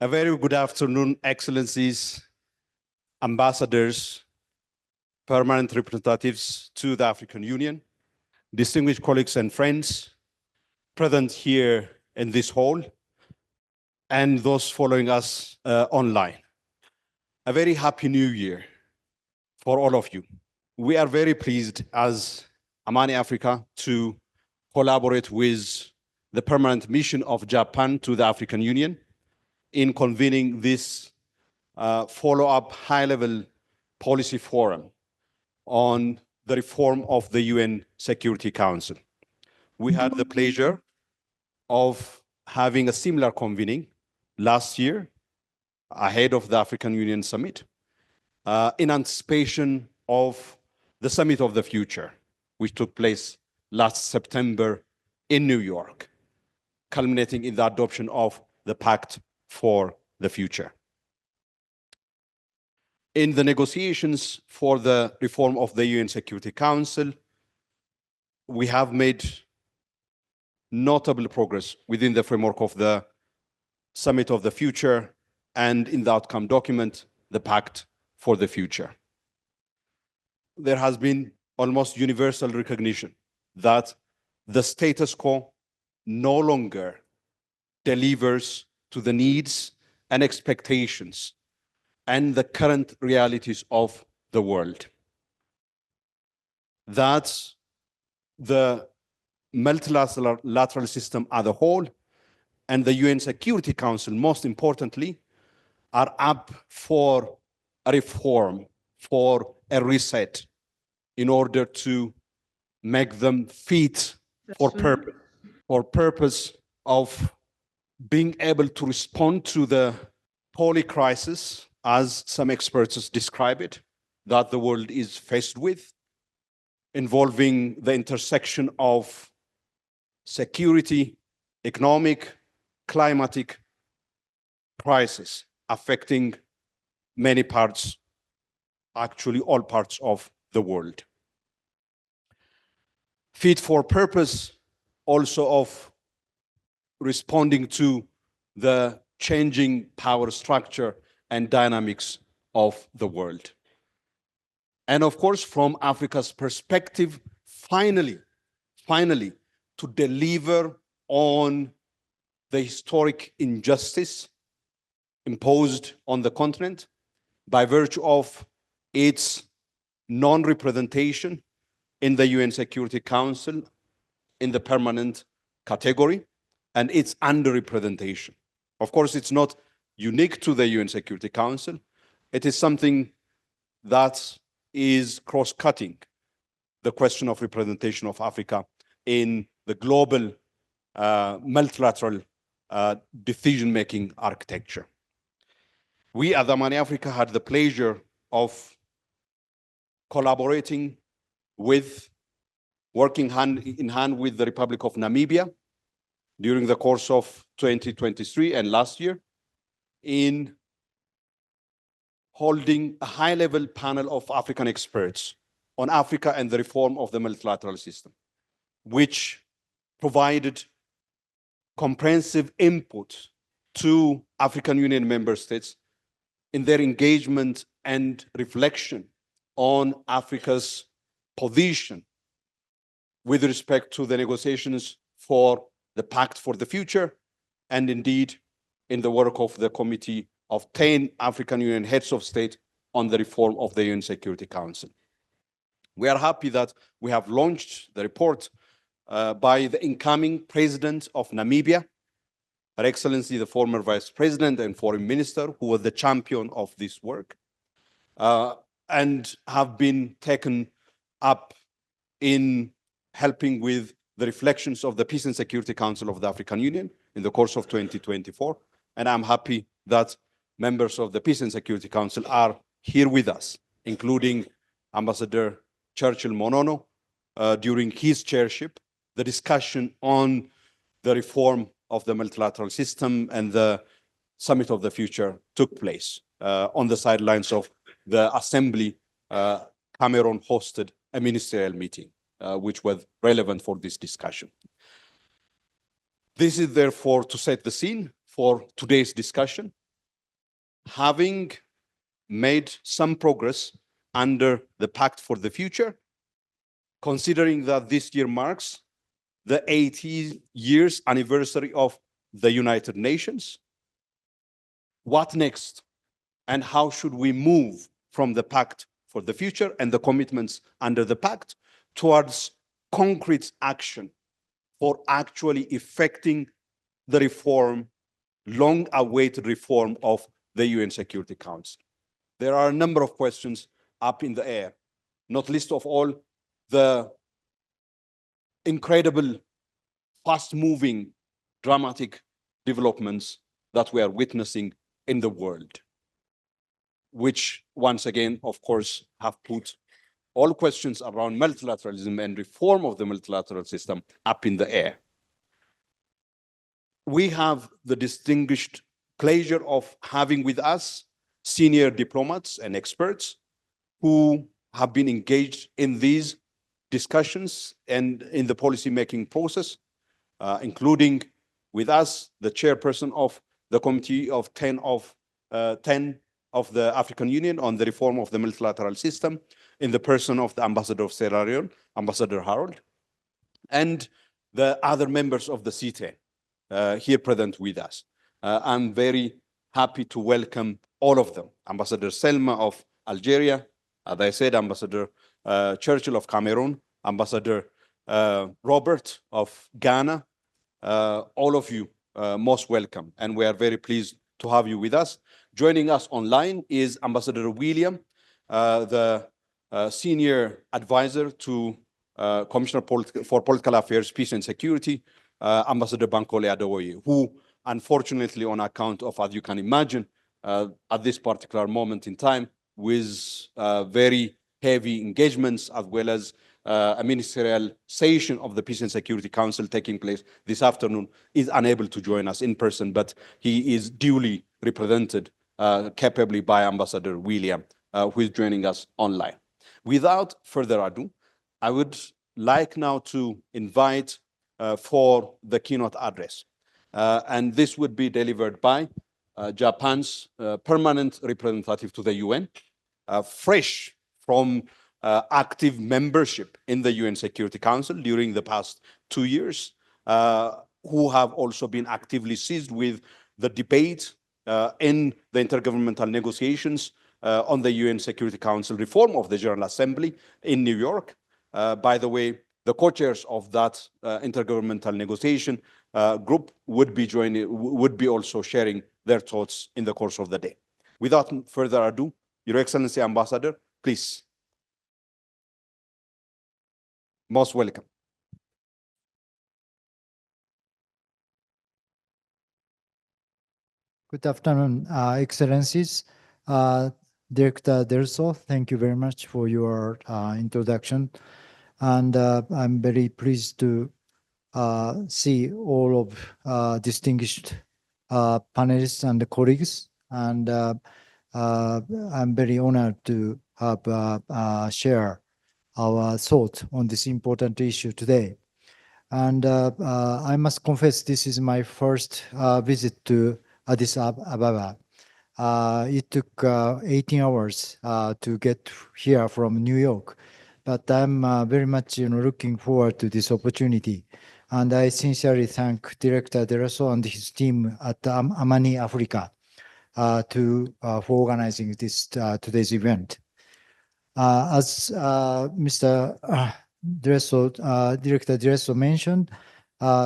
A very good afternoon, Excellencies, ambassadors, permanent representatives to the African Union, distinguished colleagues and friends present here in this hall, and those following us online. A very happy new year for all of you. We are very pleased as Amani Africa to collaborate with the permanent mission of Japan to the African Union in convening this follow-up high-level policy forum on the reform of the UN Security Council. We had the pleasure of having a similar convening last year ahead of the African Union Summit in anticipation of the Summit of the Future, which took place last September in New York, culminating in the adoption of the Pact for the Future. In the negotiations for the reform of the UN Security Council, we have made notable progress within the framework of the Summit of the Future and in the outcome document, the Pact for the Future. There has been almost universal recognition that the status quo no longer delivers to the needs and expectations and the current realities of the world. That the multilateral system as a whole and the UN Security Council, most importantly, are up for a reform, for a reset, in order to make them fit for purpose of being able to respond to the poly crisis, as some experts describe it, that the world is faced with, involving the intersection of security, economic, climatic crisis affecting many parts, actually all parts of the world. Fit for purpose also of responding to the changing power structure and dynamics of the world. And of course, from Africa's perspective, finally, to deliver on the historic injustice imposed on the continent by virtue of its non-representation in the UN Security Council in the permanent category and its underrepresentation. Of course, it's not unique to the UN Security Council. It is something that is cross-cutting the question of representation of Africa in the global multilateral decision-making architecture. We at Amani Africa had the pleasure of collaborating with, working hand in hand with the Republic of Namibia during the course of 2023 and last year in holding a high-level panel of African experts on Africa and the reform of the multilateral system, which provided comprehensive input to African Union member states in their engagement and reflection on Africa's position with respect to the negotiations for the Pact for the Future, and indeed in the work of the Committee of 10 African Union heads of state on the reform of the UN Security Council. We are happy that we have launched the report by the incoming president of Namibia, Her Excellency, the former Vice President and Foreign Minister, who was the champion of this work, and have been taken up in helping with the reflections of the Peace and Security Council of the African Union in the course of 2024. And I'm happy that members of the Peace and Security Council are here with us, including Ambassador Churchill Monono during his chairship. The discussion on the reform of the multilateral system and the Summit of the Future took place on the sidelines of the Assembly. Cameroon hosted a ministerial meeting, which was relevant for this discussion. This is therefore to set the scene for today's discussion. having made some progress under the Pact for the Future, considering that this year marks the 80 years anniversary of the United Nations, what next? And how should we move from the Pact for the Future and the commitments under the Pact towards concrete action for actually effecting the reform, long-awaited reform of the UN Security Council? There are a number of questions up in the air, not least of all the incredible, fast-moving, dramatic developments that we are witnessing in the world, which once again, of course, have put all questions around multilateralism and reform of the multilateral system up in the air. We have the distinguished pleasure of having with us senior diplomats and experts who have been engaged in these discussions and in the policy-making process, including with us the chairperson of the Committee of 10 of the African Union on the reform of the multilateral system, in the person of the Ambassador of Sierra Leone, Ambassador Harold, and the other members of the C10 here present with us. I'm very happy to welcome all of them. Ambassador Selma of Algeria, as I said, Ambassador Churchill of Cameroon, Ambassador Robert of Ghana, all of you most welcome, and we are very pleased to have you with us. Joining us online is Ambassador William, the senior advisor to Commissioner for Political Affairs, Peace and Security, Ambassador Bankole Adewoye, who unfortunately, on account of, as you can imagine, at this particular moment in time, with very heavy engagements as well as a ministerial session of the Peace and Security Council taking place this afternoon, is unable to join us in person, but he is duly represented capably by Ambassador William, who is joining us online. Without further ado, I would like now to invite for the keynote address. And this would be delivered by Japan's permanent representative to the UN, fresh from active membership in the UN Security Council during the past 2 years, who have also been actively seized with the debate in the intergovernmental negotiations on the UN Security Council reform of the General Assembly in New York. By the way, the co-chairs of that intergovernmental negotiation group would be also sharing their thoughts in the course of the day. Without further ado, Your Excellency Ambassador, please. Most welcome. Good afternoon, Excellencies. Director Delso, thank you very much for your introduction. And I'm very pleased to see all of distinguished panelists and colleagues. And I'm very honored to have share our thoughts on this important issue today. And I must confess, this is my first visit to Addis Ababa. It took 18 hours to get here from New York, but I'm very much looking forward to this opportunity. And I sincerely thank Director Deraso and his team at Amani Africa for organizing this today's event. As Mr. Director Deraso mentioned,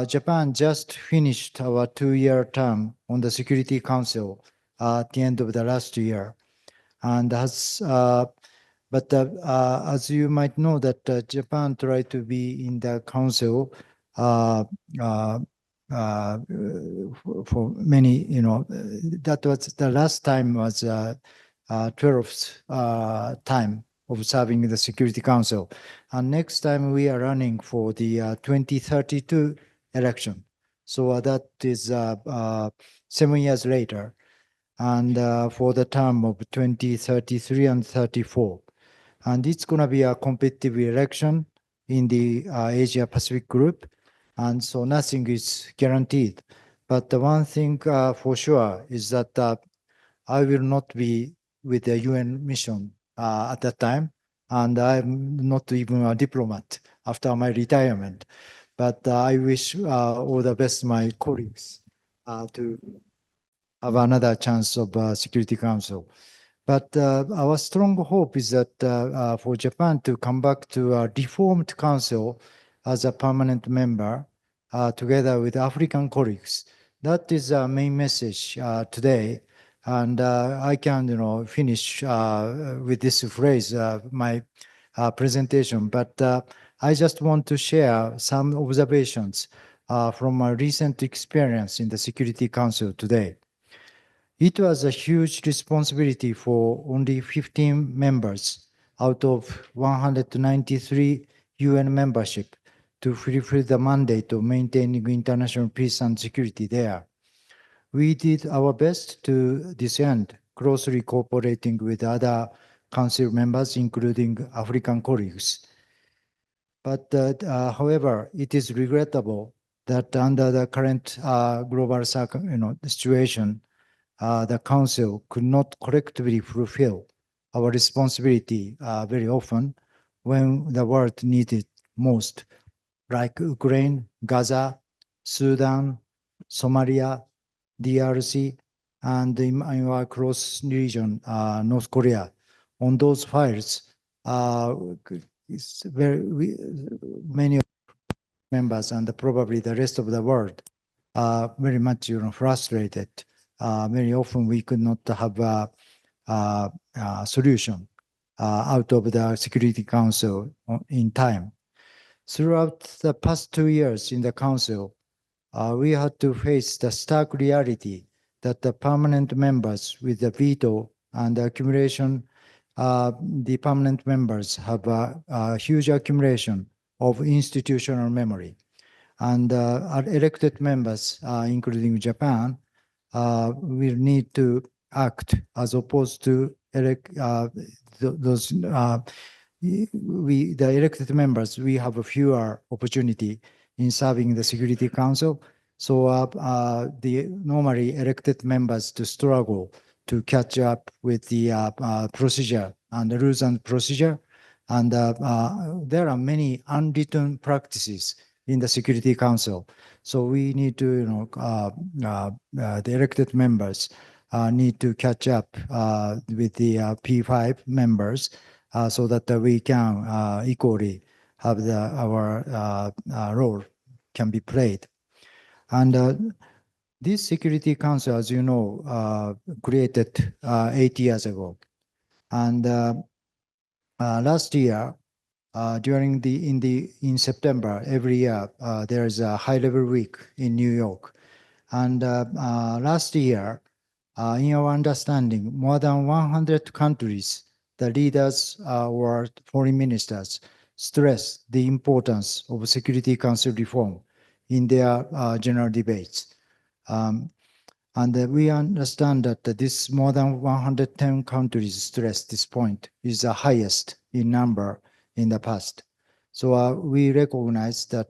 Japan just finished our 2-year term on the Security Council at the end of the last year, and as you might know, that Japan tried to be in the council for many, that was the last time was 12th time of serving in the Security Council. And next time we are running for the 2032 election. So that is 7 years later. And for the term of 2033 and 34. And it's going to be a competitive election in the Asia Pacific group. And so nothing is guaranteed. But the one thing for sure is that I will not be with the UN mission at that time, and I'm not even a diplomat after my retirement. But I wish all the best my colleagues to have another chance of Security Council. But our strong hope is that for Japan to come back to a reformed council as a permanent member together with African colleagues. That is our main message today. And I can, finish with this phrase, my presentation. But I just want to share some observations from my recent experience in the Security Council today. It was a huge responsibility for only 15 members out of 193 UN membership to fulfill the mandate of maintaining international peace and security there. We did our best to this end, closely cooperating with other council members, including African colleagues. But however, it is regrettable that under the current global situation, the Council could not collectively fulfill our responsibility very often when the world needed most, like Ukraine, Gaza, Sudan, Somalia, DRC, and in our close region, North Korea. On those files, many members and probably the rest of the world are very much frustrated. Very often we could not have a solution out of the Security Council in time. Throughout the past 2 years in the Council, we had to face the stark reality that the permanent members with the veto and the accumulation, the permanent members have a huge accumulation of institutional memory. And our elected members, including Japan, will need to act as opposed to those the elected members. We have a fewer opportunity in serving the Security Council. So the normally elected members to struggle to catch up with the procedure and the rules and procedure. And there are many unwritten practices in the Security Council. So we need to, the elected members need to catch up with the P5 members so that we can equally have our role can be played. And this Security Council, as you know, created 8 years ago. And last year, in September every year, there is a high-level week in New York. And last year, in our understanding, more than 100 countries, the leaders or foreign ministers stressed the importance of Security Council reform in their general debates. And we understand that this more than 110 countries stressed this point is the highest in number in the past. So we recognize that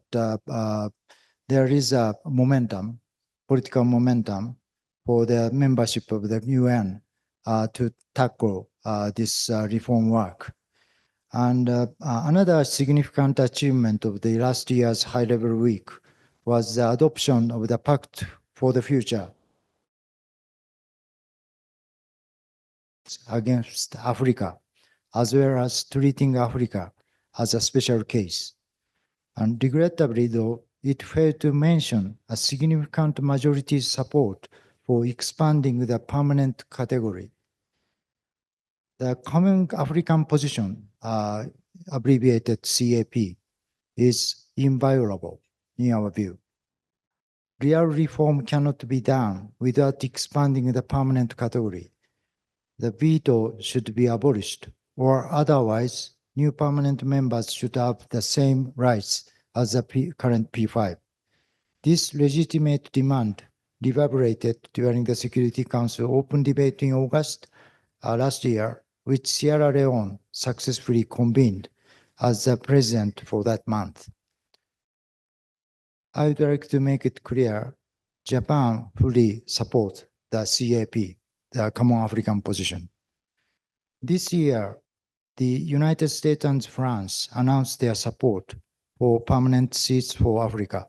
there is a momentum, political momentum for the membership of the UN to tackle this reform work. And another significant achievement of the last year's high-level week was the adoption of the Pact for the Future against Africa, as well as treating Africa as a special case. And regrettably, though, it failed to mention a significant majority support for expanding the permanent category. The Common African Position, abbreviated CAP, is inviolable in our view. Real reform cannot be done without expanding the permanent category. The veto should be abolished, or otherwise, new permanent members should have the same rights as the current P5. This legitimate demand reverberated during the Security Council open debate in August last year, which Sierra Leone successfully convened as the president for that month. I would like to make it clear, Japan fully supports the CAP, the common African position. This year, the United States and France announced their support for permanent seats for Africa,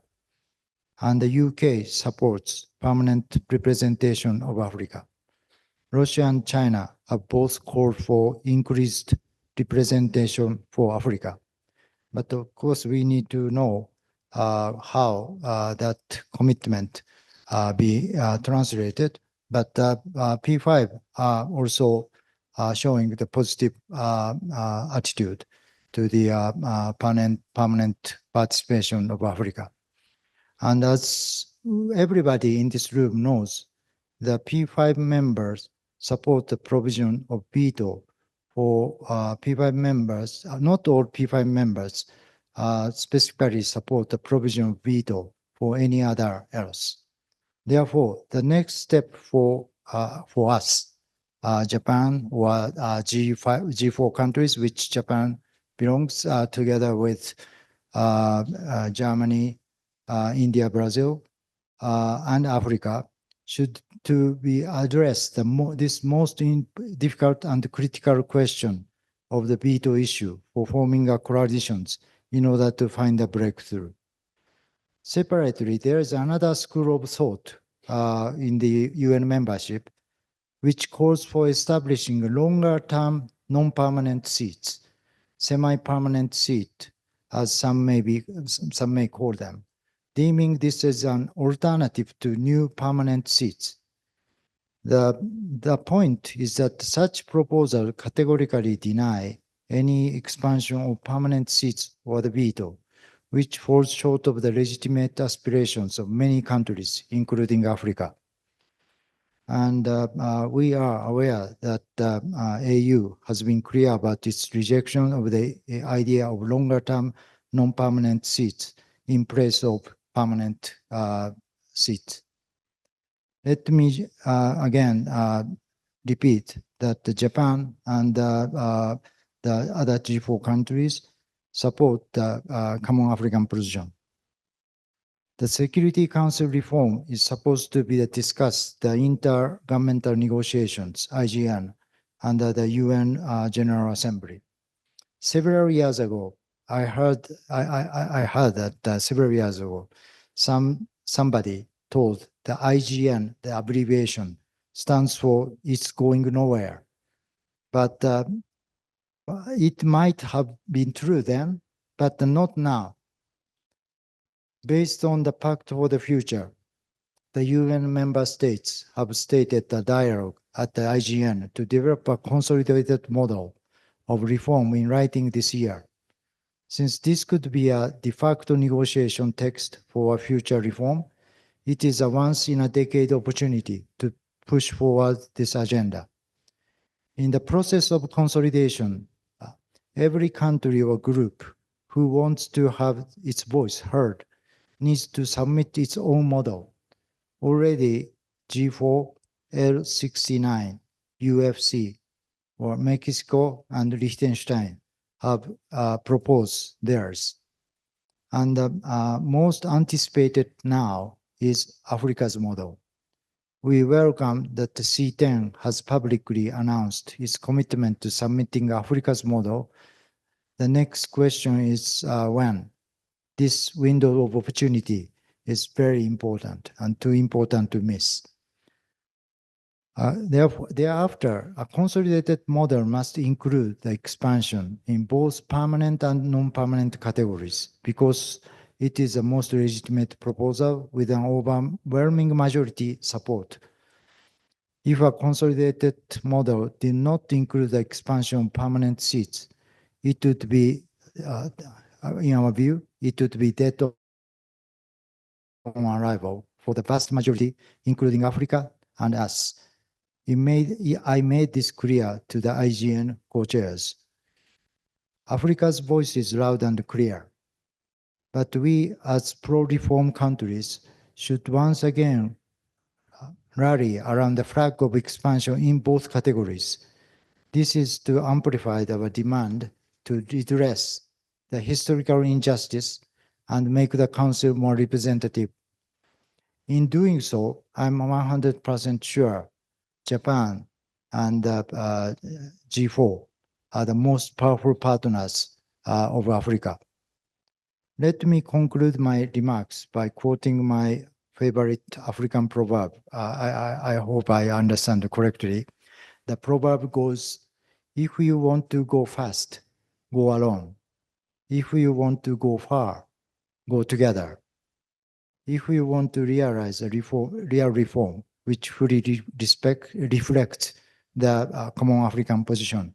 and the UK supports permanent representation of Africa. Russia and China have both called for increased representation for Africa. But of course, we need to know how that commitment be translated. But P5 also showing the positive attitude to the permanent participation of Africa. And as everybody in this room knows, the P5 members support the provision of veto for P5 members. Not all P5 members specifically support the provision of veto for any other else. Therefore, the next step for us, Japan or G4 countries, which Japan belongs together with Germany, India, Brazil, and Africa, should to be addressed this most difficult and critical question of the veto issue for forming a coalitions in order to find a breakthrough. Separately, there is another school of thought in the UN membership, which calls for establishing longer-term non-permanent seats, semi-permanent seat, as some may call them, deeming this as an alternative to new permanent seats. The point is that such proposal categorically deny any expansion of permanent seats or the veto, which falls short of the legitimate aspirations of many countries, including Africa. And we are aware that AU has been clear about its rejection of the idea of longer-term non-permanent seats in place of permanent seats. Let me again repeat that Japan and the other G4 countries support the common African position. The Security Council reform is supposed to be discussed the intergovernmental negotiations, IGN, under the UN General Assembly. Several years ago, I heard that several years ago, somebody told the IGN, the abbreviation, stands for "It's Going Nowhere." But it might have been true then, but not now. Based on the Pact for the Future, the UN member states have stated the dialogue at the IGN to develop a consolidated model of reform in writing this year. Since this could be a de facto negotiation text for a future reform, it is a once-in-a-decade opportunity to push forward this agenda. In the process of consolidation, every country or group who wants to have its voice heard needs to submit its own model. Already, G4, L69, UFC, or Mexico and Liechtenstein have proposed theirs. And the most anticipated now is Africa's model. We welcome that the C10 has publicly announced its commitment to submitting Africa's model. The next question is when. This window of opportunity is very important and too important to miss. Thereafter, a consolidated model must include the expansion in both permanent and non-permanent categories because it is the most legitimate proposal with an overwhelming majority support. If a consolidated model did not include the expansion of permanent seats, it would be, in our view, it would be dead on arrival for the vast majority, including Africa and us. I made this clear to the IGN co-chairs. Africa's voice is loud and clear, but we as pro-reform countries should once again rally around the flag of expansion in both categories. This is to amplify our demand to redress the historical injustice and make the Council more representative. In doing so, I'm 100% sure Japan, and G4 are the most powerful partners of Africa. Let me conclude my remarks by quoting my favorite African proverb. I hope I understand correctly. The proverb goes, if you want to go fast, go alone. If you want to go far, go together. If you want to realize a real reform, which fully reflects the common African position,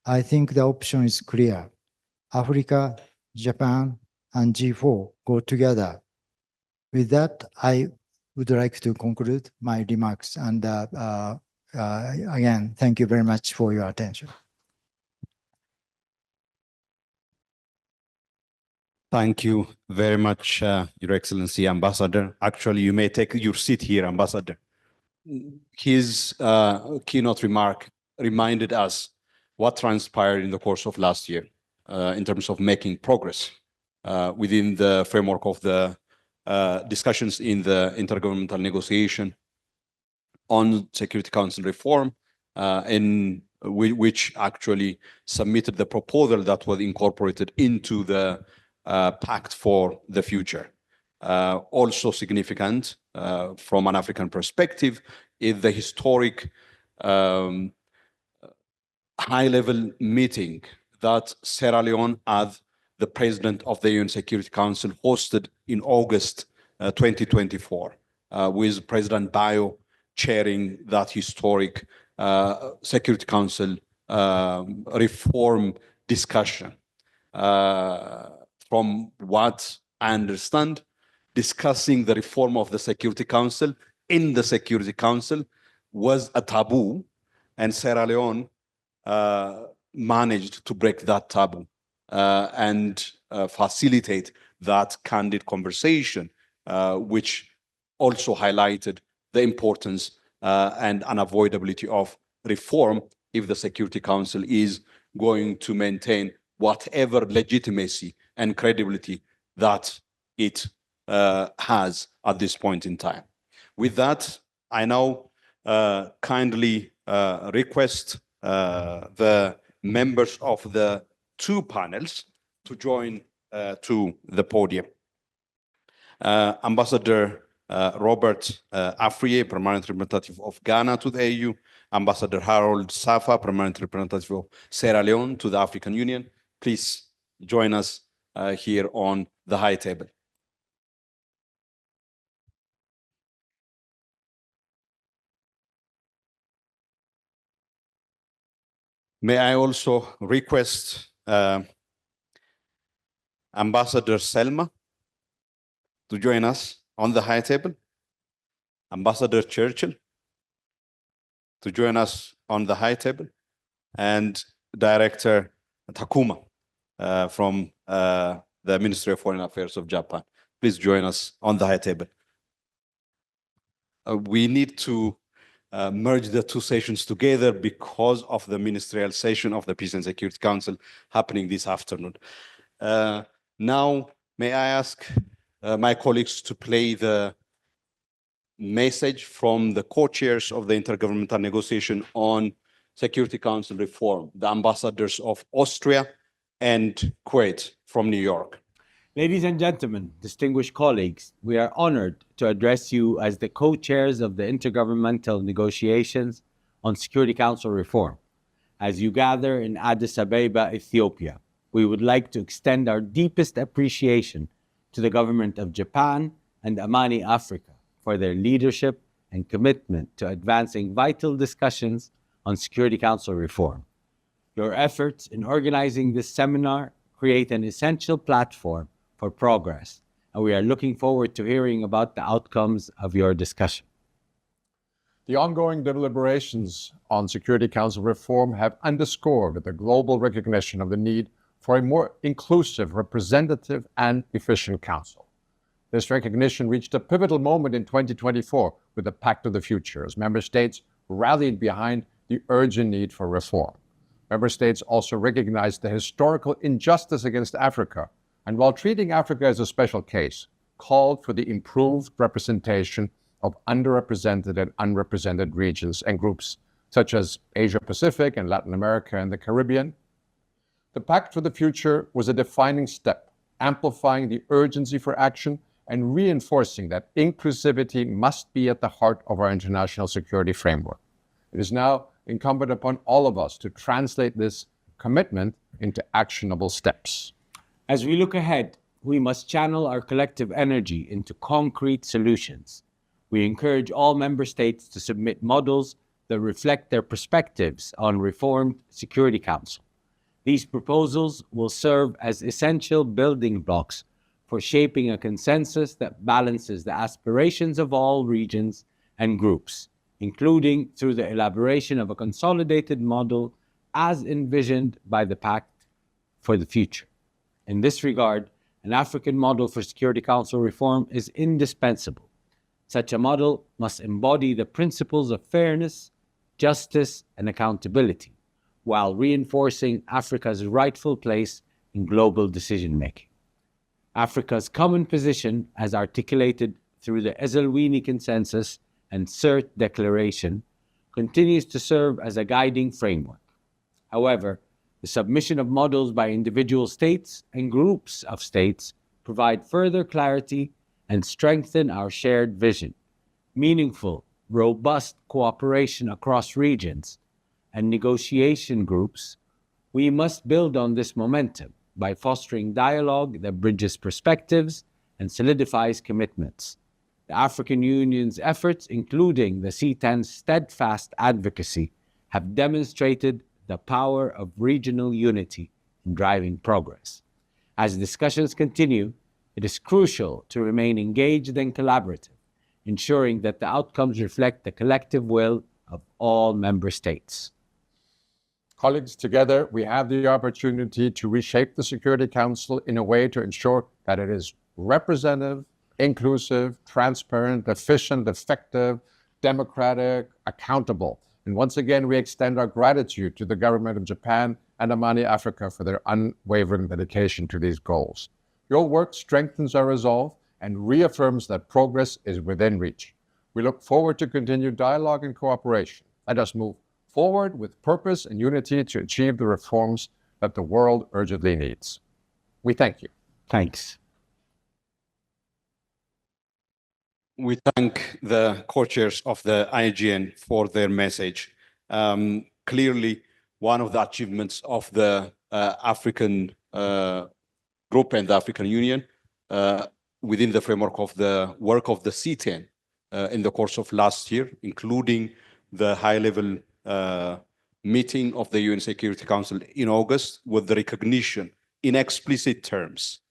I think the option is clear. Africa, Japan, and G4 go together. With that, I would like to conclude my remarks. And again, thank you very much for your attention. Thank you very much, Your Excellency, Ambassador. Actually, you may take your seat here, Ambassador. His keynote remark reminded us what transpired in the course of last year in terms of making progress within the framework of the discussions in the intergovernmental negotiation on Security Council reform, in which actually submitted the proposal that was incorporated into the Pact for the Future. Also significant from an African perspective is the historic high-level meeting that Sierra Leone, as the president of the UN Security Council, hosted in August 2024, with President Bayo chairing that historic Security Council reform discussion. From what I understand, discussing the reform of the Security Council in the Security Council was a taboo, and Sierra Leone managed to break that taboo and facilitate that candid conversation, which also highlighted the importance and unavoidability of reform if the Security Council is going to maintain whatever legitimacy and credibility that it has at this point in time. With that, I now kindly request the members of the two panels to join to the podium. Ambassador Robert Afriyie, Permanent Representative of Ghana to the AU, Ambassador Harold Safa, Permanent Representative of Sierra Leone to the African Union. Please join us here on the high table. May I also request Ambassador Selma to join us on the high table, Ambassador Churchill to join us on the high table, and Director Takuma from the Ministry of Foreign Affairs of Japan. Please join us on the high table. We need to merge the two sessions together because of the ministerial session of the Peace and Security Council happening this afternoon. Now, may I ask my colleagues to play the message from the co-chairs of the intergovernmental negotiation on Security Council reform, the ambassadors of Austria and Kuwait from New York. Ladies and gentlemen, distinguished colleagues, we are honored to address you as the co-chairs of the intergovernmental negotiations on Security Council reform. As you gather in Addis Ababa, Ethiopia, we would like to extend our deepest appreciation to the government of Japan and Amani, Africa, for their leadership and commitment to advancing vital discussions on Security Council reform. Your efforts in organizing this seminar create an essential platform for progress, and we are looking forward to hearing about the outcomes of your discussion. The ongoing deliberations on Security Council reform have underscored the global recognition of the need for a more inclusive, representative, and efficient council. This recognition reached a pivotal moment in 2024 with the Pact of the Future, as member states rallied behind the urgent need for reform. Member states also recognized the historical injustice against Africa, and while treating Africa as a special case, called for the improved representation of underrepresented and unrepresented regions and groups, such as Asia Pacific and Latin America and the Caribbean. The Pact for the Future was a defining step, amplifying the urgency for action and reinforcing that inclusivity must be at the heart of our international security framework. It is now incumbent upon all of us to translate this commitment into actionable steps. As we look ahead, we must channel our collective energy into concrete solutions. We encourage all member states to submit models that reflect their perspectives on reformed Security Council. These proposals will serve as essential building blocks for shaping a consensus that balances the aspirations of all regions and groups, including through the elaboration of a consolidated model as envisioned by the Pact for the Future. In this regard, an African model for Security Council reform is indispensable. Such a model must embody the principles of fairness, justice, and accountability, while reinforcing Africa's rightful place in global decision-making. Africa's common position, as articulated through the Ezelwini Consensus and CERT Declaration, continues to serve as a guiding framework. However, the submission of models by individual states and groups of states provide further clarity and strengthen our shared vision. Meaningful, robust cooperation across regions and negotiation groups, we must build on this momentum by fostering dialogue that bridges perspectives and solidifies commitments. The African Union's efforts, including the C10's steadfast advocacy, have demonstrated the power of regional unity in driving progress. As discussions continue, it is crucial to remain engaged and collaborative, ensuring that the outcomes reflect the collective will of all member states. Colleagues, together we have the opportunity to reshape the Security Council in a way to ensure that it is representative, inclusive, transparent, efficient, effective, democratic, accountable. And once again, we extend our gratitude to the government of Japan and Amani Africa for their unwavering dedication to these goals. Your work strengthens our resolve and reaffirms that progress is within reach. We look forward to continued dialogue and cooperation. Let us move forward with purpose and unity to achieve the reforms that the world urgently needs. We thank you. Thanks. We thank the co-chairs of the IGN for their message. Clearly, one of the achievements of the African group and the African Union within the framework of the work of the C10 in the course of last year, including the high-level meeting of the UN Security Council in August, with the recognition in explicit terms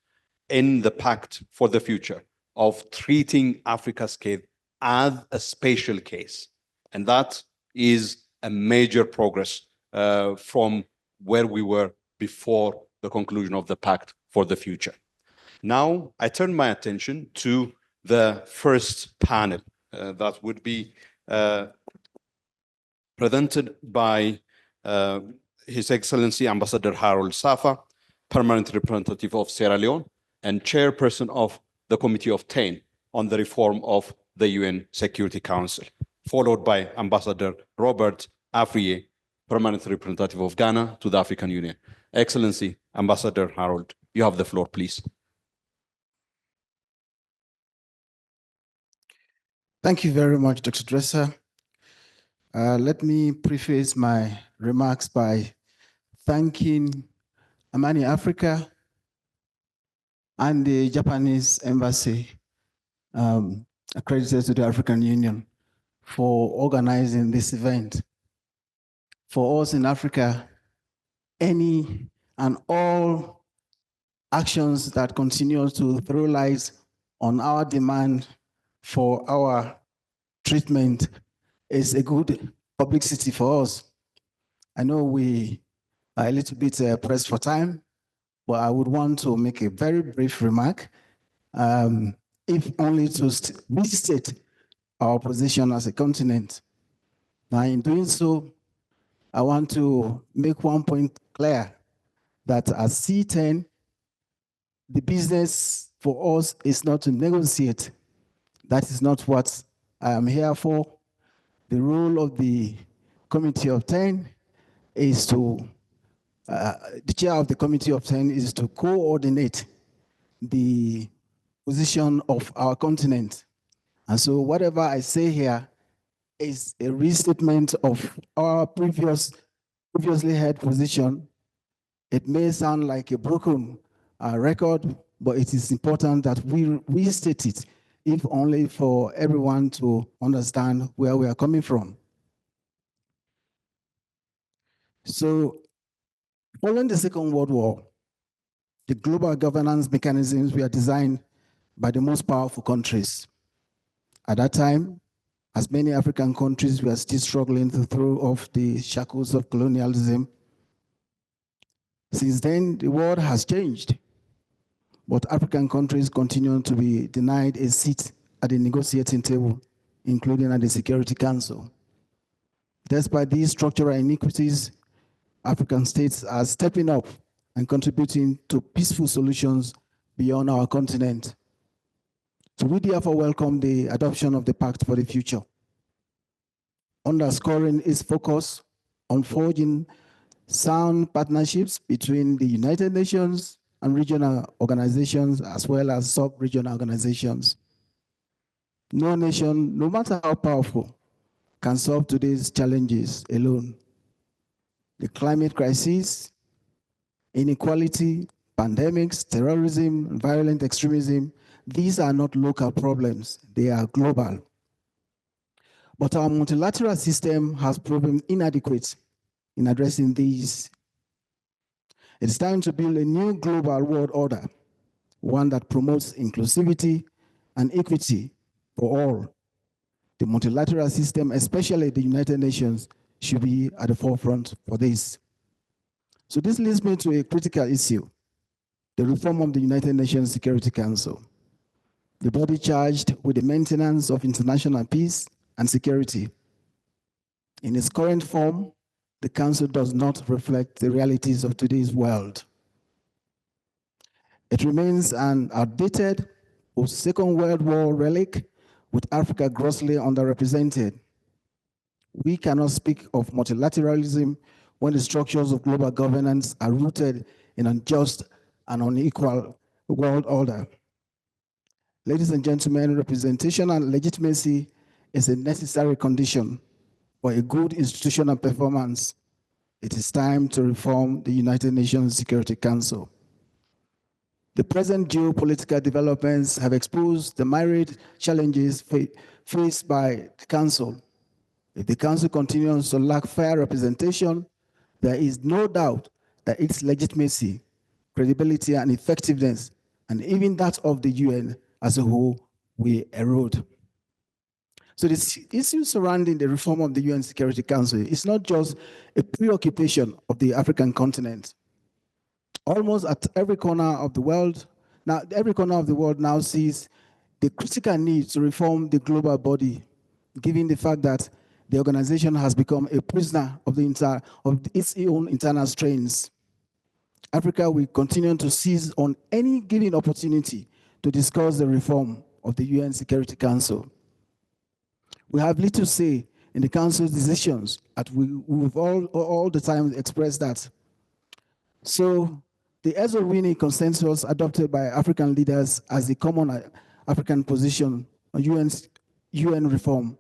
in the Pact for the Future of treating Africa's case as a special case. And that is a major progress from where we were before the conclusion of the Pact for the Future. Now, I turn my attention to the first panel that would be presented by His Excellency Ambassador Harold Safa, Permanent Representative of Sierra Leone and Chairperson of the Committee of 10 on the reform of the UN Security Council, followed by Ambassador Robert Afriyie, Permanent Representative of Ghana to the African Union. Excellency, Ambassador Harold, you have the floor, please. Thank you very much, Dr. Dresser. Let me preface my remarks by thanking Amani Africa and the Japanese Embassy accredited to the African Union for organizing this event. For us in Africa, any and all actions that continue to throw light on our demand for our treatment is a good publicity for us. I know we are a little bit pressed for time, but I would want to make a very brief remark, if only to restate our position as a continent. Now, in doing so, I want to make one point clear, that as C10, the business for us is not to negotiate. That is not what I am here for. The role of the Committee of 10 is to, the chair of the Committee of 10 is to coordinate the position of our continent. And so whatever I say here is a restatement of our previously held position. It may sound like a broken record, but it is important that we restate it, if only for everyone to understand where we are coming from. So, following the Second World War, the global governance mechanisms were designed by the most powerful countries. At that time, as many African countries were still struggling to throw off the shackles of colonialism. Since then, the world has changed, but African countries continue to be denied a seat at the negotiating table, including at the Security Council. Despite these structural inequities, African states are stepping up and contributing to peaceful solutions beyond our continent. So we therefore welcome the adoption of the Pact for the Future, underscoring its focus on forging sound partnerships between the United Nations and regional organizations, as well as sub-regional organizations. No nation, no matter how powerful, can solve today's challenges alone. The climate crisis, inequality, pandemics, terrorism, violent extremism, these are not local problems, they are global. But our multilateral system has proven inadequate in addressing these. It's time to build a new global world order, one that promotes inclusivity and equity for all. The multilateral system, especially the United Nations, should be at the forefront for this. So this leads me to a critical issue, the reform of the United Nations Security Council, the body charged with the maintenance of international peace and security. In its current form, the Council does not reflect the realities of today's world. It remains an outdated post-Second World War relic, with Africa grossly underrepresented. We cannot speak of multilateralism when the structures of global governance are rooted in unjust and unequal world order. Ladies and gentlemen, representation and legitimacy is a necessary condition for a good institutional performance. It is time to reform the United Nations Security Council. The present geopolitical developments have exposed the myriad challenges faced by the Council. If the Council continues to lack fair representation, there is no doubt that its legitimacy, credibility, and effectiveness, and even that of the UN as a whole, will erode. So this issue surrounding the reform of the UN Security Council is not just a preoccupation of the African continent. Almost at every corner of the world, now sees the critical need to reform the global body, given the fact that the organization has become a prisoner of its own internal strains. Africa will continue to seize on any given opportunity to discuss the reform of the UN Security Council. We have little say in the Council's decisions, and we've all the time expressed that. So the Eswatini consensus adopted by African leaders as the common African position on UN reform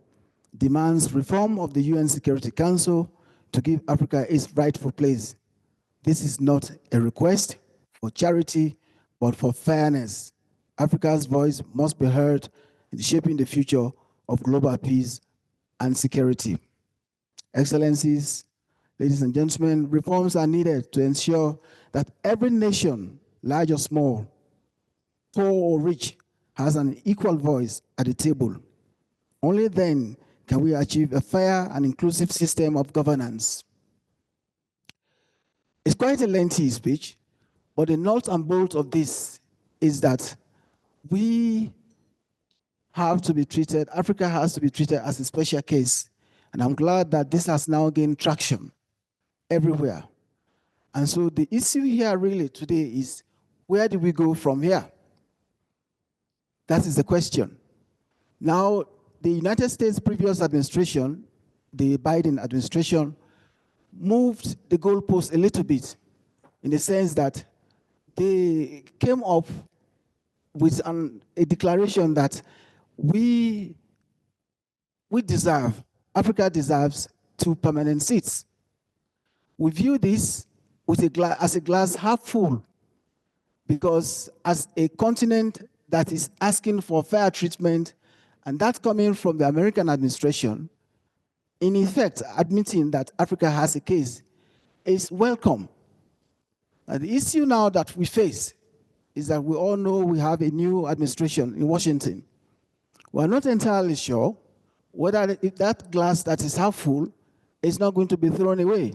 demands reform of the UN Security Council to give Africa its rightful place. This is not a request for charity, but for fairness. Africa's voice must be heard in shaping the future of global peace and security. Excellencies, ladies and gentlemen, reforms are needed to ensure that every nation, large or small, poor or rich, has an equal voice at the table. Only then can we achieve a fair and inclusive system of governance. It's quite a lengthy speech, but the nuts and bolts of this is that we have to be treated, Africa has to be treated as a special case. And I'm glad that this has now gained traction everywhere. And so the issue here really today is, where do we go from here? That is the question. Now, the United States previous administration, the Biden administration, moved the goalpost a little bit in the sense that they came up with a declaration that we deserve, Africa deserves 2 permanent seats. We view this with as a glass half full, because as a continent that is asking for fair treatment, and that coming from the American administration, in effect admitting that Africa has a case, is welcome. The issue now that we face is that we all know we have a new administration in Washington. We're not entirely sure whether if that glass that is half full is not going to be thrown away.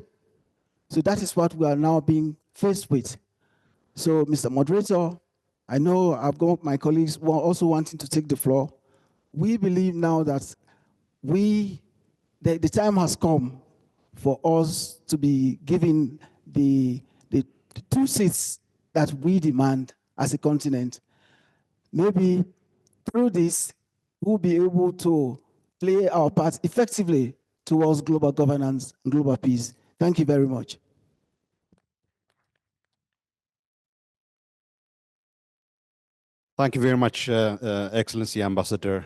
So that is what we are now being faced with. So, Mr. Moderator, I know I've got my colleagues who are also wanting to take the floor. We believe now that the time has come for us to be given the 2 seats that we demand as a continent. Maybe through this, we'll be able to play our part effectively towards global governance and global peace. Thank you very much. Thank you very much, Excellency Ambassador,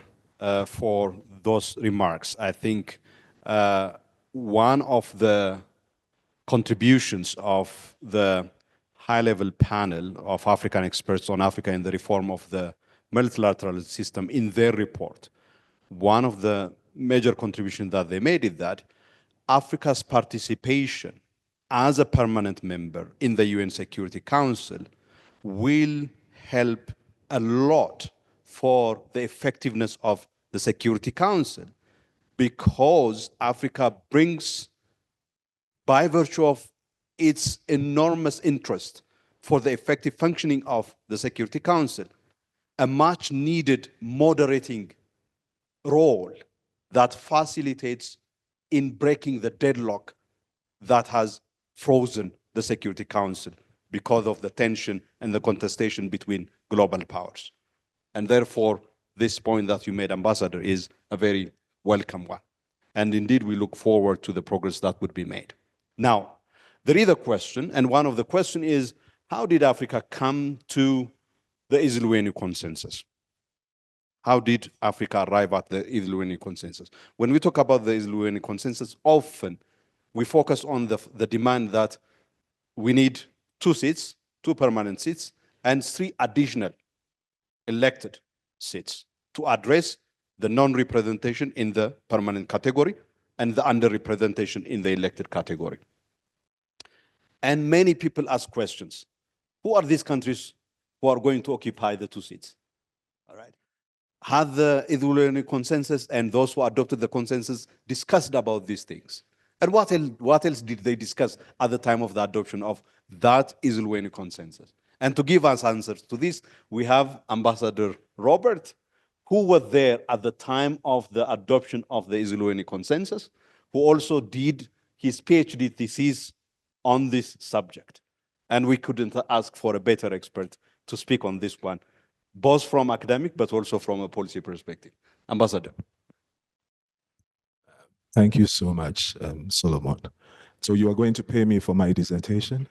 for those remarks. I think one of the contributions of the high-level panel of African experts on Africa and the reform of the multilateral system in their report, one of the major contributions that they made is that Africa's participation as a permanent member in the UN Security Council will help a lot for the effectiveness of the Security Council, because Africa brings, by virtue of its enormous interest for the effective functioning of the Security Council, a much needed moderating role that facilitates in breaking the deadlock that has frozen the Security Council because of the tension and the contestation between global powers. And therefore, this point that you made, Ambassador, is a very welcome one. And indeed, we look forward to the progress that would be made. Now, there is a question, and one of the questions is, how did Africa come to the Isleweni consensus? How did Africa arrive at the Isleweni consensus? When we talk about the Isleweni consensus, often we focus on the demand that we need 2 seats, 2 permanent seats, and 3 additional elected seats to address the non-representation in the permanent category and the underrepresentation in the elected category. And many people ask questions. Who are these countries who are going to occupy the 2 seats? All right. Have the Isleweni consensus and those who adopted the consensus discussed about these things? And what else did they discuss at the time of the adoption of that Isleweni consensus? And to give us answers to this, we have Ambassador Robert, who was there at the time of the adoption of the Isleweni consensus, who also did his PhD thesis on this subject. And we couldn't ask for a better expert to speak on this one, both from academic, but also from a policy perspective. Ambassador. Thank you so much, Solomon. So you are going to pay me for my dissertation?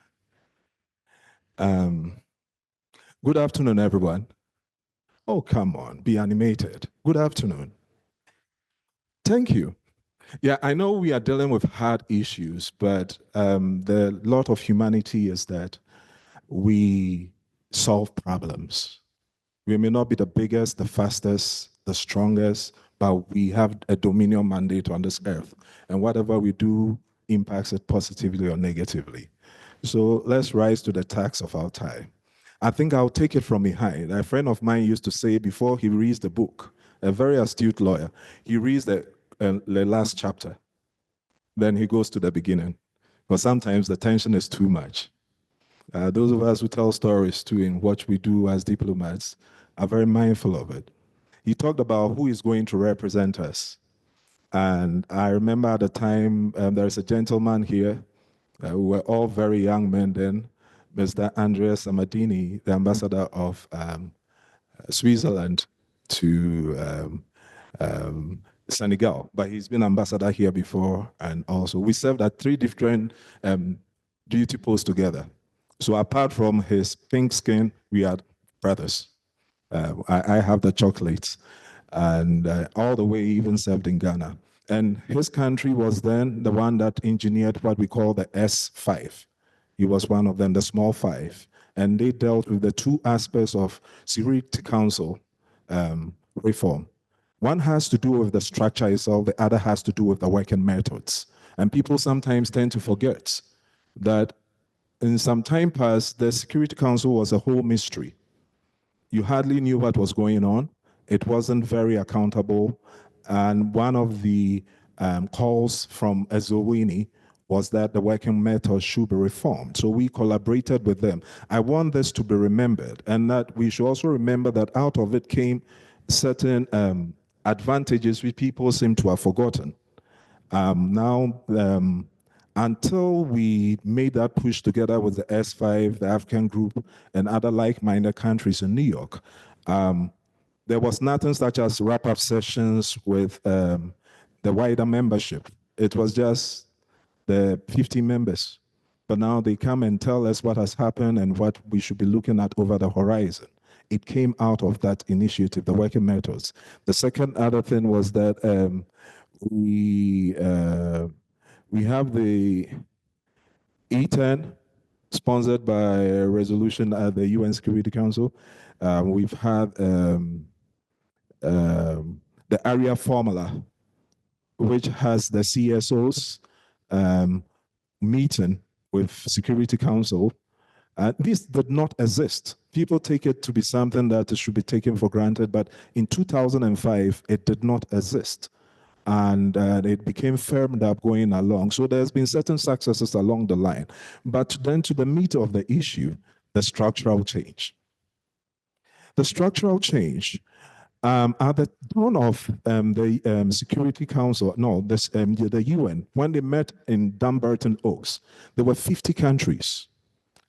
Good afternoon, everyone. Oh, come on, be animated. Good afternoon. Thank you. Yeah, I know we are dealing with hard issues, but the lot of humanity is that we solve problems. We may not be the biggest, the fastest, the strongest, but we have a dominion mandate on this earth. And whatever we do impacts it positively or negatively. So let's rise to the task of our time. I think I'll take it from behind. A friend of mine used to say before he reads the book, a very astute lawyer, he reads the last chapter, then he goes to the beginning. But sometimes the tension is too much. Those of us who tell stories too in what we do as diplomats are very mindful of it. He talked about who is going to represent us. And I remember at the time, there's a gentleman here, we were all very young men then, Mr. Andreas Amadini, the ambassador of Switzerland to Senegal, but he's been ambassador here before. And also we served at 3 different duty posts together. So apart from his pink skin, we are brothers. I have the chocolates, and all the way even served in Ghana. And his country was then the one that engineered what we call the S5. He was one of them, the small 5. And they dealt with the 2 aspects of Security Council reform. One has to do with the structure itself, the other has to do with the working methods. And people sometimes tend to forget that in some time past, the Security Council was a whole mystery. You hardly knew what was going on. It wasn't very accountable. And one of the calls from Ezowini was that the working methods should be reformed. So we collaborated with them. I want this to be remembered, and that we should also remember that out of it came certain advantages which people seem to have forgotten. Until we made that push together with the S5, the African group, and other like-minded countries in New York, there was nothing such as wrap-up sessions with the wider membership. It was just the 50 members. But now they come and tell us what has happened and what we should be looking at over the horizon. It came out of that initiative, the working methods. The second other thing was that we have the E10 sponsored by a resolution at the UN Security Council. We've had the area formula, which has the CSOs meeting with Security Council. This did not exist. People take it to be something that should be taken for granted, but in 2005, it did not exist. And it became firmed up going along. So there's been certain successes along the line. But then to the meat of the issue, the structural change. The structural change, at the dawn of the Security Council, the UN, when they met in Dumbarton Oaks, there were 50 countries.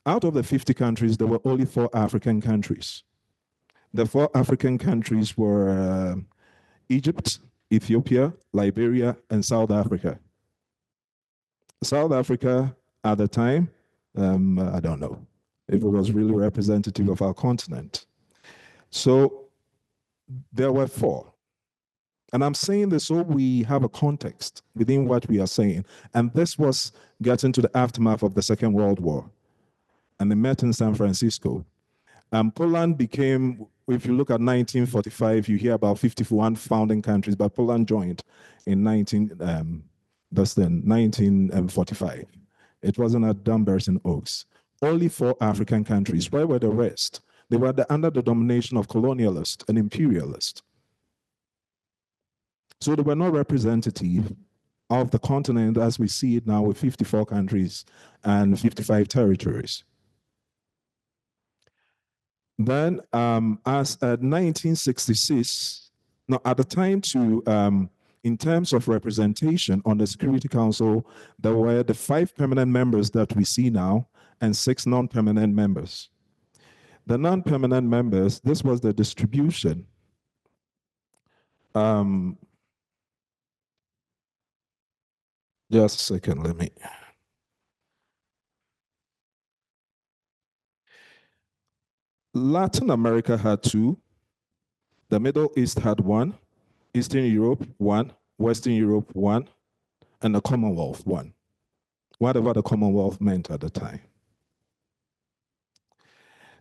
Out of the 50 countries, there were only 4 African countries. The 4 African countries were Egypt, Ethiopia, Liberia, and South Africa. South Africa, at the time, I don't know if it was really representative of our continent. So there were 4. And I'm saying this so we have a context within what we are saying. And this was getting to the aftermath of the Second World War. And they met in San Francisco. Poland became, if you look at 1945, you hear about 51 founding countries, but Poland joined in 1945. It wasn't at Dumbarton Oaks. Only 4 African countries. Where were the rest? They were under the domination of colonialists and imperialists. So they were not representative of the continent as we see it now with 54 countries and 55 territories. Then, as at 1966, now at the time in terms of representation on the Security Council, there were the 5 permanent members that we see now and 6 non-permanent members. The non-permanent members, this was the distribution. Just a second, let me. Latin America had 2, the Middle East had 1, Eastern Europe 1, Western Europe 1, and the Commonwealth 1, whatever the Commonwealth meant at the time.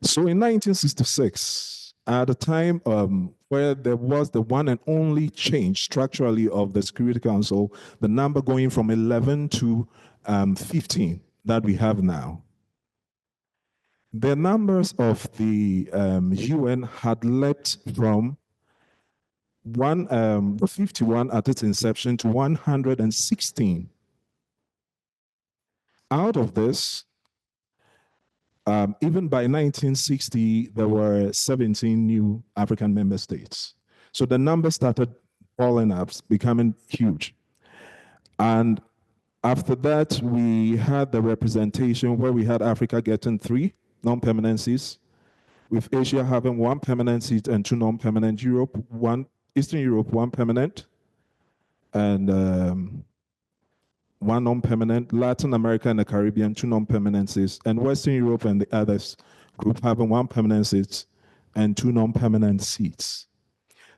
So in 1966, at the time where there was the one and only change structurally of the Security Council, the number going from 11 to 15 that we have now, the numbers of the UN had leapt from 51 at its inception to 116. Out of this, even by 1960, there were 17 new African member states. So the number started falling up, becoming huge. And after that, we had the representation where we had Africa getting 3 non-permanent seats, with Asia having 1 permanent seat and 2 non-permanent, Europe 1, Eastern Europe, 1 permanent, and 1 non-permanent. Latin America and the Caribbean, 2 non-permanent seats, and Western Europe and the others group having 1 permanent seat and 2 non-permanent seats.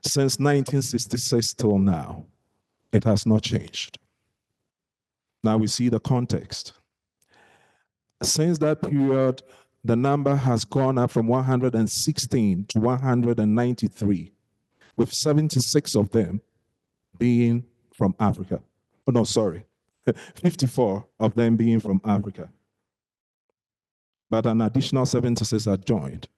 Since 1966 till now, it has not changed. Now we see the context. Since that period, the number has gone up from 116 to 193, with 76 of them being from Africa. Oh, no, sorry. 54 of them being from Africa. But an additional 76 are joined.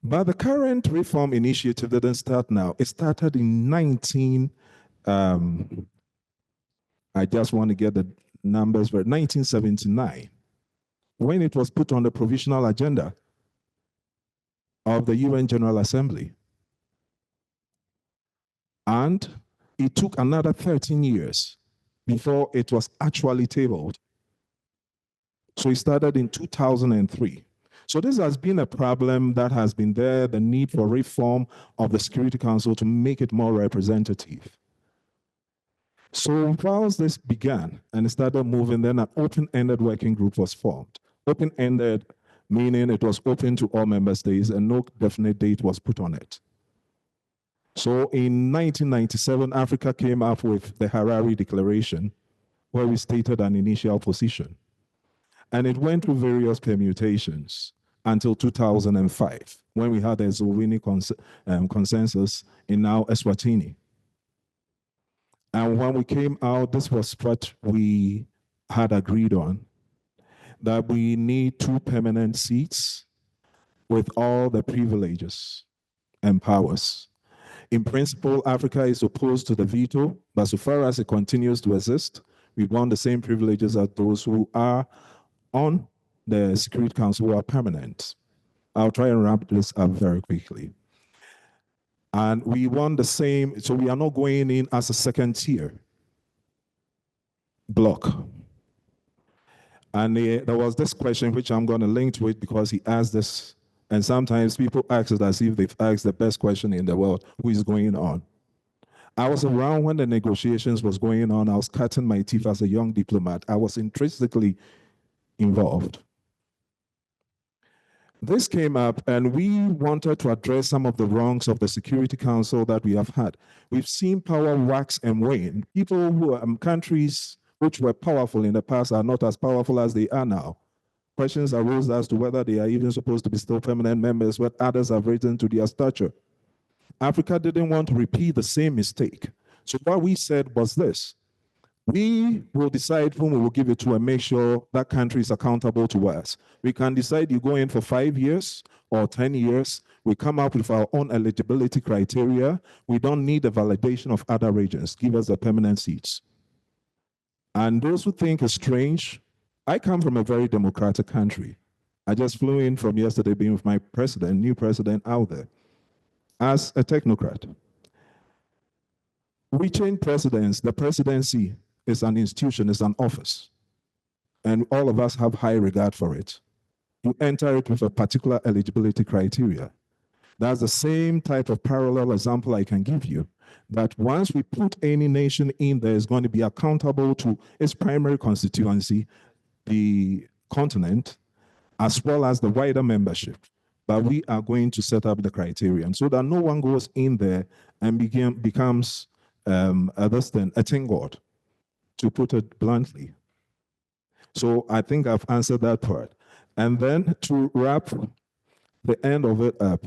But the current reform initiative didn't start now. It started in I just want to get the numbers, but 1979, when it was put on the provisional agenda of the UN General Assembly. And it took another 13 years before it was actually tabled. So it started in 2003. So this has been a problem that has been there, the need for reform of the Security Council to make it more representative. So whilst this began and it started moving, then an open-ended working group was formed. Open-ended meaning it was open to all member states and no definite date was put on it. So in 1997, Africa came up with the Harare Declaration, where we stated an initial position. And it went through various permutations until 2005, when we had the Zolwini consensus in now Eswatini. And when we came out, this was what we had agreed on, that we need 2 permanent seats with all the privileges and powers. In principle, Africa is opposed to the veto, but so far as it continues to exist, we want the same privileges as those who are on the Security Council who are permanent. I'll try and wrap this up very quickly. And we want the same, so we are not going in as a second tier block. And there was this question, which I'm going to link to it because he asked this, and sometimes people ask it as if they've asked the best question in the world, who is going on? I was around when the negotiations was going on. I was cutting my teeth as a young diplomat. I was intrinsically involved. This came up and we wanted to address some of the wrongs of the Security Council that we have had. We've seen power wax and wane. People who are countries which were powerful in the past are not as powerful as they are now. Questions arose as to whether they are even supposed to be still permanent members, but others have risen to their stature. Africa didn't want to repeat the same mistake. So what we said was this: we will decide whom we will give it to and make sure that country is accountable to us. We can decide you go in for 5 years or 10 years. We come up with our own eligibility criteria. We don't need the validation of other regions. Give us the permanent seats. And those who think it's strange, I come from a very democratic country. I just flew in from yesterday being with my president, new president out there, as a technocrat. We change presidents. The presidency is an institution, it's an office. And all of us have high regard for it. You enter it with a particular eligibility criteria. That's the same type of parallel example I can give you, that once we put any nation in there, is going to be accountable to its primary constituency, the continent, as well as the wider membership. But we are going to set up the criterion so that no one goes in there and becomes a tin god, to put it bluntly. So I think I've answered that part. And then to wrap the end of it up,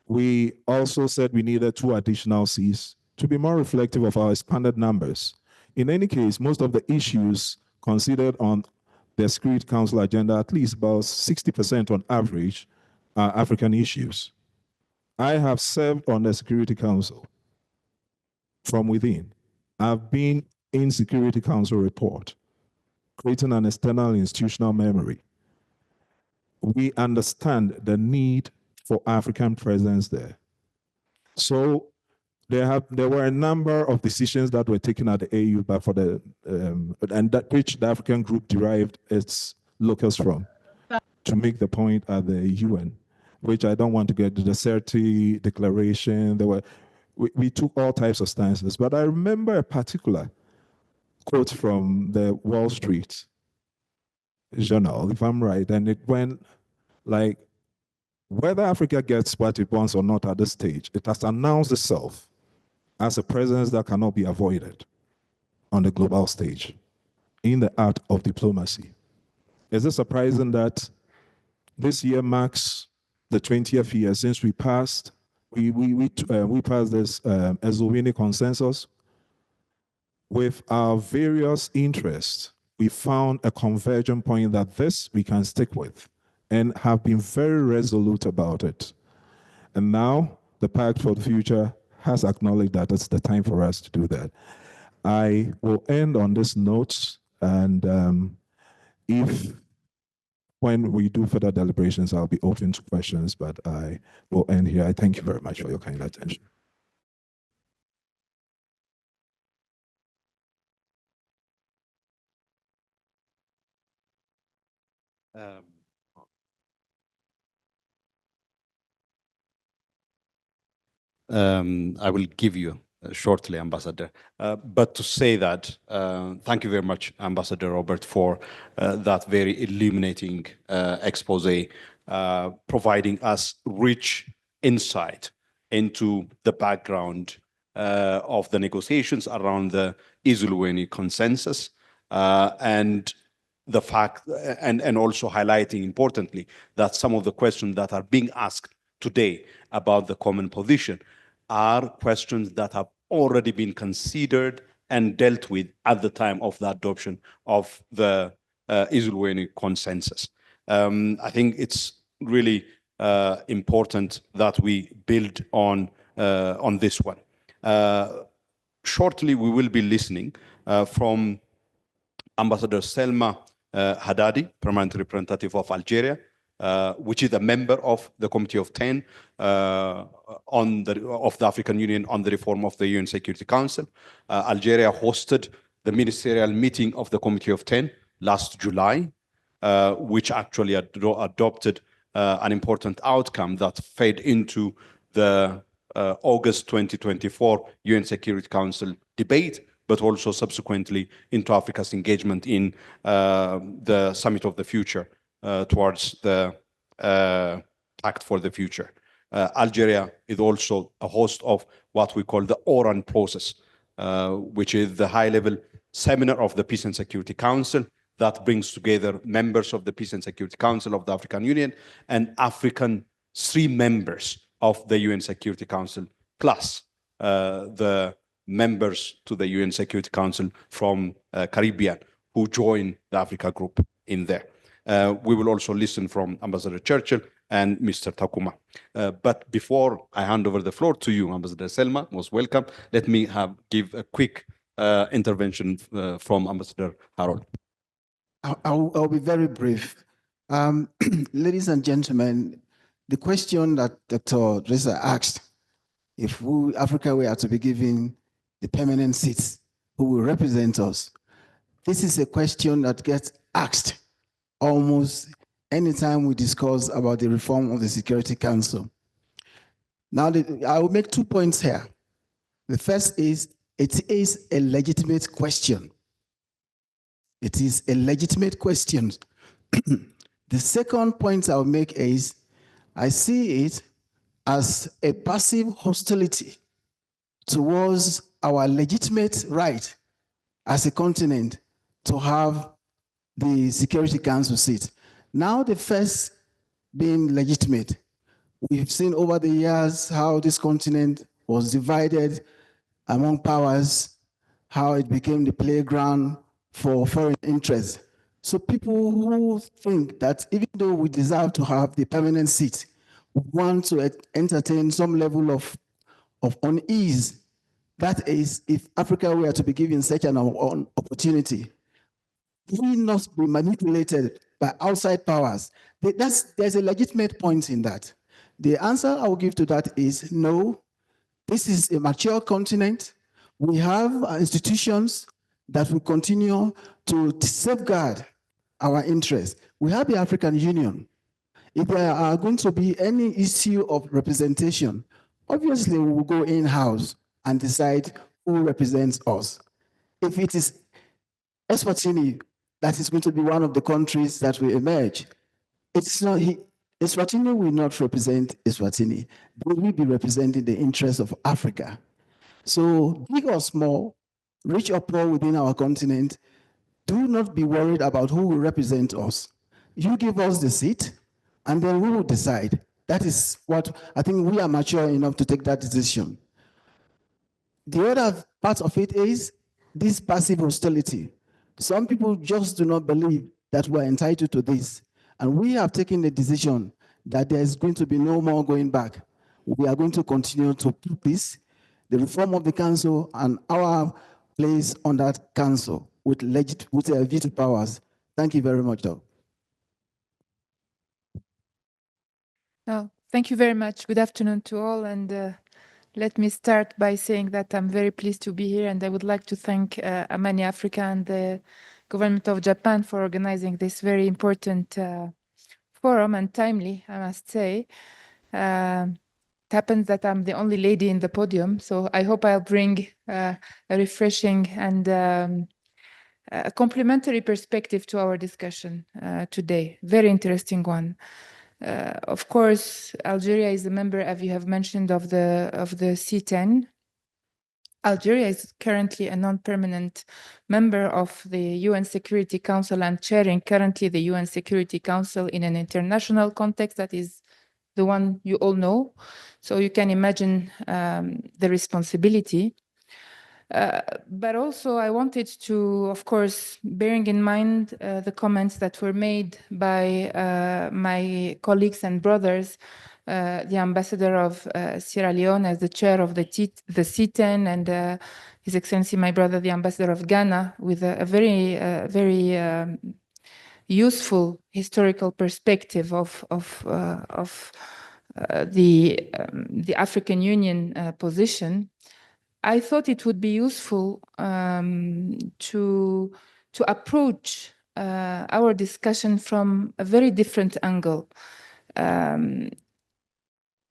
we also said we needed 2 additional Cs to be more reflective of our expanded numbers. In any case, most of the issues considered on the Security Council agenda, at least about 60% on average, are African issues. I have served on the Security Council from within. I've been in Security Council report, creating an external institutional memory. We understand the need for African presence there. So there were a number of decisions that were taken at the AU, but for the and that which the African group derived its locus from, to make the point at the UN. which I don't want to get to the CERTI declaration. We took all types of stances, but I remember a particular quote from the Wall Street Journal, if I'm right, and it went like, whether Africa gets what it wants or not at this stage, it has announced itself as a presence that cannot be avoided on the global stage in the art of diplomacy. Is it surprising that this year marks the 20th year since we passed this Esloveni consensus? With our various interests, we found a convergent point that this we can stick with and have been very resolute about it. And now the Pact for the Future has acknowledged that it's the time for us to do that. I will end on this note, and when we do further deliberations, I'll be open to questions, but I will end here. I thank you very much for your kind attention. I will give you shortly, Ambassador. But to say that, thank you very much, Ambassador Robert, for that very illuminating expose, providing us rich insight into the background of the negotiations around the Esloveni consensus, and the fact, and also highlighting importantly that some of the questions that are being asked today about the common position are questions that have already been considered and dealt with at the time of the adoption of the Esloveni consensus. I think it's really important that we build on this one. Shortly, we will be listening from Ambassador Selma Haddadi, Permanent Representative of Algeria, which is a member of the Committee of 10 of the African Union on the reform of the UN Security Council. Algeria hosted the ministerial meeting of the Committee of 10 last July, which actually adopted an important outcome that fed into the August 2024 UN Security Council debate, but also subsequently into Africa's engagement in the Summit of the Future towards the Pact for the Future. Algeria is also a host of what we call the Oran process, which is the high-level seminar of the Peace and Security Council that brings together members of the Peace and Security Council of the African Union and African 3 members of the UN Security Council, plus the members to the UN Security Council from Caribbean who join the Africa group in there. We will also listen from Ambassador Churchill and Mr. Takuma. But before I hand over the floor to you, Ambassador Selma, most welcome, let me give a quick intervention from Ambassador Harold. I'll be very brief. Ladies and gentlemen, the question that Dr. Reza asked, if Africa were to be given the permanent seats, who will represent us? This is a question that gets asked almost anytime we discuss about the reform of the Security Council. Now, I will make 2 points here. The first is, it is a legitimate question. It is a legitimate question. The second point I'll make is, I see it as a passive hostility towards our legitimate right as a continent to have the Security Council seat. Now, the first being legitimate, we've seen over the years how this continent was divided among powers, how it became the playground for foreign interests. So people who think that even though we deserve to have the permanent seat, we want to entertain some level of unease. That is, if Africa were to be given such an opportunity, we not be manipulated by outside powers. There's a legitimate point in that. The answer I will give to that is no. This is a mature continent. We have institutions that will continue to safeguard our interests. We have the African Union. if there are going to be any issue of representation, obviously we will go in-house and decide who represents us. If it is Eswatini that is going to be one of the countries that will emerge, it's not, Eswatini will not represent Eswatini. They will be representing the interests of Africa. So big or small, rich or poor within our continent, do not be worried about who will represent us. You give us the seat, and then we will decide. That is what I think we are mature enough to take that decision. The other part of it is this passive hostility. Some people just do not believe that we're entitled to this. And we have taken the decision that there is going to be no more going back. We are going to continue to put this, the reform of the council and our place on that council with veto powers. Thank you very much, though. Oh, thank you very much. Good afternoon to all. And let me start by saying that I'm very pleased to be here. And I would like to thank Amani Africa and the government of Japan for organizing this very important forum, and timely, I must say. It happens that I'm the only lady in the podium, so I hope I'll bring a refreshing and a complementary perspective to our discussion today. Very interesting one. Of course, Algeria is a member, as you have mentioned, of the C10. Algeria is currently a non-permanent member of the UN Security Council and chairing currently the UN Security Council in an international context that is the one you all know. So you can imagine the responsibility. But also I wanted to, of course, bearing in mind the comments that were made by my colleagues and brothers, the ambassador of Sierra Leone as the chair of the C10, and His Excellency, my brother, the ambassador of Ghana, with a very useful historical perspective of the African Union position. I thought it would be useful to approach our discussion from a very different angle.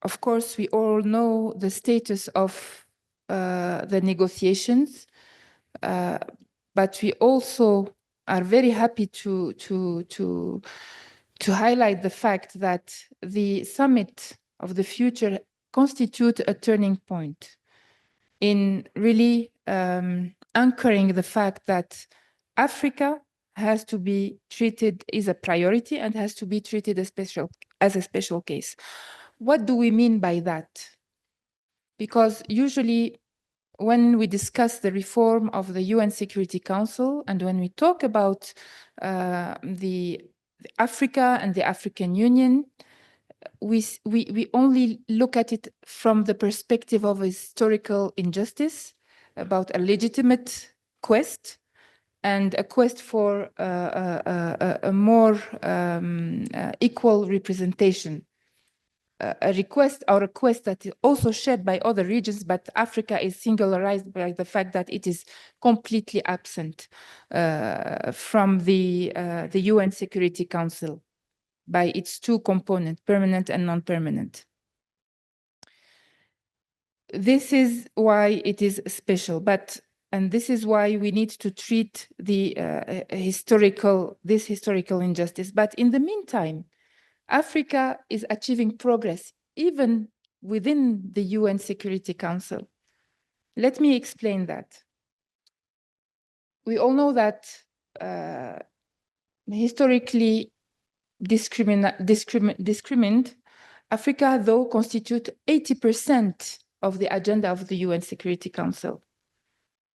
Of course, we all know the status of the negotiations, but we also are very happy to highlight the fact that the summit of the future constitute a turning point in really anchoring the fact that Africa has to be treated as a priority and has to be treated as a special case. What do we mean by that? Because usually when we discuss the reform of the UN Security Council and when we talk about the Africa and the African Union, we only look at it from the perspective of historical injustice, about a legitimate quest and a quest for a more equal representation. A request or a quest that is also shared by other regions, but Africa is singularized by the fact that it is completely absent from the UN Security Council by its two components, permanent and non-permanent. This is why it is special, and this is why we need to treat the this historical injustice. But in the meantime, Africa is achieving progress even within the UN Security Council. Let me explain that. We all know that historically discriminant, Africa, though, constitutes 80% of the agenda of the UN Security Council.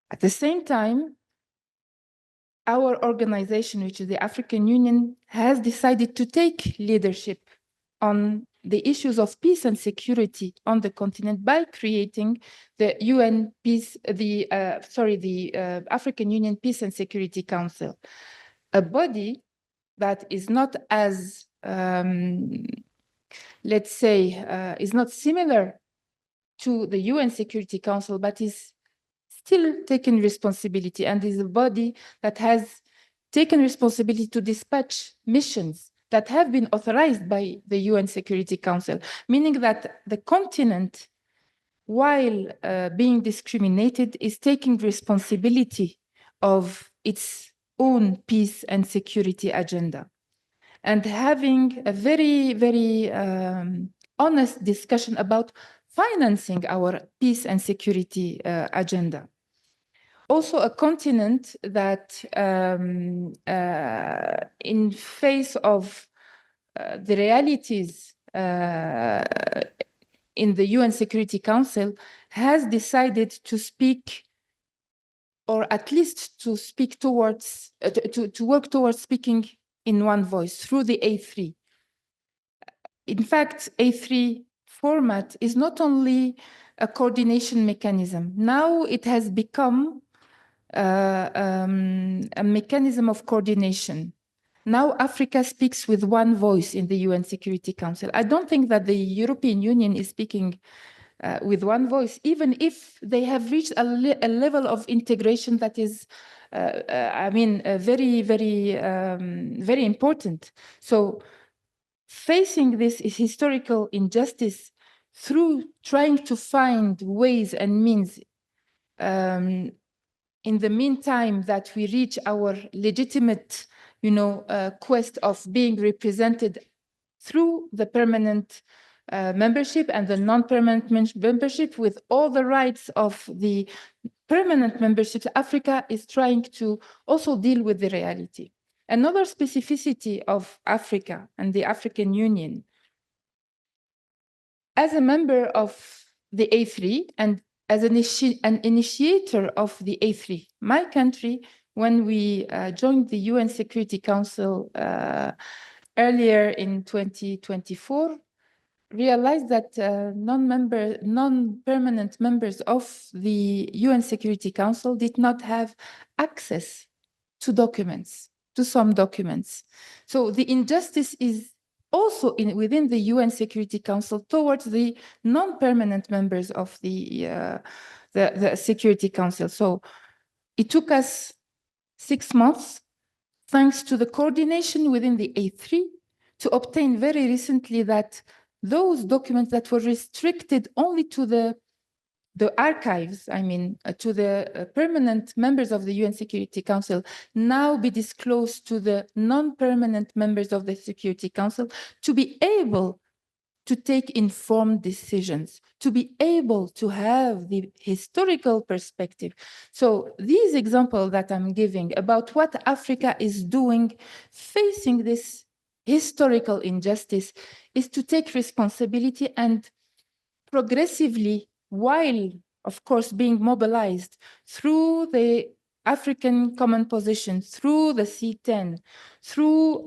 At the same time, our organization, which is the African Union, has decided to take leadership on the issues of peace and security on the continent by creating the African Union Peace and Security Council, a body that is not as, let's say, is not similar to the UN Security Council, but is still taking responsibility and is a body that has taken responsibility to dispatch missions that have been authorized by the UN Security Council, meaning that the continent, while being discriminated, is taking responsibility of its own peace and security agenda, and having a very, very honest discussion about financing our peace and security agenda. Also a continent that in face of the realities in the UN Security Council has decided to speak, or at least to speak towards, to work towards speaking in one voice through the A3. In fact, A3 format is not only a coordination mechanism. Now it has become a mechanism of coordination. Now Africa speaks with one voice in the UN Security Council. I don't think that the European Union is speaking with one voice, even if they have reached a level of integration that is, very, very, very important. So facing this historical injustice through trying to find ways and means in the meantime that we reach our legitimate, quest of being represented through the permanent membership and the non-permanent membership with all the rights of the permanent membership, Africa is trying to also deal with the reality. Another specificity of Africa and the African Union, as a member of the A3 and as an initiator of the A3, my country, when we joined the UN Security Council earlier in 2024, realized that non-permanent members of the UN Security Council did not have access to documents, to some documents. So the injustice is also within the UN Security Council towards the non-permanent members of the Security Council. So it took us 6 months, thanks to the coordination within the A3, to obtain very recently that those documents that were restricted only to the archives, to the permanent members of the UN Security Council, now be disclosed to the non-permanent members of the Security Council to be able to take informed decisions, to be able to have the historical perspective. So these examples that I'm giving about what Africa is doing, facing this historical injustice, is to take responsibility and progressively, while of course being mobilized through the African Common Position, through the C10, through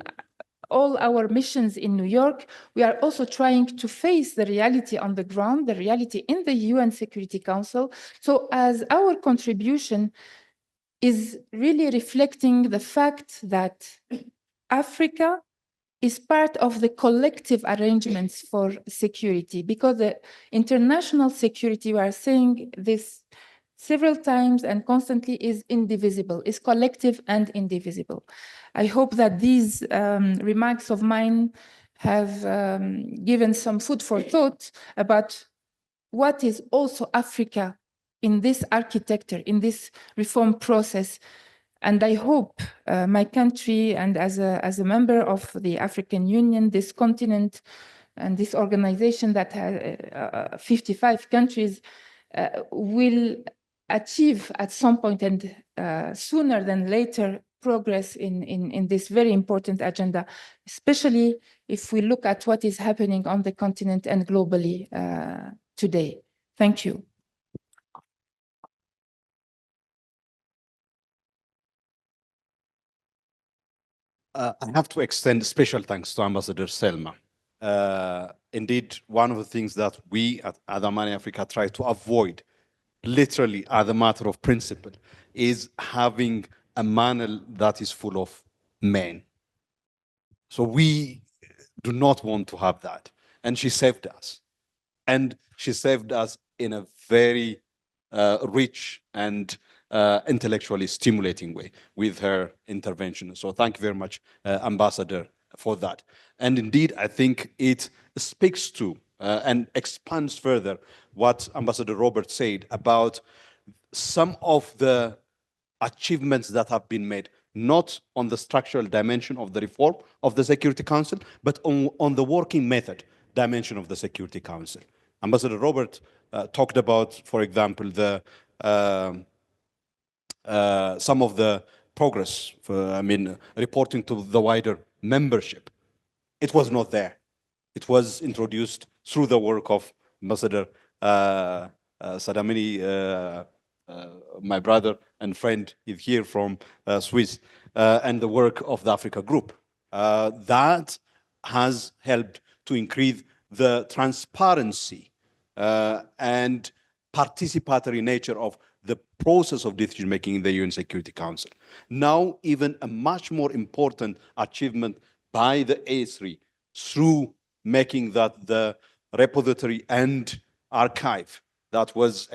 all our missions in New York, we are also trying to face the reality on the ground, the reality in the UN Security Council. So as our contribution is really reflecting the fact that Africa is part of the collective arrangements for security, because the international security, we are saying this several times and constantly, is indivisible, is collective and indivisible. I hope that these remarks of mine have given some food for thought about what is also Africa in this architecture, in this reform process. And I hope my country, and as a member of the African Union, this continent and this organization that has 55 countries, will achieve at some point, and sooner than later, progress in this very important agenda, especially if we look at what is happening on the continent and globally today. Thank you. I have to extend special thanks to Ambassador Selma. Indeed, one of the things that we at Amani Africa try to avoid, literally as a matter of principle, is having a manel that is full of men. So we do not want to have that. And she saved us. And she saved us in a very rich and intellectually stimulating way with her intervention. So thank you very much, Ambassador, for that. And indeed, I think it speaks to and expands further what Ambassador Robert said about some of the achievements that have been made, not on the structural dimension of the reform of the Security Council, but on the working method dimension of the Security Council. Ambassador Robert talked about, for example, the some of the progress, reporting to the wider membership. It was not there. It was introduced through the work of Ambassador Sadamini, my brother and friend, is here from Swiss, and the work of the Africa Group. That has helped to increase the transparency and participatory nature of the process of decision making in the UN Security Council. Now, even a much more important achievement by the A3 through making that the repository and archive that was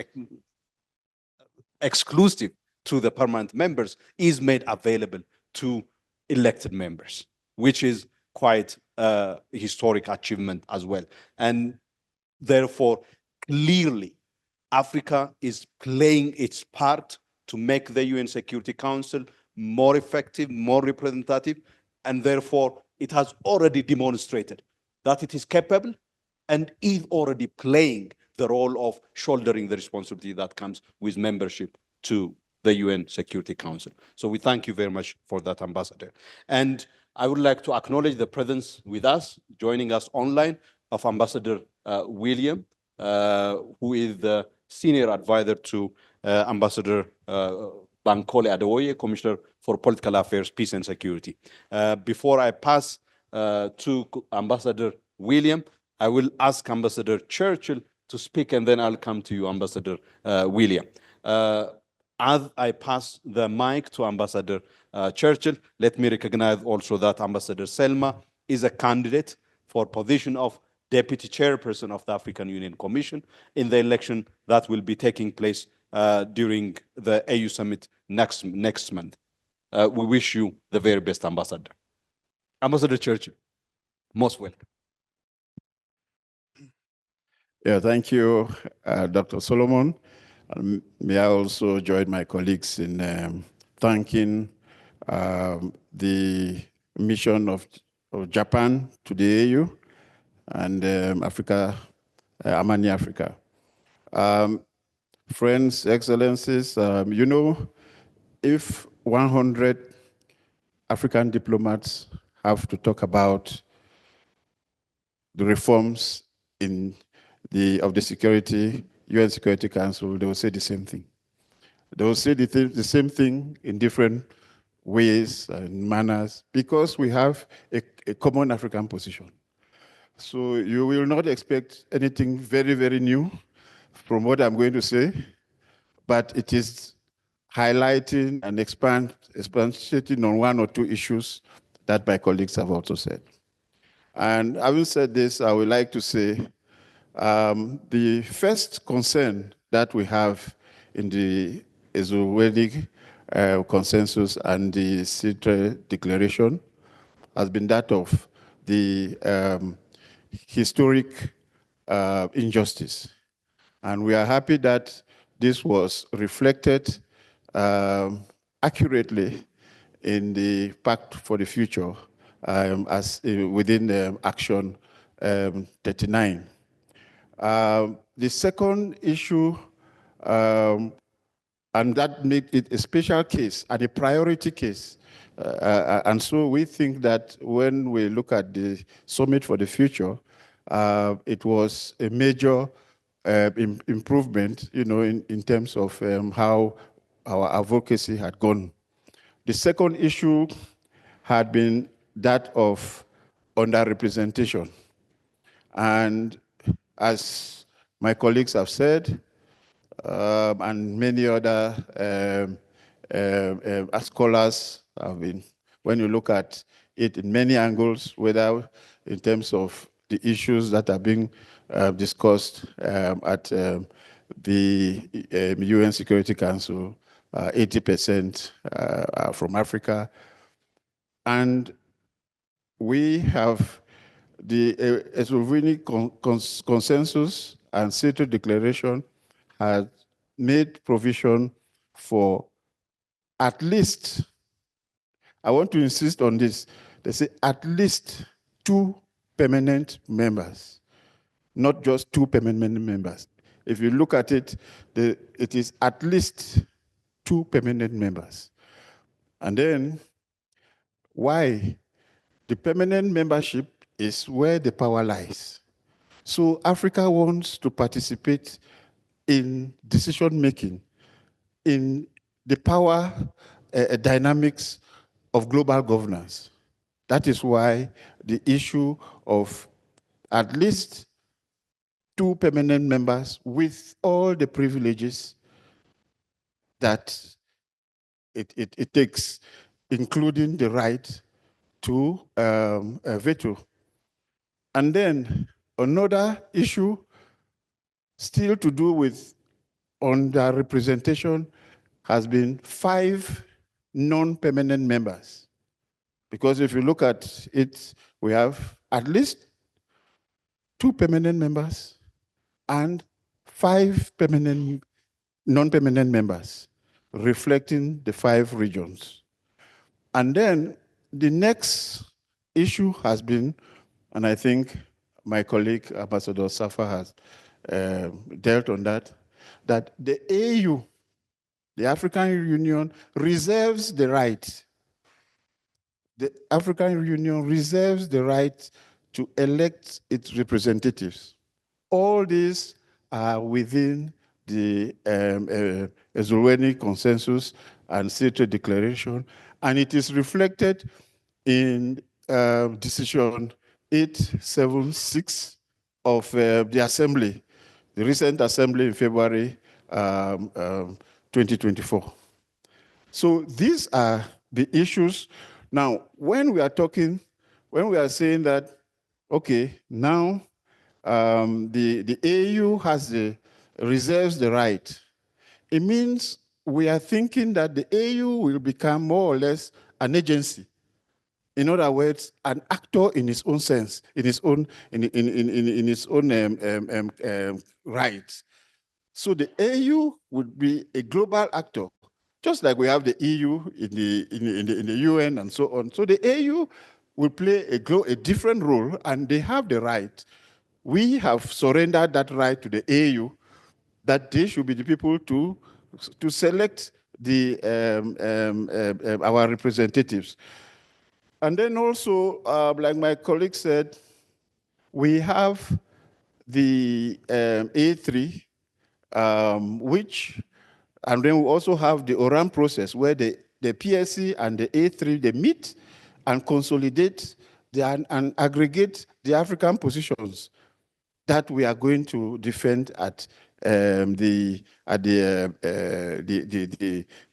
exclusive to the permanent members is made available to elected members, which is quite a historic achievement as well. And therefore, clearly, Africa is playing its part to make the UN Security Council more effective, more representative, and therefore it has already demonstrated that it is capable and is already playing the role of shouldering the responsibility that comes with membership to the UN Security Council. So we thank you very much for that, Ambassador. And I would like to acknowledge the presence with us, joining us online, of Ambassador William, who is the senior advisor to Ambassador Bankole Adewoye, Commissioner for Political Affairs, Peace and Security. Before I pass to Ambassador William, I will ask Ambassador Churchill to speak, and then I'll come to you, Ambassador William. As I pass the mic to Ambassador Churchill, let me recognize also that Ambassador Selma is a candidate for position of Deputy Chairperson of the African Union Commission in the election that will be taking place during the AU Summit next month. We wish you the very best, Ambassador. Ambassador Churchill, most welcome. Yeah, thank you, Dr. Solomon. May I also join my colleagues in thanking the mission of Japan to the AU and Africa, Amani Africa. Friends, Excellencies, you know, if 100 African diplomats have to talk about the reforms of the UN Security Council, they will say the same thing. They will say the same thing in different ways and manners because we have a common African position. So you will not expect anything very, very new from what I'm going to say, but it is highlighting and expanding on one or two issues that my colleagues have also said. And having said this, I would like to say the first concern that we have in the Ezulwedi consensus and the Citre declaration has been that of the historic injustice. And we are happy that this was reflected accurately in the Pact for the Future as within Action 39. The second issue, and that makes it a special case and a priority case. And so we think that when we look at the Summit for the Future, it was a major improvement, you know, in terms of how our advocacy had gone. The second issue had been that of underrepresentation. And as my colleagues have said, and many other scholars have been, when you look at it in many angles, whether in terms of the issues that are being discussed at the UN Security Council, 80% are from Africa. And we have the Esloveni consensus and Seattle Declaration has made provision for at least, I want to insist on this, they say at least 2 permanent members, not just 2 permanent members. If you look at it, it is at least 2 permanent members. And then why? The permanent membership is where the power lies. So Africa wants to participate in decision-making, in the power dynamics of global governance. That is why the issue of at least 2 permanent members with all the privileges that it takes, including the right to veto. And then another issue still to do with underrepresentation has been 5 non-permanent members. Because if you look at it, we have at least 2 permanent members and 5 non-permanent members, reflecting the 5 regions. And then the next issue has been, and I think my colleague Ambassador Safa has dealt on that the AU, the African Union, reserves the right. The African Union reserves the right to elect its representatives. All these are within the Esloveni Consensus and Seattle Declaration, and it is reflected in Decision 876 of the Assembly, the recent Assembly in February 2024. So these are the issues. Now, when we are saying that, okay, now the AU reserves the right, it means we are thinking that the AU will become more or less an agency. In other words, an actor in its own sense, in its own rights. So the AU would be a global actor, just like we have the EU in the UN and so on. So the AU will play a different role, and they have the right. We have surrendered that right to the AU, that they should be the people to select our representatives. And then also, like my colleague said, we have the A3, and then we also have the Oran process where the PSC and the A3, they meet and consolidate and aggregate the African positions that we are going to defend at the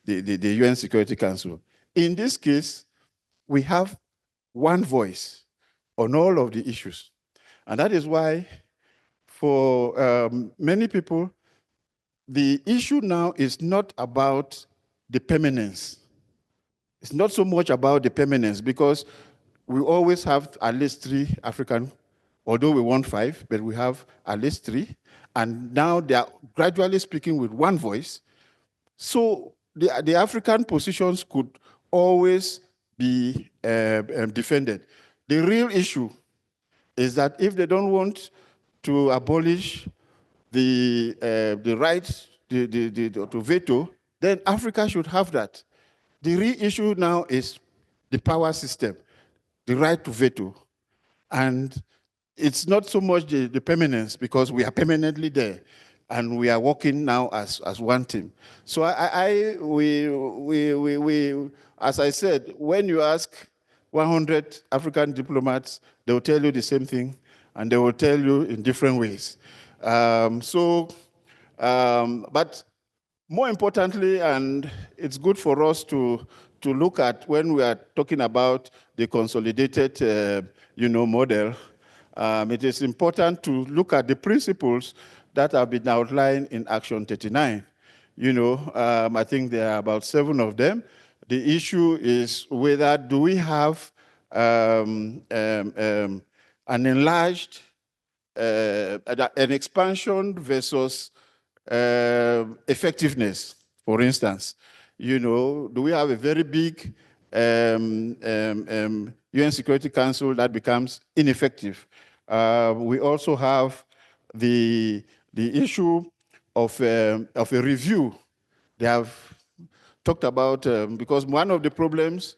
UN Security Council. In this case, we have one voice on all of the issues. And that is why for many people, the issue now is not about the permanence. It's not so much about the permanence, because we always have at least 3 African, although we want 5, but we have at least 3. And now they are gradually speaking with one voice. So the African positions could always be defended. The real issue is that if they don't want to abolish the right to veto, then Africa should have that. The real issue now is the power system, the right to veto. And it's not so much the permanence, because we are permanently there, and we are working now as one team. So as I said, when you ask 100 African diplomats, they will tell you the same thing, and they will tell you in different ways. But more importantly, and it's good for us to look at when we are talking about the consolidated model, it is important to look at the principles that have been outlined in Action 39. I think there are about 7 of them. The issue is whether do we have an enlarged, an expansion versus effectiveness, for instance. You know, do we have a very big UN Security Council that becomes ineffective? We also have the issue of a review. They have talked about, because one of the problems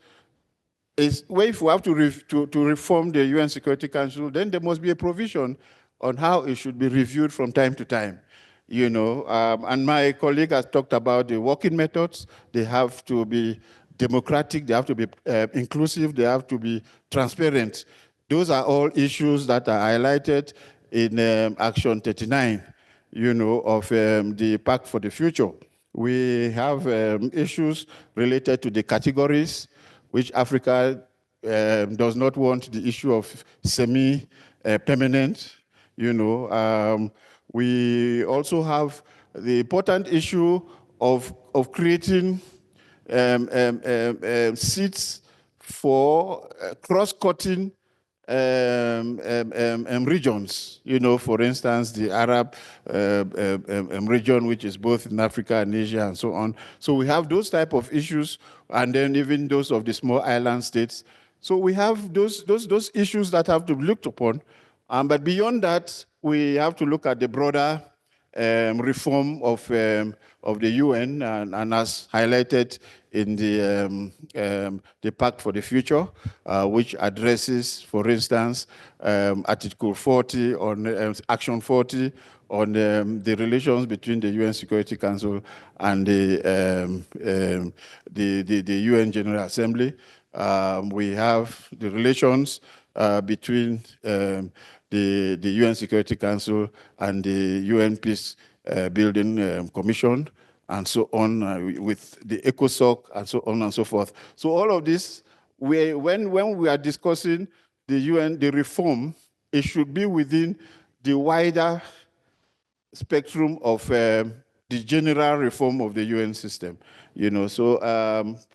is, well, if we have to reform the UN Security Council, then there must be a provision on how it should be reviewed from time to time. You know, and my colleague has talked about the working methods. They have to be democratic, they have to be inclusive, they have to be transparent. Those are all issues that are highlighted in Action 39, you know, of the Pact for the Future. We have issues related to the categories, which Africa does not want the issue of semi-permanent, you know. We also have the important issue of creating seats for cross-cutting regions. You know, for instance, the Arab region, which is both in Africa and Asia and so on. So we have those type of issues, and then even those of the small island states. So we have those issues that have to be looked upon. But beyond that, we have to look at the broader reform of the UN, and as highlighted in the Pact for the Future, which addresses, for instance, Article 40 on Action 40 on the relations between the UN Security Council and the UN General Assembly. We have the relations between the UN Security Council and the UN Peace Building Commission, and so on, with the ECOSOC, and so on and so forth. So all of this, when we are discussing the UN, the reform, it should be within the wider spectrum of the general reform of the UN system. You know, so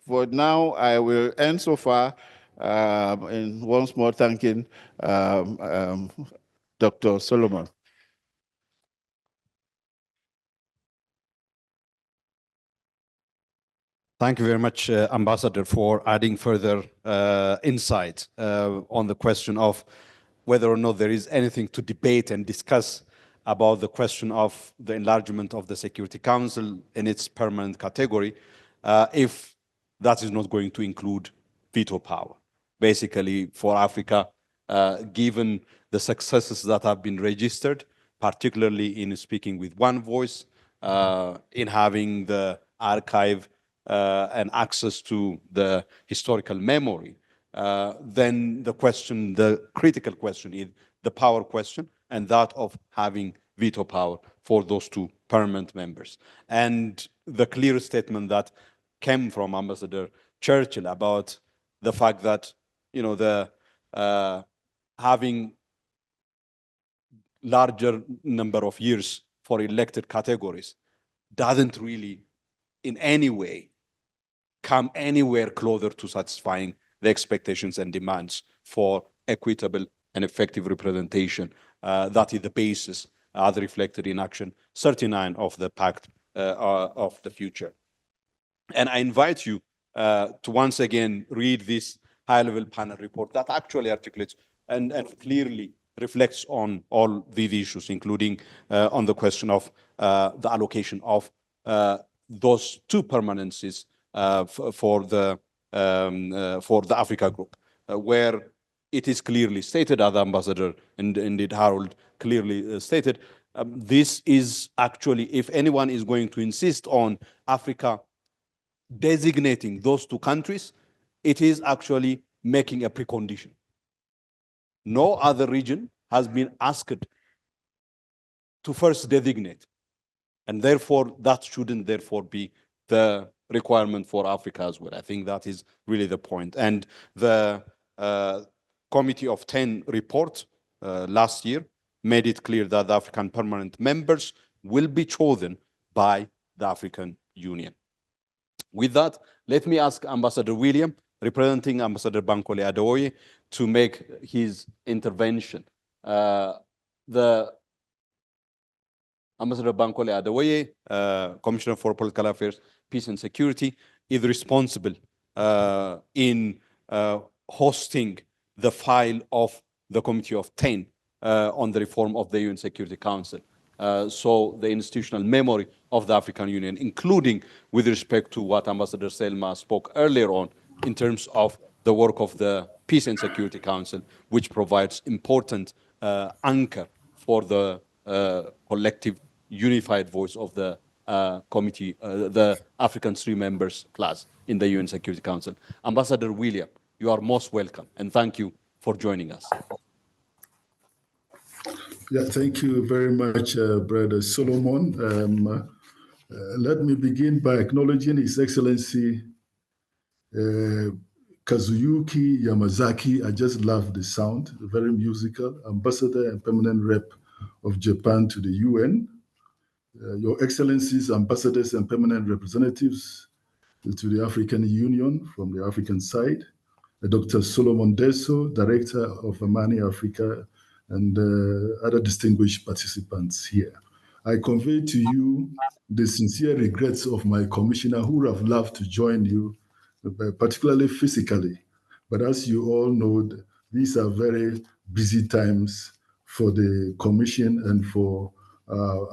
for now, I will end so far, and once more thanking Dr. Solomon. Thank you very much, Ambassador, for adding further insight on the question of whether or not there is anything to debate and discuss about the question of the enlargement of the Security Council in its permanent category, if that is not going to include veto power. Basically, for Africa, given the successes that have been registered, particularly in speaking with one voice, in having the archive and access to the historical memory, then the critical question is the power question, and that of having veto power for those two permanent members. And the clear statement that came from Ambassador Churchill about the fact that, you know, the having larger number of years for elected categories doesn't really in any way come anywhere closer to satisfying the expectations and demands for equitable and effective representation. That is the basis, as reflected in Action 39 of the Pact of the Future. And I invite you to once again read this high-level panel report that actually articulates and clearly reflects on all these issues, including on the question of the allocation of those two permanencies for the Africa Group, where it is clearly stated, as Ambassador and indeed Harold clearly stated, this is actually, if anyone is going to insist on Africa designating those two countries, it is actually making a precondition. No other region has been asked to first designate, and therefore that shouldn't therefore be the requirement for Africa as well. I think that is really the point. And the Committee of 10 report last year made it clear that the African permanent members will be chosen by the African Union. With that, let me ask Ambassador William representing Ambassador Bankole Adeoye to make his intervention. The Ambassador Bankole Adeoye, Commissioner for Political Affairs, Peace and Security, is responsible in hosting the file of the Committee of 10 on the reform of the UN Security Council. So the institutional memory of the African Union, including with respect to what Ambassador Selma spoke earlier on in terms of the work of the Peace and Security Council, which provides important anchor for the collective unified voice of the committee, the African 3 members plus in the UN Security Council. Ambassador William, you are most welcome, and thank you for joining us. Yeah, thank you very much, Brother Solomon. Let me begin by acknowledging His Excellency Kazuyuki Yamazaki. I just love the sound, very musical, Ambassador and Permanent Rep of Japan to the UN. Your Excellencies, Ambassadors and Permanent Representatives to the African Union from the African side, Dr. Solomon Deso, Director of Amani Africa, and other distinguished participants here. I convey to you the sincere regrets of my commissioner who would have loved to join you, particularly physically. But as you all know, these are very busy times for the commission and for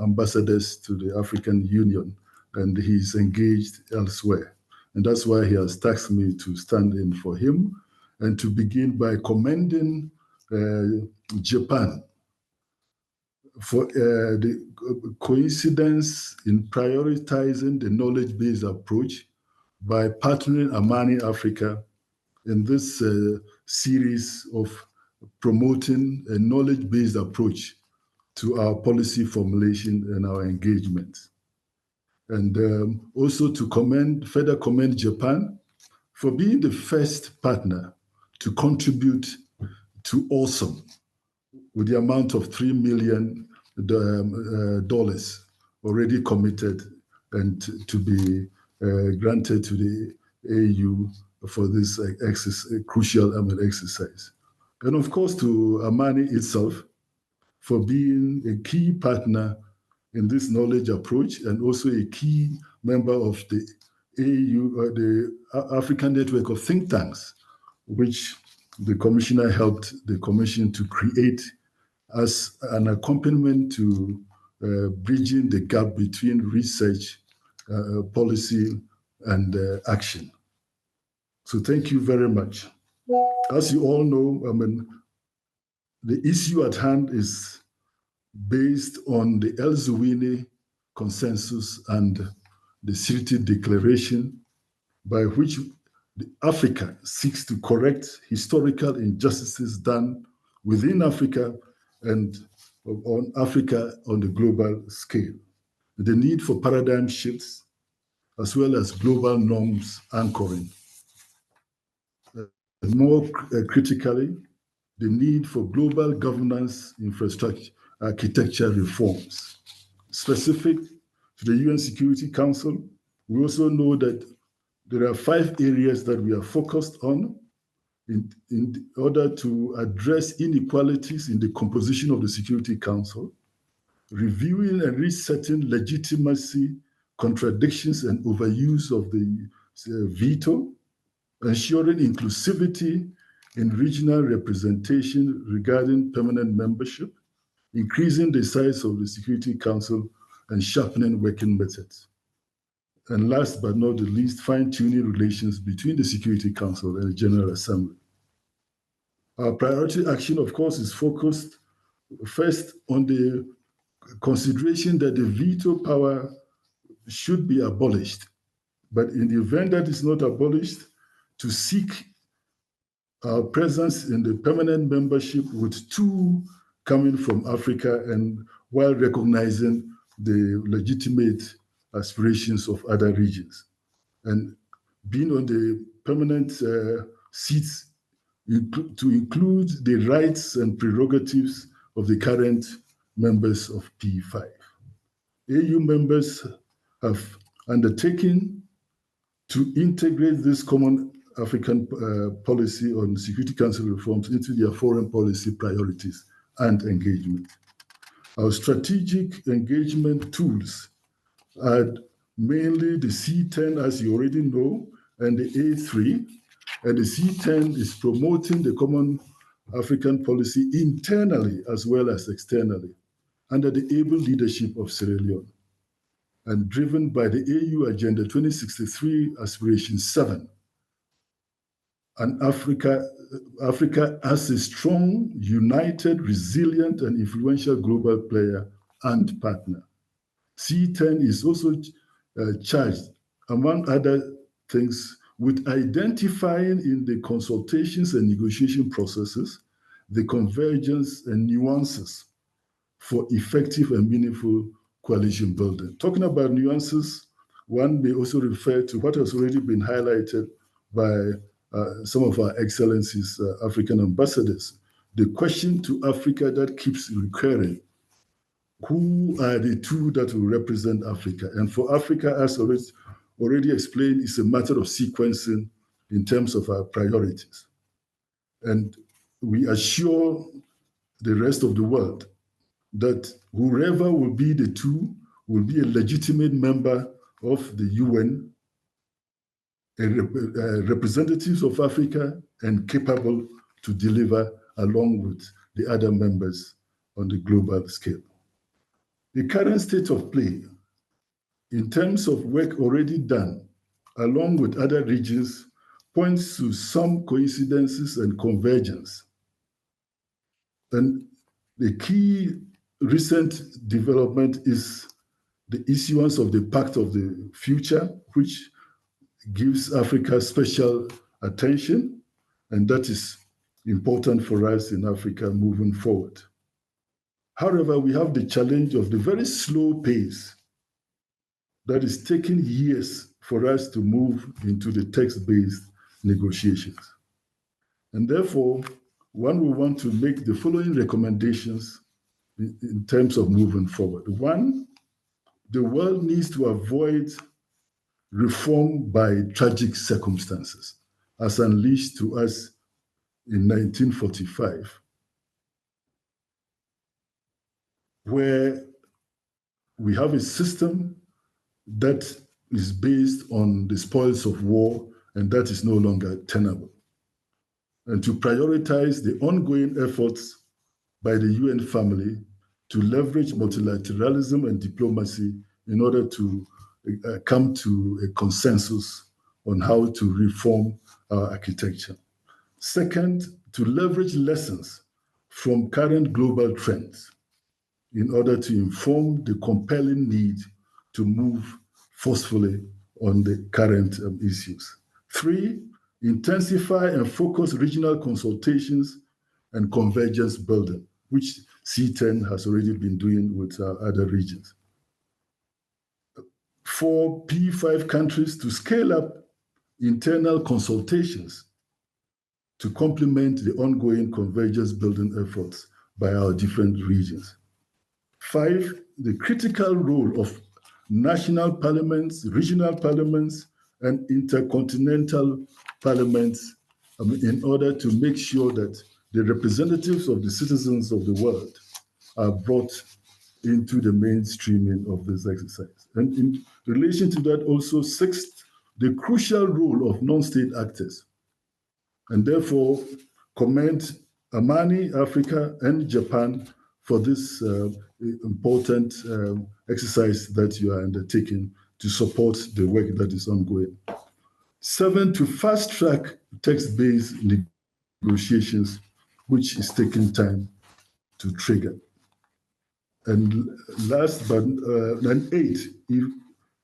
ambassadors to the African Union, and he's engaged elsewhere. And that's why he has tasked me to stand in for him and to begin by commending Japan for the coincidence in prioritizing the knowledge-based approach by partnering Amani Africa in this series of promoting a knowledge-based approach to our policy formulation and our engagement. And also to further commend Japan for being the first partner to contribute to Awesome with the amount of $3 million already committed and to be granted to the AU for this crucial exercise. And of course to Amani itself for being a key partner in this knowledge approach and also a key member of the AU, the African Network of Think Tanks, which the commissioner helped the commission to create as an accompaniment to bridging the gap between research, policy, and action. So thank you very much. As you all know, the issue at hand is based on the El Zuwini consensus and the Sirte Declaration, by which Africa seeks to correct historical injustices done within Africa and on Africa on the global scale. The need for paradigm shifts, as well as global norms anchoring. More critically, the need for global governance infrastructure architecture reforms. Specific to the UN Security Council, we also know that there are 5 areas that we are focused on in order to address inequalities in the composition of the Security Council, reviewing and resetting legitimacy, contradictions, and overuse of the veto, ensuring inclusivity in regional representation regarding permanent membership, increasing the size of the Security Council, and sharpening working methods. And last but not the least, fine-tuning relations between the Security Council and the General Assembly. Our priority action, of course, is focused first on the consideration that the veto power should be abolished. But in the event that it's not abolished, to seek our presence in the permanent membership with 2 coming from Africa, and while recognizing the legitimate aspirations of other regions. And being on the permanent seats to include the rights and prerogatives of the current members of P5. AU members have undertaken to integrate this common African policy on Security Council reforms into their foreign policy priorities and engagement. Our strategic engagement tools are mainly the C10, as you already know, and the A3. And the C10 is promoting the common African policy internally as well as externally under the able leadership of Sierra Leone and driven by the AU Agenda 2063 Aspiration 7. And Africa as a strong, united, resilient, and influential global player and partner. C10 is also charged, among other things, with identifying in the consultations and negotiation processes the convergence and nuances for effective and meaningful coalition building. Talking about nuances, one may also refer to what has already been highlighted by some of our excellencies, African ambassadors. The question to Africa that keeps recurring: who are the two that will represent Africa? And for Africa, as already explained, it's a matter of sequencing in terms of our priorities. And we assure the rest of the world that whoever will be the two will be a legitimate member of the UN, representatives of Africa, and capable to deliver along with the other members on the global scale. The current state of play, in terms of work already done, along with other regions, points to some coincidences and convergence. And the key recent development is the issuance of the Pact of the Future, which gives Africa special attention, and that is important for us in Africa moving forward. However, we have the challenge of the very slow pace that is taking years for us to move into the text-based negotiations. And therefore, one will want to make the following recommendations in terms of moving forward. One, the world needs to avoid reform by tragic circumstances, as unleashed to us in 1945, where we have a system that is based on the spoils of war, and that is no longer tenable. And to prioritize the ongoing efforts by the UN family to leverage multilateralism and diplomacy in order to come to a consensus on how to reform our architecture. Second, to leverage lessons from current global trends in order to inform the compelling need to move forcefully on the current issues. Three, intensify and focus regional consultations and convergence building, which C10 has already been doing with other regions. For P5 countries to scale up internal consultations to complement the ongoing convergence building efforts by our different regions. Five, the critical role of national parliaments, regional parliaments, and intercontinental parliaments in order to make sure that the representatives of the citizens of the world are brought into the mainstreaming of this exercise. And in relation to that also, sixth, the crucial role of non-state actors. And therefore, commend Amani, Africa, and Japan for this important exercise that you are undertaking to support the work that is ongoing. Seven, to fast-track text-based negotiations, which is taking time to trigger. And last but and eight,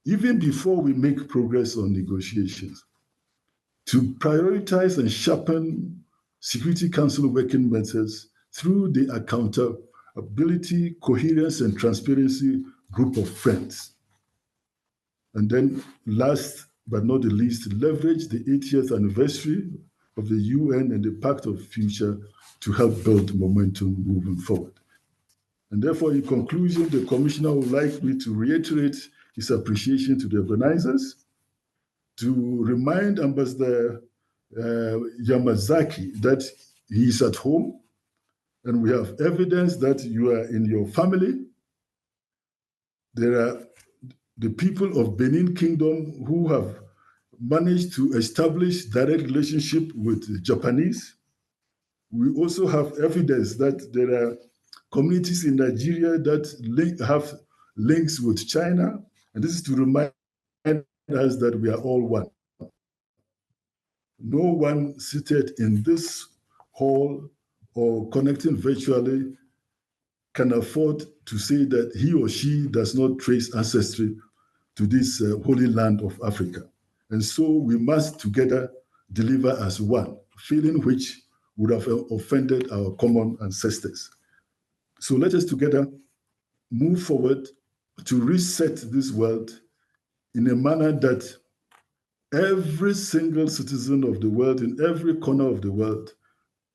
even before we make progress on negotiations, to prioritize and sharpen Security Council working methods through the accountability, coherence, and transparency group of friends. And then last but not the least, leverage the 80th anniversary of the UN and the Pact of Future to help build momentum moving forward. And therefore, in conclusion, the Commissioner would like me to reiterate his appreciation to the organizers, to remind Ambassador Yamazaki that he is at home, and we have evidence that you are in your family. There are the people of Benin Kingdom who have managed to establish direct relationship with the Japanese. We also have evidence that there are communities in Nigeria that have links with China, and this is to remind us that we are all one. No one seated in this hall or connecting virtually can afford to say that he or she does not trace ancestry to this holy land of Africa. And so we must together deliver as one, feeling which would have offended our common ancestors. So let us together move forward to reset this world in a manner that every single citizen of the world, in every corner of the world,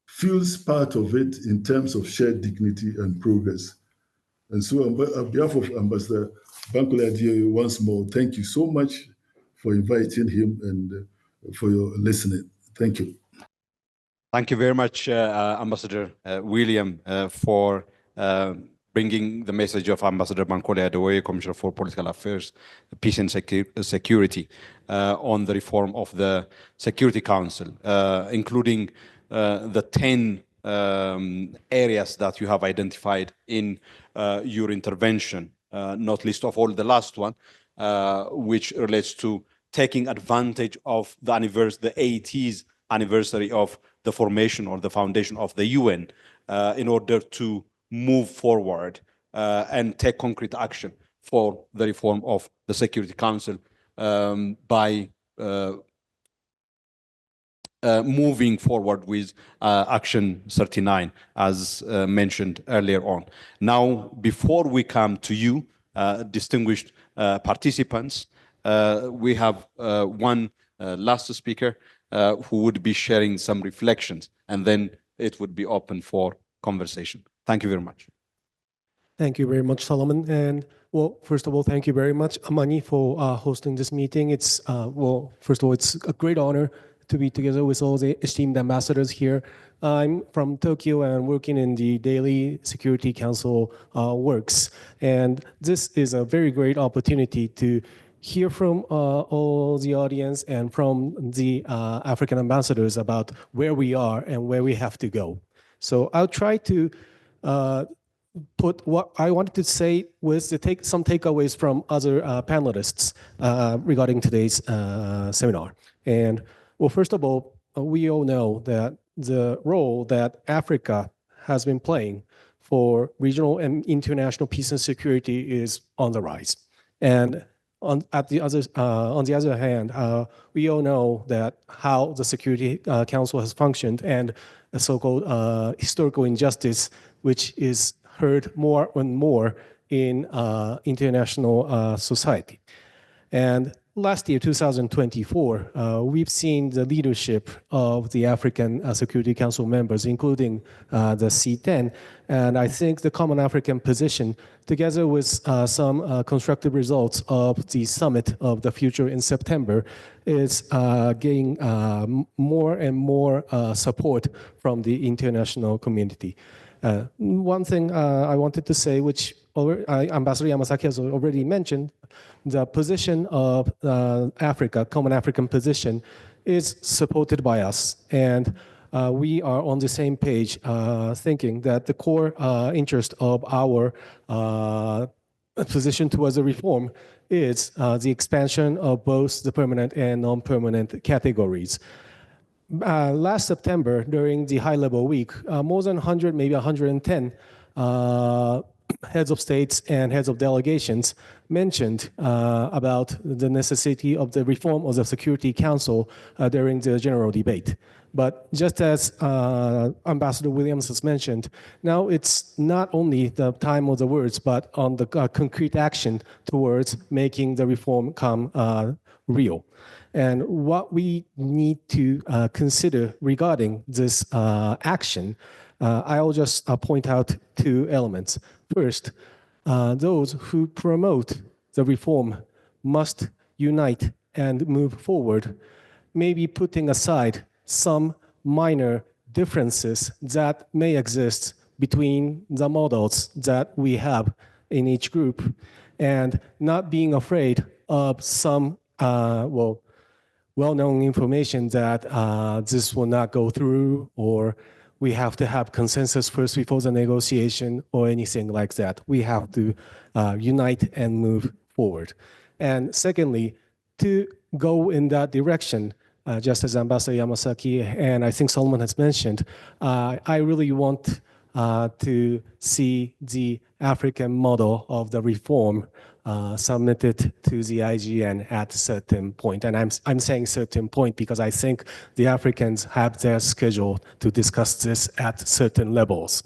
feels part of it in terms of shared dignity and progress. And so on behalf of Ambassador Bankole Adeoye, once more, thank you so much for inviting him and for your listening. Thank you. Thank you very much, Ambassador William, for bringing the message of Ambassador Bankole Adeoye, Commissioner for Political Affairs, Peace and Security, on the reform of the Security Council, including the 10 areas that you have identified in your intervention, not least of all the last one, which relates to taking advantage of the 80th anniversary of the formation or the foundation of the UN in order to move forward and take concrete action for the reform of the Security Council by moving forward with Action 39, as mentioned earlier on. Now, before we come to you, distinguished participants, we have one last speaker who would be sharing some reflections, and then it would be open for conversation. Thank you very much. Thank you very much, Solomon. And well, first of all, thank you very much, Amani, for hosting this meeting. It's, well, first of all, it's a great honor to be together with all the esteemed ambassadors here. I'm from Tokyo and working in the Daily Security Council works. And this is a very great opportunity to hear from all the audience and from the African ambassadors about where we are and where we have to go. So I'll try to put what I wanted to say was to take some takeaways from other panelists regarding today's seminar. And well, first of all, we all know that the role that Africa has been playing for regional and international peace and security is on the rise. And on the other hand, we all know that how the Security Council has functioned and a so-called historical injustice, which is heard more and more in international society. And last year, 2024, we've seen the leadership of the African Security Council members, including the C10. And I think the Common African Position, together with some constructive results of the Summit of the Future in September, is gaining more and more support from the international community. One thing I wanted to say, which Ambassador Yamazaki has already mentioned, the position of Africa, Common African Position, is supported by us. And we are on the same page, thinking that the core interest of our position towards a reform is the expansion of both the permanent and non-permanent categories. Last September, during the high-level week, more than 100, maybe 110 heads of states and heads of delegations mentioned about the necessity of the reform of the Security Council during the general debate. But just as Ambassador Williams has mentioned, now it's not only the time of the words, but on the concrete action towards making the reform come real. And what we need to consider regarding this action, I'll just point out two elements. First, those who promote the reform must unite and move forward, maybe putting aside some minor differences that may exist between the models that we have in each group, and not being afraid of some, well-known information that this will not go through, or we have to have consensus first before the negotiation, or anything like that. We have to unite and move forward. And secondly, to go in that direction, just as Ambassador Yamasaki and I think Solomon has mentioned, I really want to see the African model of the reform submitted to the IGN at a certain point. And I'm saying certain point because I think the Africans have their schedule to discuss this at certain levels.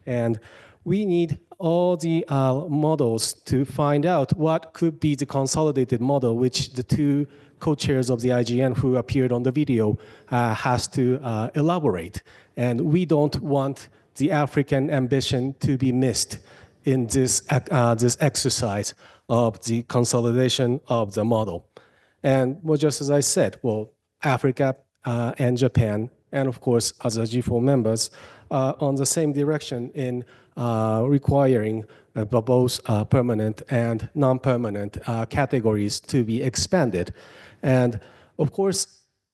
And we need all the models to find out what could be the consolidated model, which the two co-chairs of the IGN who appeared on the video has to elaborate. And we don't want the African ambition to be missed in this exercise of the consolidation of the model. And well, just as I said, well, Africa and Japan, and of course, other G4 members, on the same direction in requiring both permanent and non-permanent categories to be expanded. And of course,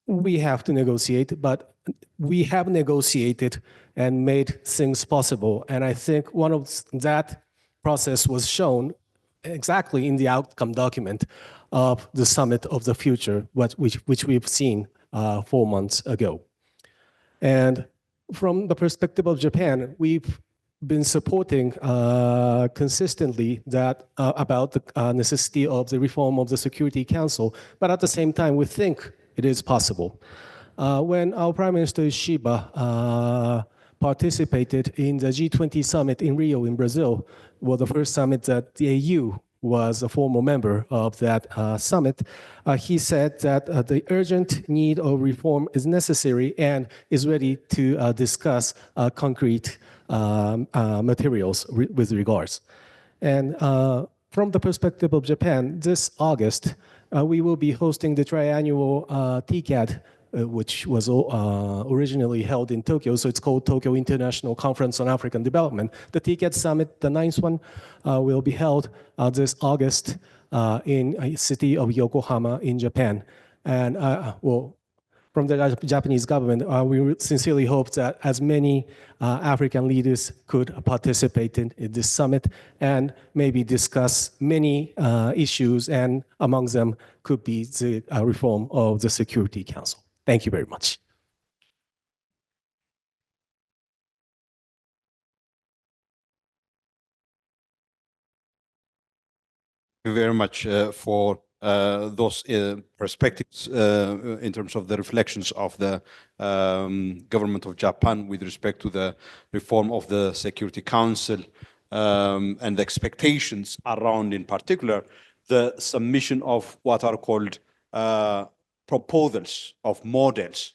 we have to negotiate, but we have negotiated and made things possible. And I think one of that process was shown exactly in the outcome document of the Summit of the Future, which we've seen 4 months ago. And from the perspective of Japan, we've been supporting consistently that about the necessity of the reform of the Security Council, but at the same time, we think it is possible. When our Prime Minister Shiba participated in the G20 summit in Rio in Brazil, the first summit that the AU was a former member of that summit, he said that the urgent need of reform is necessary and is ready to discuss concrete materials with regards. And from the perspective of Japan, this August, we will be hosting the triannual TCAD, which was originally held in Tokyo, so it's called Tokyo International Conference on African Development. The TCAD Summit, the 9th one, will be held this August in the city of Yokohama in Japan. And from the Japanese government, we sincerely hope that as many African leaders could participate in this summit and maybe discuss many issues, and among them could be the reform of the Security Council. Thank you very much. Thank you very much for those perspectives in terms of the reflections of the government of Japan with respect to the reform of the Security Council and the expectations around, in particular, the submission of what are called proposals of models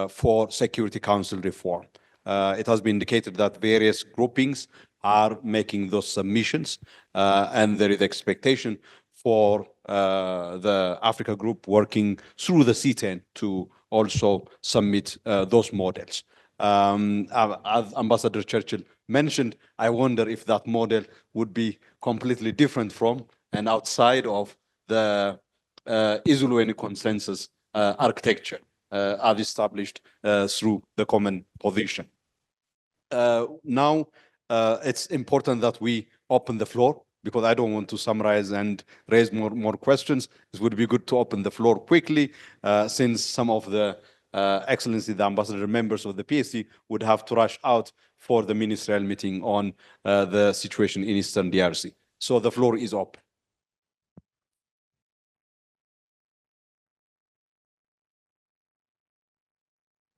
for Security Council reform. It has been indicated that various groupings are making those submissions, and there is expectation for the Africa Group working through the C10 to also submit those models. As Ambassador Churchill mentioned, I wonder if that model would be completely different from and outside of the Isulueni consensus architecture as established through the common position. Now, it's important that we open the floor, because I don't want to summarize and raise more questions. It would be good to open the floor quickly, since some of the Excellency, the Ambassador members of the PSC would have to rush out for the ministerial meeting on the situation in Eastern DRC. So the floor is open.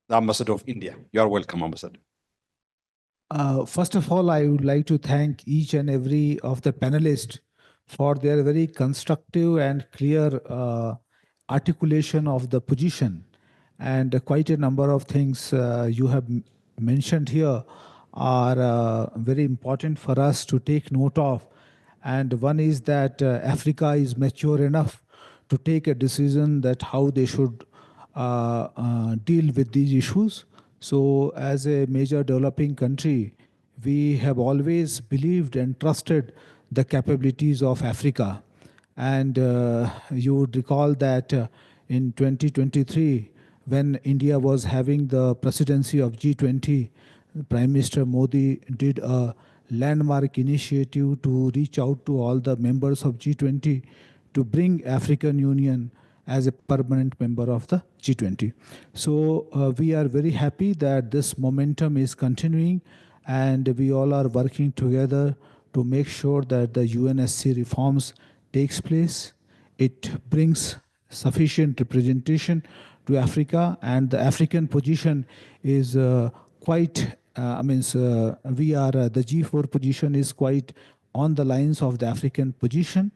The Ambassador of India. You are welcome, Ambassador. First of all, I would like to thank each and every of the panelists for their very constructive and clear articulation of the position. And quite a number of things you have mentioned here are very important for us to take note of. And one is that Africa is mature enough to take a decision that how they should deal with these issues. So as a major developing country, we have always believed and trusted the capabilities of Africa. And you would recall that in 2023, when India was having the presidency of G20, Prime Minister Modi did a landmark initiative to reach out to all the members of G20 to bring African Union as a permanent member of the G20. So we are very happy that this momentum is continuing, and we all are working together to make sure that the UNSC reforms takes place. It brings sufficient representation to Africa, and the African position is quite, we are, the G4 position is quite on the lines of the African position.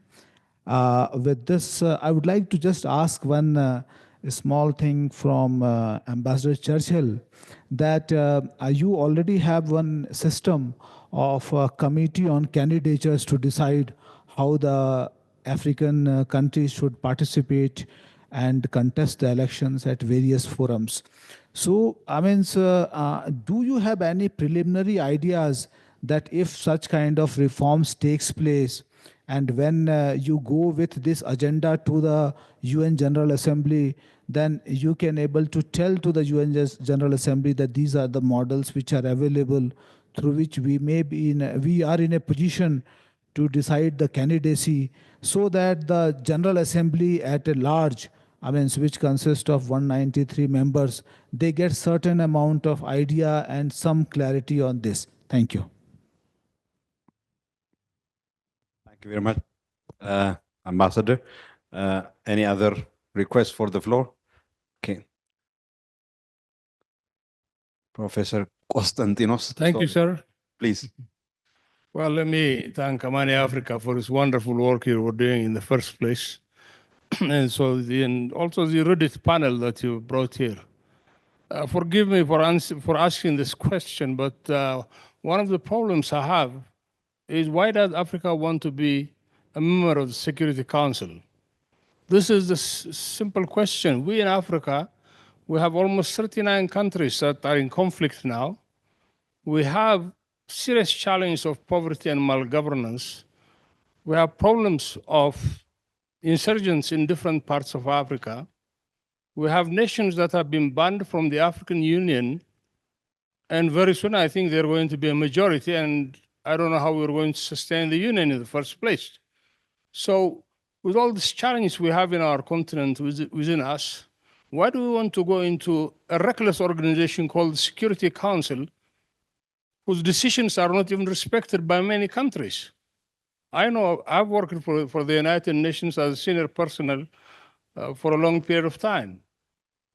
With this, I would like to just ask one small thing from Ambassador Churchill, that you already have one system of a committee on candidatures to decide how the African countries should participate and contest the elections at various forums. So, do you have any preliminary ideas that if such kind of reforms takes place, and when you go with this agenda to the UN General Assembly, then you can able to tell to the UN General Assembly that these are the models which are available, through which we are in a position to decide the candidacy, so that the General Assembly at a large, which consists of 193 members, they get certain amount of idea and some clarity on this. Thank you. Thank you very much, Ambassador. Any other requests for the floor? Okay. Professor Konstantinos. Thank you, sir. Please. Well, let me thank Amani Africa for its wonderful work you were doing in the first place. And also the Reddit panel that you brought here. Forgive me for asking this question, but one of the problems I have is, why does Africa want to be a member of the Security Council? This is the simple question. We in Africa, we have almost 39 countries that are in conflict now. We have serious challenge of poverty and malgovernance. We have problems of insurgents in different parts of Africa. We have nations that have been banned from the African Union, and very soon I think they're going to be a majority, and I don't know how we're going to sustain the union in the first place. So with all this challenge we have in our continent within us, why do we want to go into a reckless organization called the Security Council, whose decisions are not even respected by many countries? I know I've worked for the United Nations as a senior personnel for a long period of time.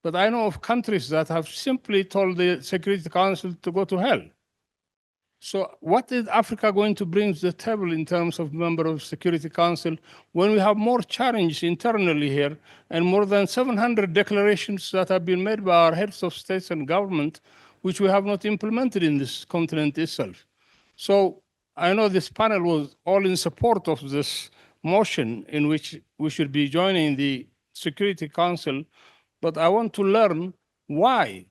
But I know of countries that have simply told the Security Council to go to hell. So what is Africa going to bring to the table in terms of member of Security Council when we have more challenges internally here and more than 700 declarations that have been made by our heads of states and government, which we have not implemented in this continent itself? So I know this panel was all in support of this motion in which we should be joining the Security Council, but I want to learn why.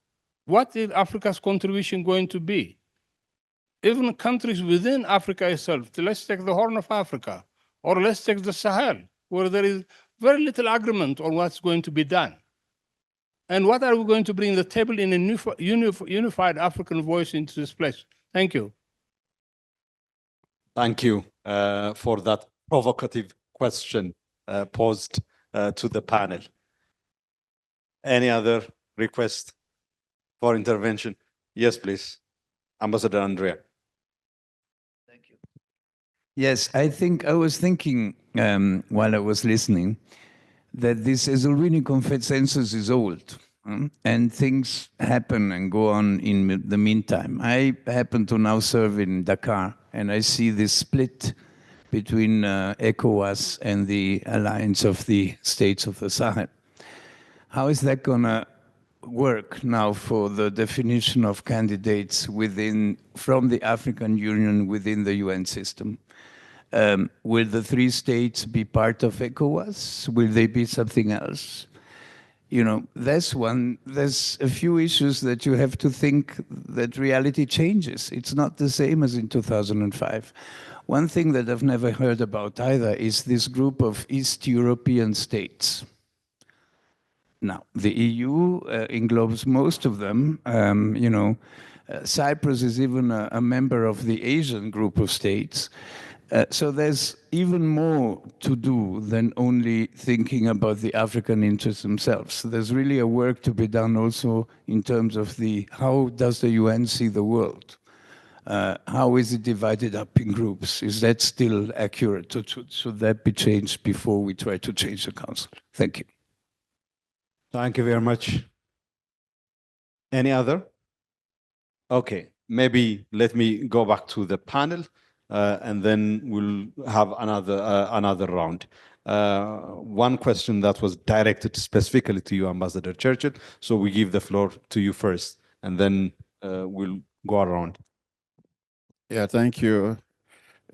What is Africa's contribution going to be? Even countries within Africa itself, let's take the Horn of Africa, or let's take the Sahel, where there is very little agreement on what's going to be done. And what are we going to bring to the table in a unified African voice into this place? Thank you. Thank you for that provocative question posed to the panel. Any other request for intervention? Yes, please. Ambassador Andrea. Thank you. Yes, I was thinking while I was listening that this Ezulwini consensus is old. And things happen and go on in the meantime. I happen to now serve in Dakar, and I see this split between ECOWAS and the Alliance of the States of the Sahel. How is that going to work now for the definition of candidates from the African Union within the UN system? Will the three states be part of ECOWAS? Will they be something else? That's one. There's a few issues that you have to think that reality changes. It's not the same as in 2005. One thing that I've never heard about either is this group of East European states. Now, the EU englobes most of them. Cyprus is even a member of the Asian group of states. So there's even more to do than only thinking about the African interests themselves. There's really a work to be done also in terms of how does the UN see the world? How is it divided up in groups? Is that still accurate? Should that be changed before we try to change the Council? Thank you. Thank you very much. Any other? Okay, maybe let me go back to the panel, and then we'll have another round. One question that was directed specifically to you, Ambassador Churchill. So we give the floor to you first, and then we'll go around. Yeah, thank you,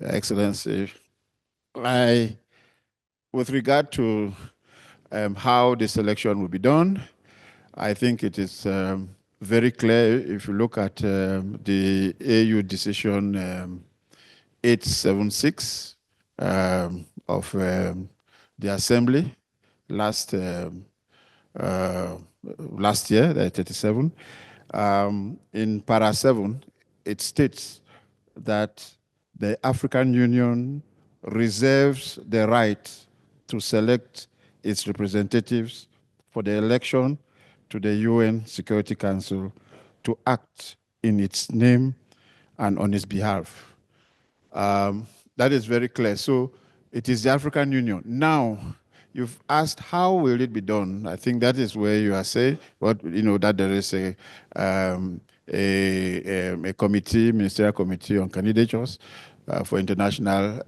Excellency. With regard to how the selection will be done, I think it is very clear if you look at the AU decision 876 of the Assembly last year, the 37. In para 7, it states that the African Union reserves the right to select its representatives for the election to the UN Security Council to act in its name and on its behalf. That is very clear. So it is the African Union. Now, you've asked how will it be done. I think that is where you are saying, that there is a committee, ministerial committee on candidatures for international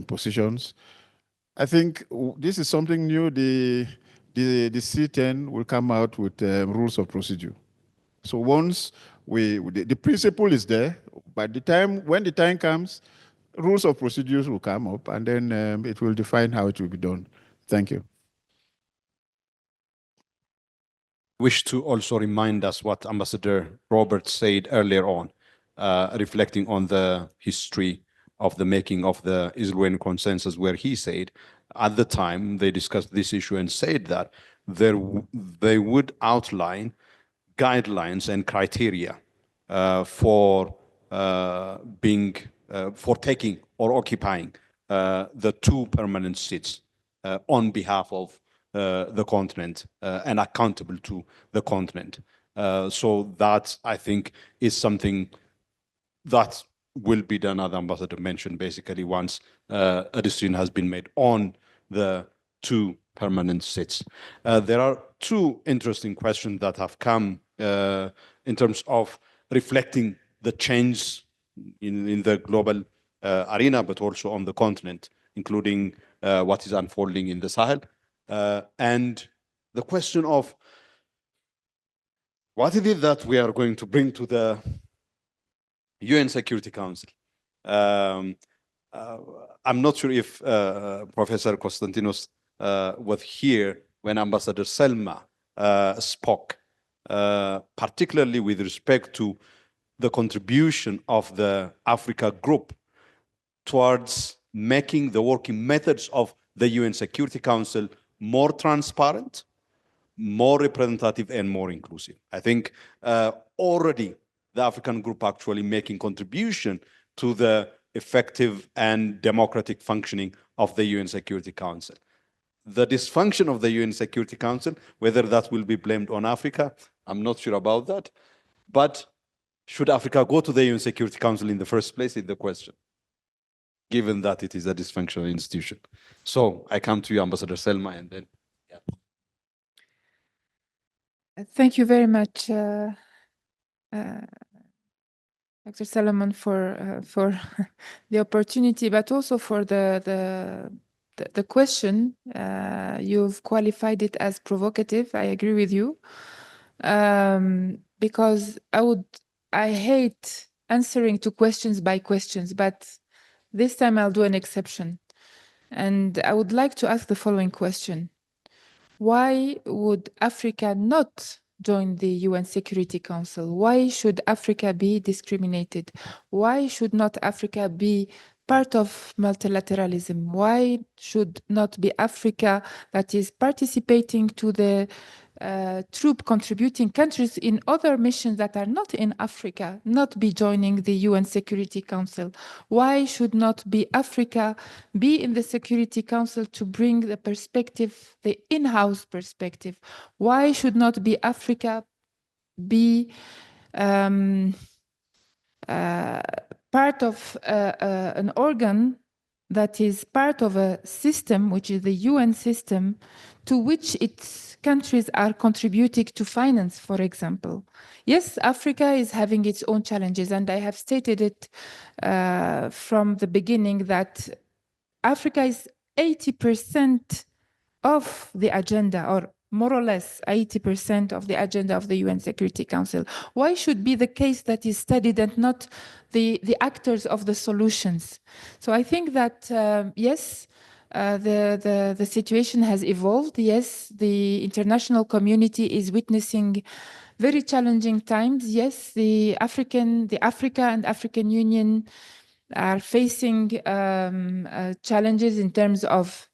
positions. I think this is something new. The C10 will come out with rules of procedure. So once the principle is there, but when the time comes, rules of procedures will come up, and then it will define how it will be done. Thank you. Wish to also remind us what Ambassador Roberts said earlier on, reflecting on the history of the making of the Israeli consensus, where he said at the time they discussed this issue and said that they would outline guidelines and criteria for taking or occupying the 2 permanent seats on behalf of the continent and accountable to the continent. So that, I think, is something that will be done, as the Ambassador mentioned, basically once a decision has been made on the 2 permanent seats. There are 2 interesting questions that have come in terms of reflecting the change in the global arena, but also on the continent, including what is unfolding in the Sahel. And the question of what is it that we are going to bring to the UN Security Council. I'm not sure if Professor Konstantinos was here when Ambassador Selma spoke, particularly with respect to the contribution of the Africa Group towards making the working methods of the UN Security Council more transparent, more representative, and more inclusive. I think already the African Group actually making contribution to the effective and democratic functioning of the UN Security Council. The dysfunction of the UN Security Council, whether that will be blamed on Africa, I'm not sure about that. But should Africa go to the UN Security Council in the first place is the question, given that it is a dysfunctional institution. So I come to you, Ambassador Selma, and then, yeah. Thank you very much, Dr. Solomon, for the opportunity, but also for the question. You've qualified it as provocative. I agree with you, because I hate answering to questions by questions, but this time I'll do an exception. And I would like to ask the following question. why would Africa not join the UN Security Council? Why should Africa be discriminated? Why should not Africa be part of multilateralism? Why should not be Africa that is participating to the troop contributing countries in other missions that are not in Africa, not be joining the UN Security Council? Why should not be Africa be in the Security Council to bring the perspective, the in-house perspective? Why should not be Africa be part of an organ that is part of a system, which is the UN system, to which its countries are contributing to finance, for example. Yes, Africa is having its own challenges, and I have stated it from the beginning that Africa is 80% of the agenda, or more or less 80% of the agenda of the UN Security Council. Why should be the case that is studied and not the actors of the solutions? So I think that, yes, the situation has evolved. Yes, the international community is witnessing very challenging times. Yes, the Africa and African Union are facing challenges in terms of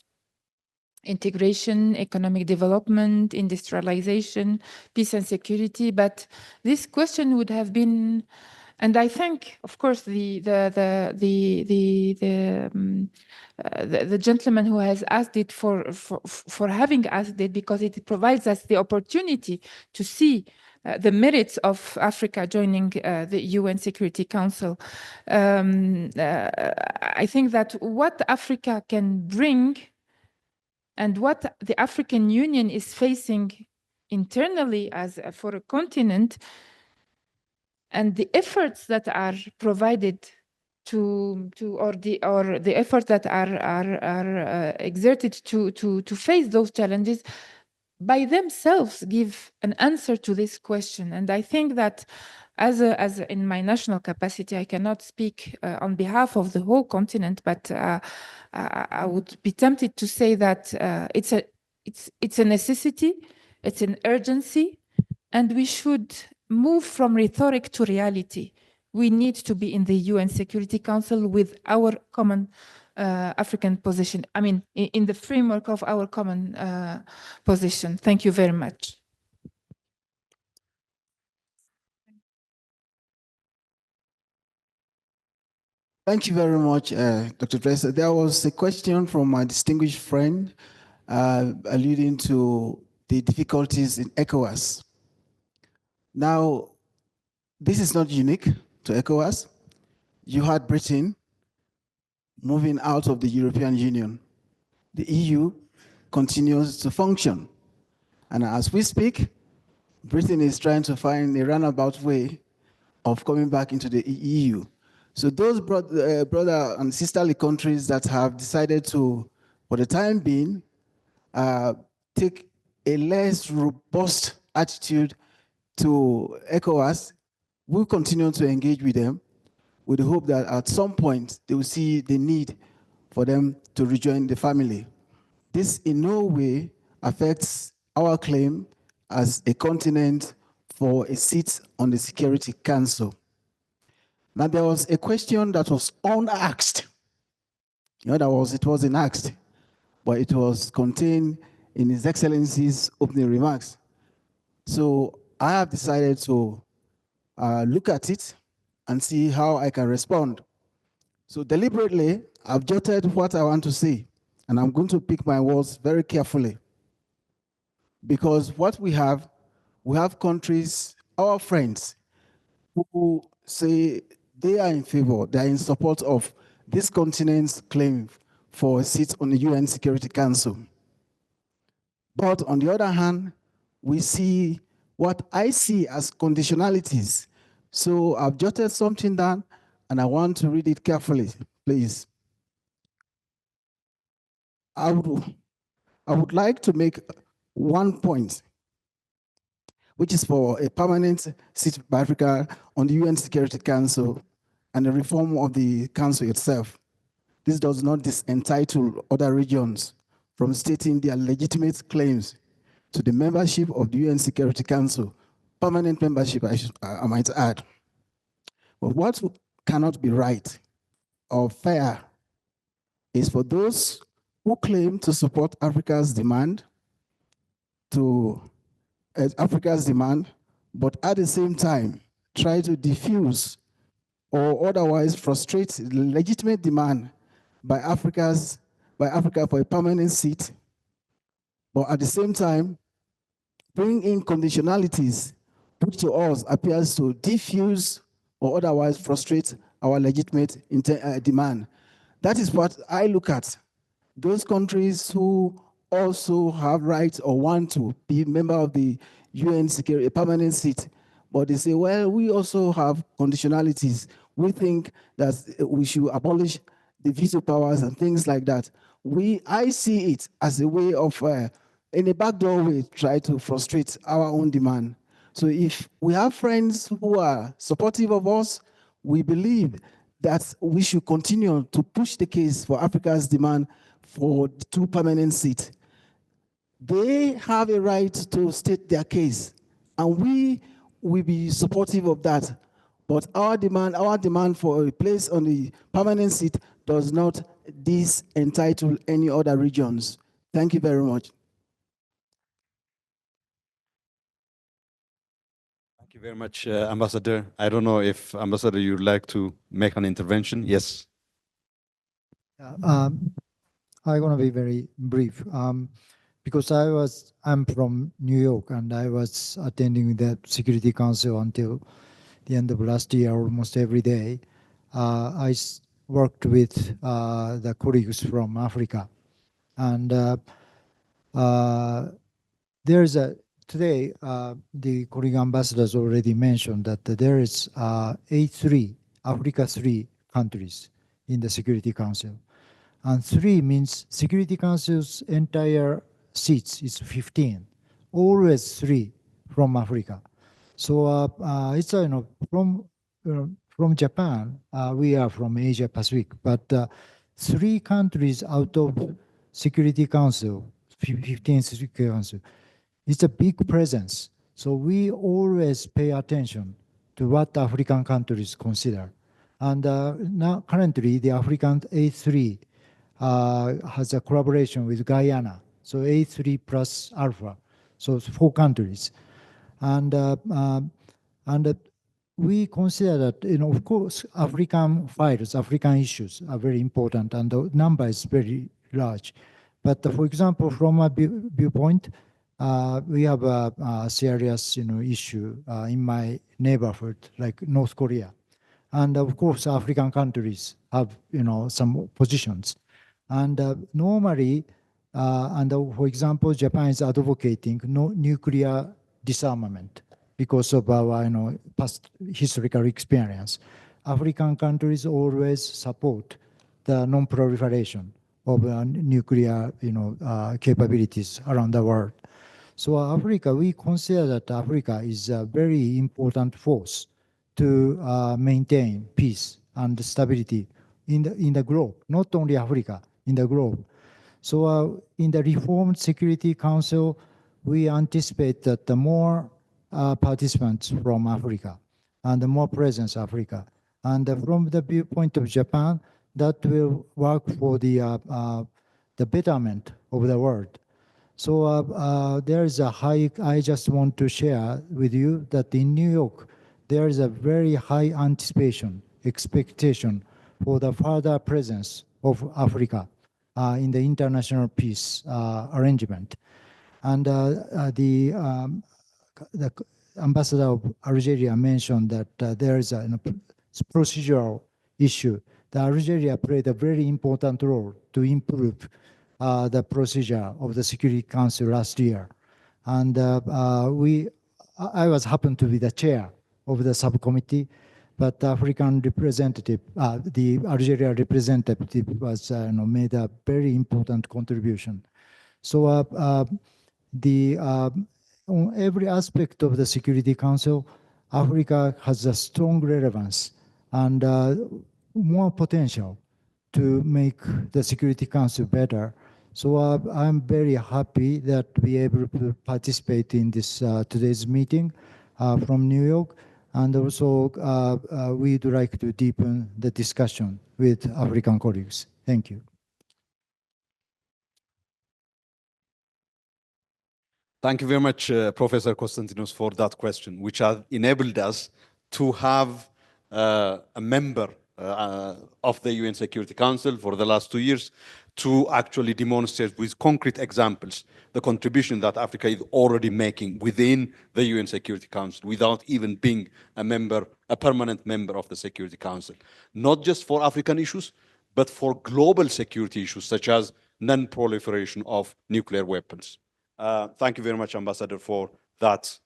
integration, economic development, industrialization, peace and security. But this question would have been, and I thank, of course, the gentleman who has asked it for having asked it, because it provides us the opportunity to see the merits of Africa joining the UN Security Council. I think that what Africa can bring and what the African Union is facing internally as for a continent, and the efforts that are provided or the efforts that are exerted to face those challenges, by themselves give an answer to this question. And I think that as in my national capacity, I cannot speak on behalf of the whole continent, but I would be tempted to say that it's a necessity, it's an urgency, and we should move from rhetoric to reality. We need to be in the UN Security Council with our common African position. I mean, in the framework of our common position. Thank you very much. Thank you very much, Dr. Dresser. There was a question from my distinguished friend alluding to the difficulties in ECOWAS. Now, this is not unique to ECOWAS. You had Britain moving out of the European Union. The EU continues to function. And as we speak, Britain is trying to find a roundabout way of coming back into the EU. So those brother and sisterly countries that have decided to, for the time being, take a less robust attitude to ECOWAS, we'll continue to engage with them with the hope that at some point they will see the need for them to rejoin the family. This in no way affects our claim as a continent for a seat on the Security Council. Now, there was a question that was unasked. You know, it wasn't asked, but it was contained in His Excellency's opening remarks. So I have decided to look at it and see how I can respond. So deliberately, I've jotted what I want to say, and I'm going to pick my words very carefully. Because what we have countries, our friends, who say they are in favor, they are in support of this continent's claim for a seat on the UN Security Council. But on the other hand, we see what I see as conditionalities. So I've jotted something down, and I want to read it carefully, please. I would like to make one point, which is for a permanent seat by Africa on the UN Security Council and the reform of the council itself. This does not disentitle other regions from stating their legitimate claims to the membership of the UN Security Council, permanent membership, I might add. But what cannot be right or fair is for those who claim to support Africa's demand, but at the same time try to diffuse or otherwise frustrate legitimate demand by Africa for a permanent seat, but at the same time bring in conditionalities which to us appears to diffuse or otherwise frustrate our legitimate demand. That is what I look at. Those countries who also have rights or want to be member of the UN security, a permanent seat, but they say, well, we also have conditionalities. We think that we should abolish the veto powers and things like that. I see it as a way of, in a backdoor way, try to frustrate our own demand. So if we have friends who are supportive of us, we believe that we should continue to push the case for Africa's demand for the 2 permanent seats. They have a right to state their case, and we will be supportive of that. But our demand for a place on the permanent seat does not entitle any other regions. Thank you very much. Thank you very much, Ambassador. I don't know if, Ambassador, you'd like to make an intervention? Yes. I'm going to be very brief because I'm from New York and I was attending the Security Council until the end of last year, almost every day. I worked with the colleagues from Africa, and today the colleague ambassadors already mentioned that there is Africa 3 countries in the Security Council. And 3 means Security Council's entire seats is 15, always 3 from Africa. So it's from Japan, we are from Asia Pacific, but 3 countries out of Security Council, 15 Security Council, it's a big presence. So we always pay attention to what African countries consider. And now currently the African A3 has a collaboration with Guyana. So A3 plus Alpha, so it's 4 countries. And we consider that, of course, African files, African issues are very important, and the number is very large. But for example, from a viewpoint, we have a serious, issue in my neighborhood, like North Korea. And of course, African countries have, some positions. And normally, for example, Japan is advocating no nuclear disarmament because of our, past historical experience. African countries always support the non-proliferation of nuclear, capabilities around the world. So Africa, we consider that Africa is a very important force to maintain peace and stability in the globe, not only Africa, in the globe. So in the Reformed Security Council, we anticipate that the more participants from Africa and the more presence Africa. And from the viewpoint of Japan, that will work for the betterment of the world. So there is I just want to share with you that in New York, there is a very high expectation for the further presence of Africa in the international peace arrangement. And the ambassador of Algeria mentioned that there is a procedural issue. The Algeria played a very important role to improve the procedure of the Security Council last year. And I was happened to be the chair of the subcommittee, but the African representative, the Algeria representative was made a very important contribution. So on every aspect of the Security Council, Africa has a strong relevance and more potential to make the Security Council better. So I'm very happy that we able to participate in this today's meeting from New York. And also, we'd like to deepen the discussion with African colleagues. Thank you. Thank you very much, Professor Konstantinos, for that question, which has enabled us to have a member of the UN Security Council for the last 2 years to actually demonstrate with concrete examples the contribution that Africa is already making within the UN Security Council without even being a member, a permanent member of the Security Council, not just for African issues, but for global security issues such as non-proliferation of nuclear weapons. Thank you very much, Ambassador, for that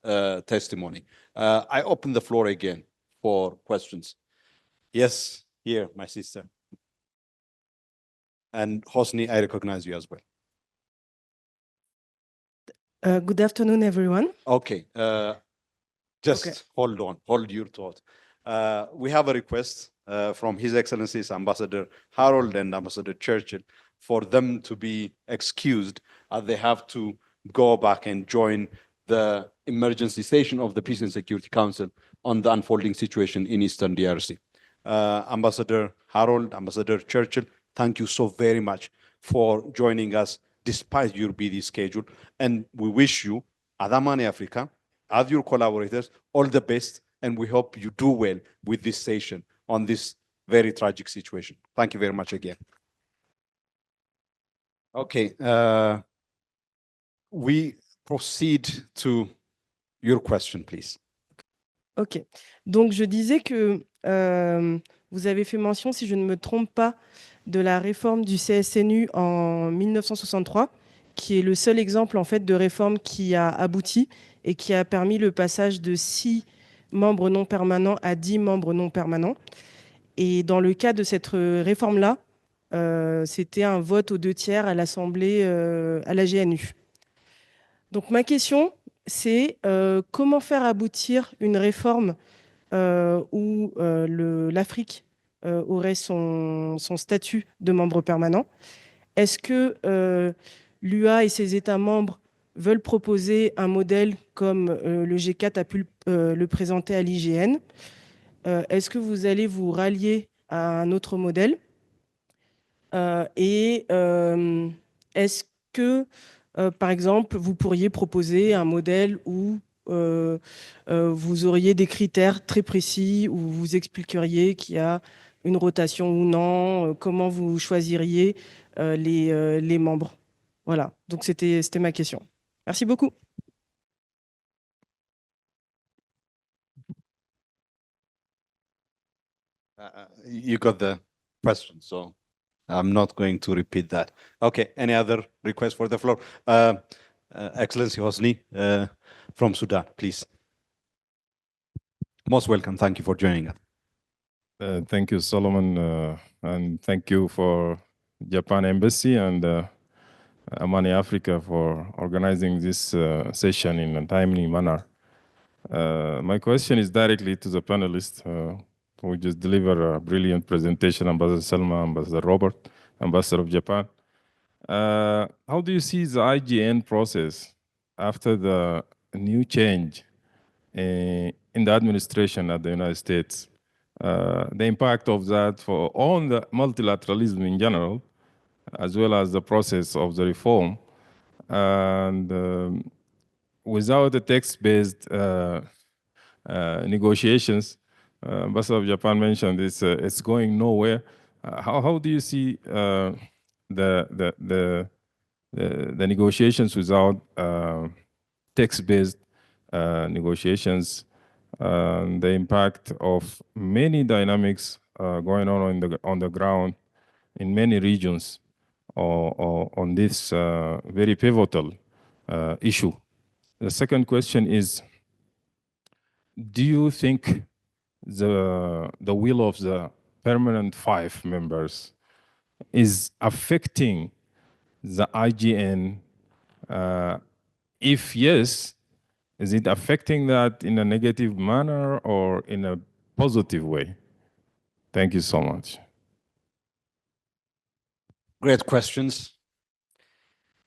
testimony. I open the floor again for questions. Yes, here, my sister. And Hosni, I recognize you as well. Good afternoon, everyone. Okay, just hold on, hold your thought. We have a request from His Excellencies Ambassador Harold and Ambassador Churchill for them to be excused as they have to go back and join the emergency session of the Peace and Security Council on the unfolding situation in Eastern DRC. Ambassador Harold, Ambassador Churchill, thank you so very much for joining us despite your busy schedule. And we wish you, at Amani Africa, as your collaborators, all the best. And we hope you do well with this session on this very tragic situation. Thank you very much again. Okay, we proceed to your question, please. Ok. Donc, je disais que vous avez fait mention, si je ne me trompe pas, de la réforme du CSNU en 1963, qui est le seul exemple en fait de réforme qui a abouti et qui a permis le passage de 6 membres non permanents à 10 membres non permanents. Et dans le cas de cette réforme-là, c'était un vote aux 2/3 à l'Assemblée, à la GNU. Donc ma question, c'est comment faire aboutir une réforme où l'Afrique aurait son statut de membre permanent. Est-ce que l'UA et ses États membres veulent proposer un modèle comme le G4 a pu le présenter à l'IGN? Est-ce que vous allez vous rallier à un autre modèle? Et est-ce que, par exemple, vous pourriez proposer un modèle où vous auriez des critères très précis, où vous expliqueriez qu'il y a une rotation ou non, comment vous choisiriez les membres? Voilà, donc c'était ma question. Merci beaucoup. You got the question, so I'm not going to repeat that. Okay, any other request for the floor? Excellency Hosni from Sudan, please. Most welcome. Thank you for joining us. Thank you, Solomon, and thank you for Japan Embassy and Amani Africa for organizing this session in a timely manner. My question is directly to the panelists who just delivered a brilliant presentation, Ambassador Selma, Ambassador Robert, Ambassador of Japan. How do you see the IGN process after the new change in the administration at the United States? The impact of that on the multilateralism in general, as well as the process of the reform. And without the text-based negotiations, Ambassador of Japan mentioned it's going nowhere. How do you see the negotiations without text-based negotiations? The impact of many dynamics going on the ground in many regions on this very pivotal issue. The second question is, do you think the will of the permanent 5 members is affecting the IGN? If yes, is it affecting that in a negative manner or in a positive way? Thank you so much. Great questions.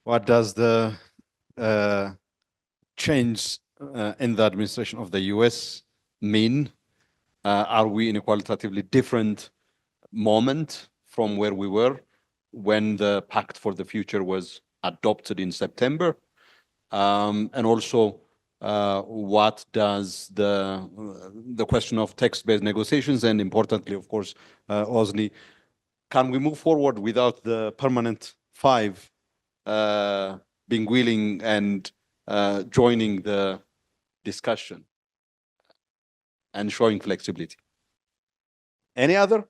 What does the change in the administration of the US mean? Are we in a qualitatively different moment from where we were when the Pact for the Future was adopted in September? And also, what does the question of text-based negotiations, and importantly, of course, Osni, can we move forward without the permanent five being willing and joining the discussion and showing flexibility? Any other?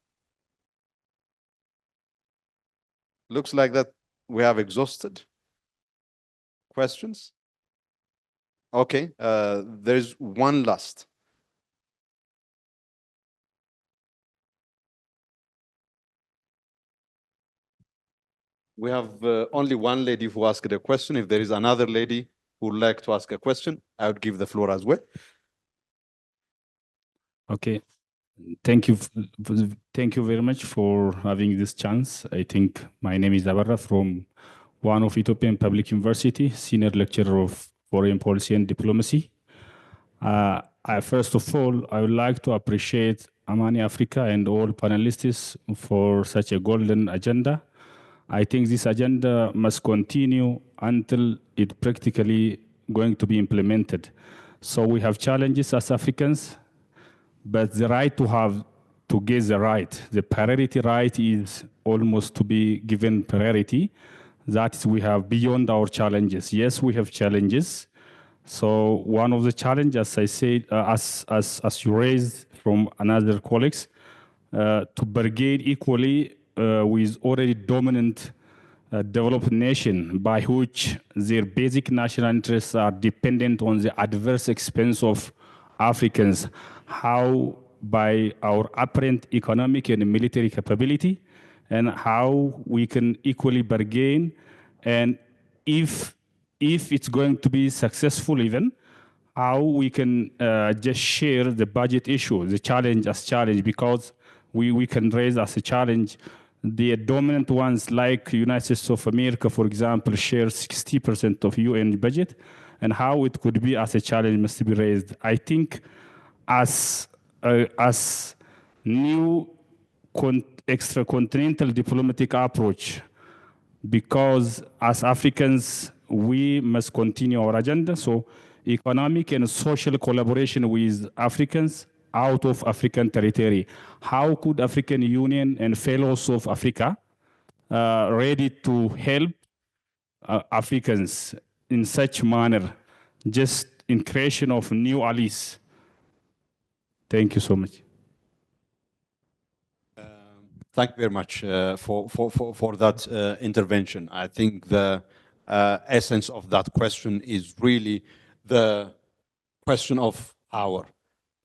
Looks like that we have exhausted questions. Okay, there's one last. We have only one lady who asked a question. If there is another lady who would like to ask a question, I would give the floor as well. Okay. Thank you. Thank you very much for having this chance. I think my name is Abarra from one of Ethiopian Public University, senior lecturer of foreign policy and diplomacy. First of all, I would like to appreciate Amani Africa and all panelists for such a golden agenda. I think this agenda must continue until it practically going to be implemented. So we have challenges as Africans, but the right to get the right, the priority right is almost to be given priority. That is, we have beyond our challenges. Yes, we have challenges. So one of the challenges, as I said, as you raised from another colleagues, to bargain equally with already dominant developed nation by which their basic national interests are dependent on the adverse expense of Africans. How by our apparent economic and military capability, and how we can equally bargain, and if it's going to be successful even, how we can just share the budget issue, the challenge as challenge, because we can raise as a challenge the dominant ones like United States of America, for example, share 60% of UN budget, and how it could be as a challenge must be raised. I think as new extracontinental diplomatic approach, because as Africans, we must continue our agenda. So economic and social collaboration with Africans out of African territory. How could African Union and fellows of Africa ready to help Africans in such manner, just in creation of new allies? Thank you so much. Thank you very much for that intervention. I think the essence of that question is really the question of power,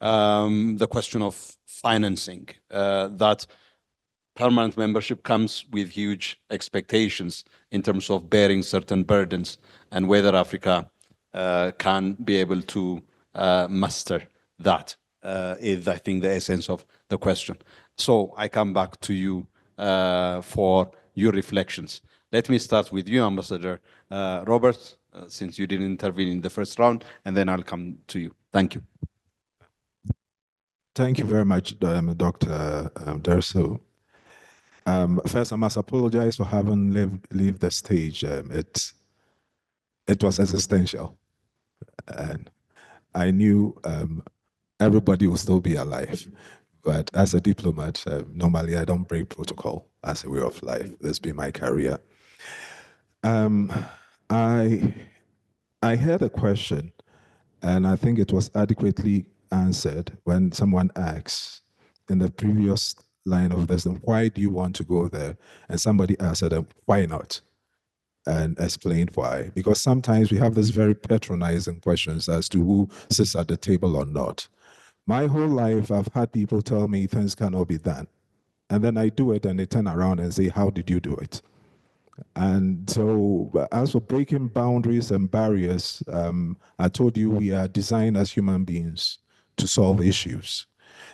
the question of financing, that permanent membership comes with huge expectations in terms of bearing certain burdens, and whether Africa can be able to master that is, I think, the essence of the question. So I come back to you for your reflections. Let me start with you, Ambassador Robert, since you didn't intervene in the first round, and then I'll come to you. Thank you. Thank you very much, Dr. Derso. First, I must apologize for having leave the stage. It was existential, and I knew everybody will still be alive. But as a diplomat, normally I don't break protocol as a way of life. That's been my career. I heard a question, and I think it was adequately answered when someone asks in the previous line of this, why do you want to go there? And somebody answered them, why not? And explained why. Because sometimes we have this very patronizing questions as to who sits at the table or not. My whole life, I've had people tell me things cannot be done. And then I do it and they turn around and say, how did you do it? And so as for breaking boundaries and barriers, I told you we are designed as human beings to solve issues.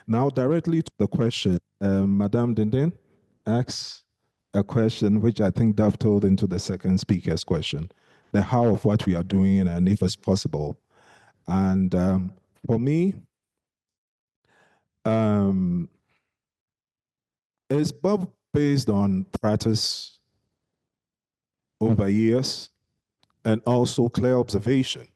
Now, directly to the question, Madame Dindin asks, a question which I think dovetailed into the second speaker's question, the how of what we are doing and if it's possible. And for me, it's both based on practice over years and also clear observation.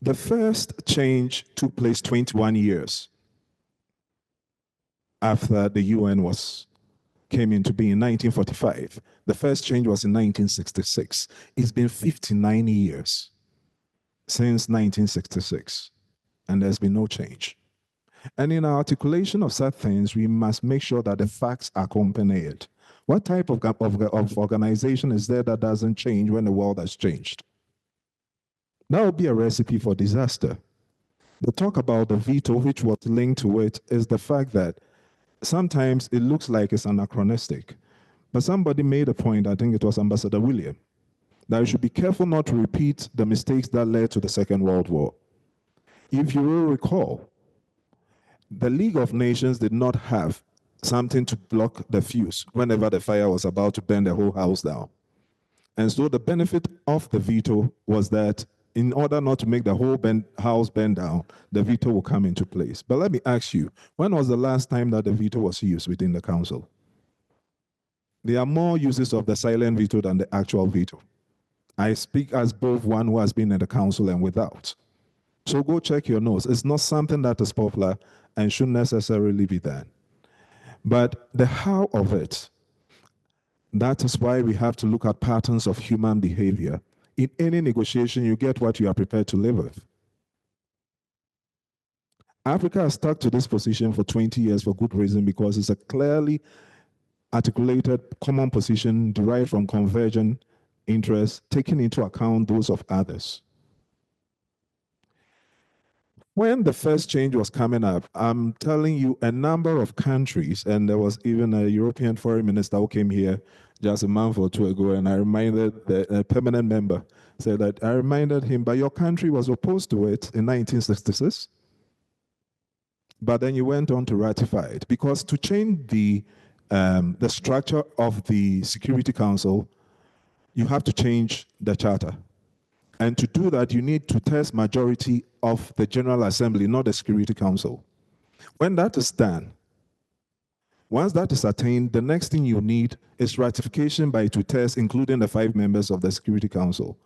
The first change took place 21 years after the UN came into being in 1945. The first change was in 1966. It's been 59 years since 1966, and there's been no change. And in our articulation of such things, we must make sure that the facts accompany it. What type of organization is there that doesn't change when the world has changed? That would be a recipe for disaster. The talk about the veto, which was linked to it, is the fact that sometimes it looks like it's anachronistic. But somebody made a point, I think it was Ambassador William, that we should be careful not to repeat the mistakes that led to the Second World War. If you will recall, the League of Nations did not have something to block the fuse whenever the fire was about to burn the whole house down. And so the benefit of the veto was that in order not to make the whole house burn down, the veto will come into place. But let me ask you, when was the last time that the veto was used within the council? There are more uses of the silent veto than the actual veto. I speak as both one who has been in the council and without. So go check your notes. It's not something that is popular and shouldn't necessarily be done. But the how of it, that is why we have to look at patterns of human behavior. In any negotiation, you get what you are prepared to live with. Africa has stuck to this position for 20 years for good reason, because it's a clearly articulated common position derived from convergent interests, taking into account those of others. When the first change was coming up, I'm telling you, a number of countries, and there was even a European foreign minister who came here just a month or two ago, and I reminded the permanent member, said that I reminded him, but your country was opposed to it in 1966, but then you went on to ratify it, because to change the structure of the Security Council, you have to change the charter. And to do that, you need to test majority of the General Assembly, not the Security Council. When that is done, once that is attained, the next thing you need is ratification by two thirds, including the 5 members of the Security Council.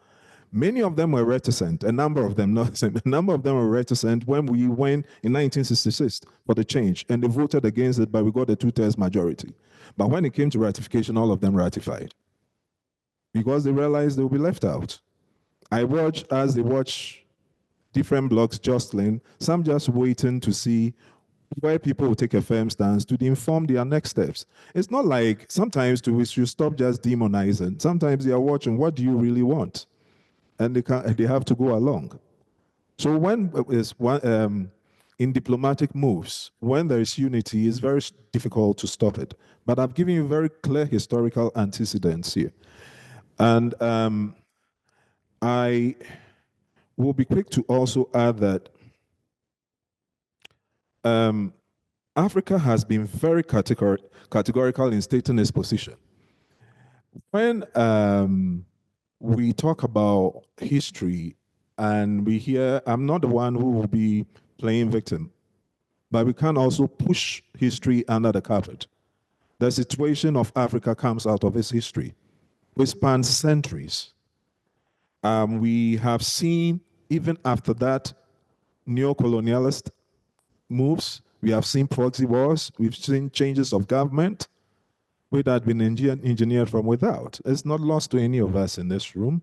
Many of them were reticent, a number of them, not a number of them were reticent when we went in 1966 for the change, and they voted against it, but we got a 2/3 majority. But when it came to ratification, all of them ratified, because they realized they would be left out. I watch as they watch different blocs jostling, some just waiting to see where people will take a firm stance to inform their next steps. It's not like sometimes we should stop just demonizing. Sometimes they are watching, what do you really want? And they have to go along. So when in diplomatic moves, when there is unity, it's very difficult to stop it. But I've given you very clear historical antecedents here. And I will be quick to also add that Africa has been very categorical in stating its position. When we talk about history and we hear, I'm not the one who will be playing victim, but we can also push history under the carpet. The situation of Africa comes out of its history, which spans centuries. We have seen, even after that, neo-colonialist moves. We have seen proxy wars. We've seen changes of government, which had been engineered from without. It's not lost to any of us in this room.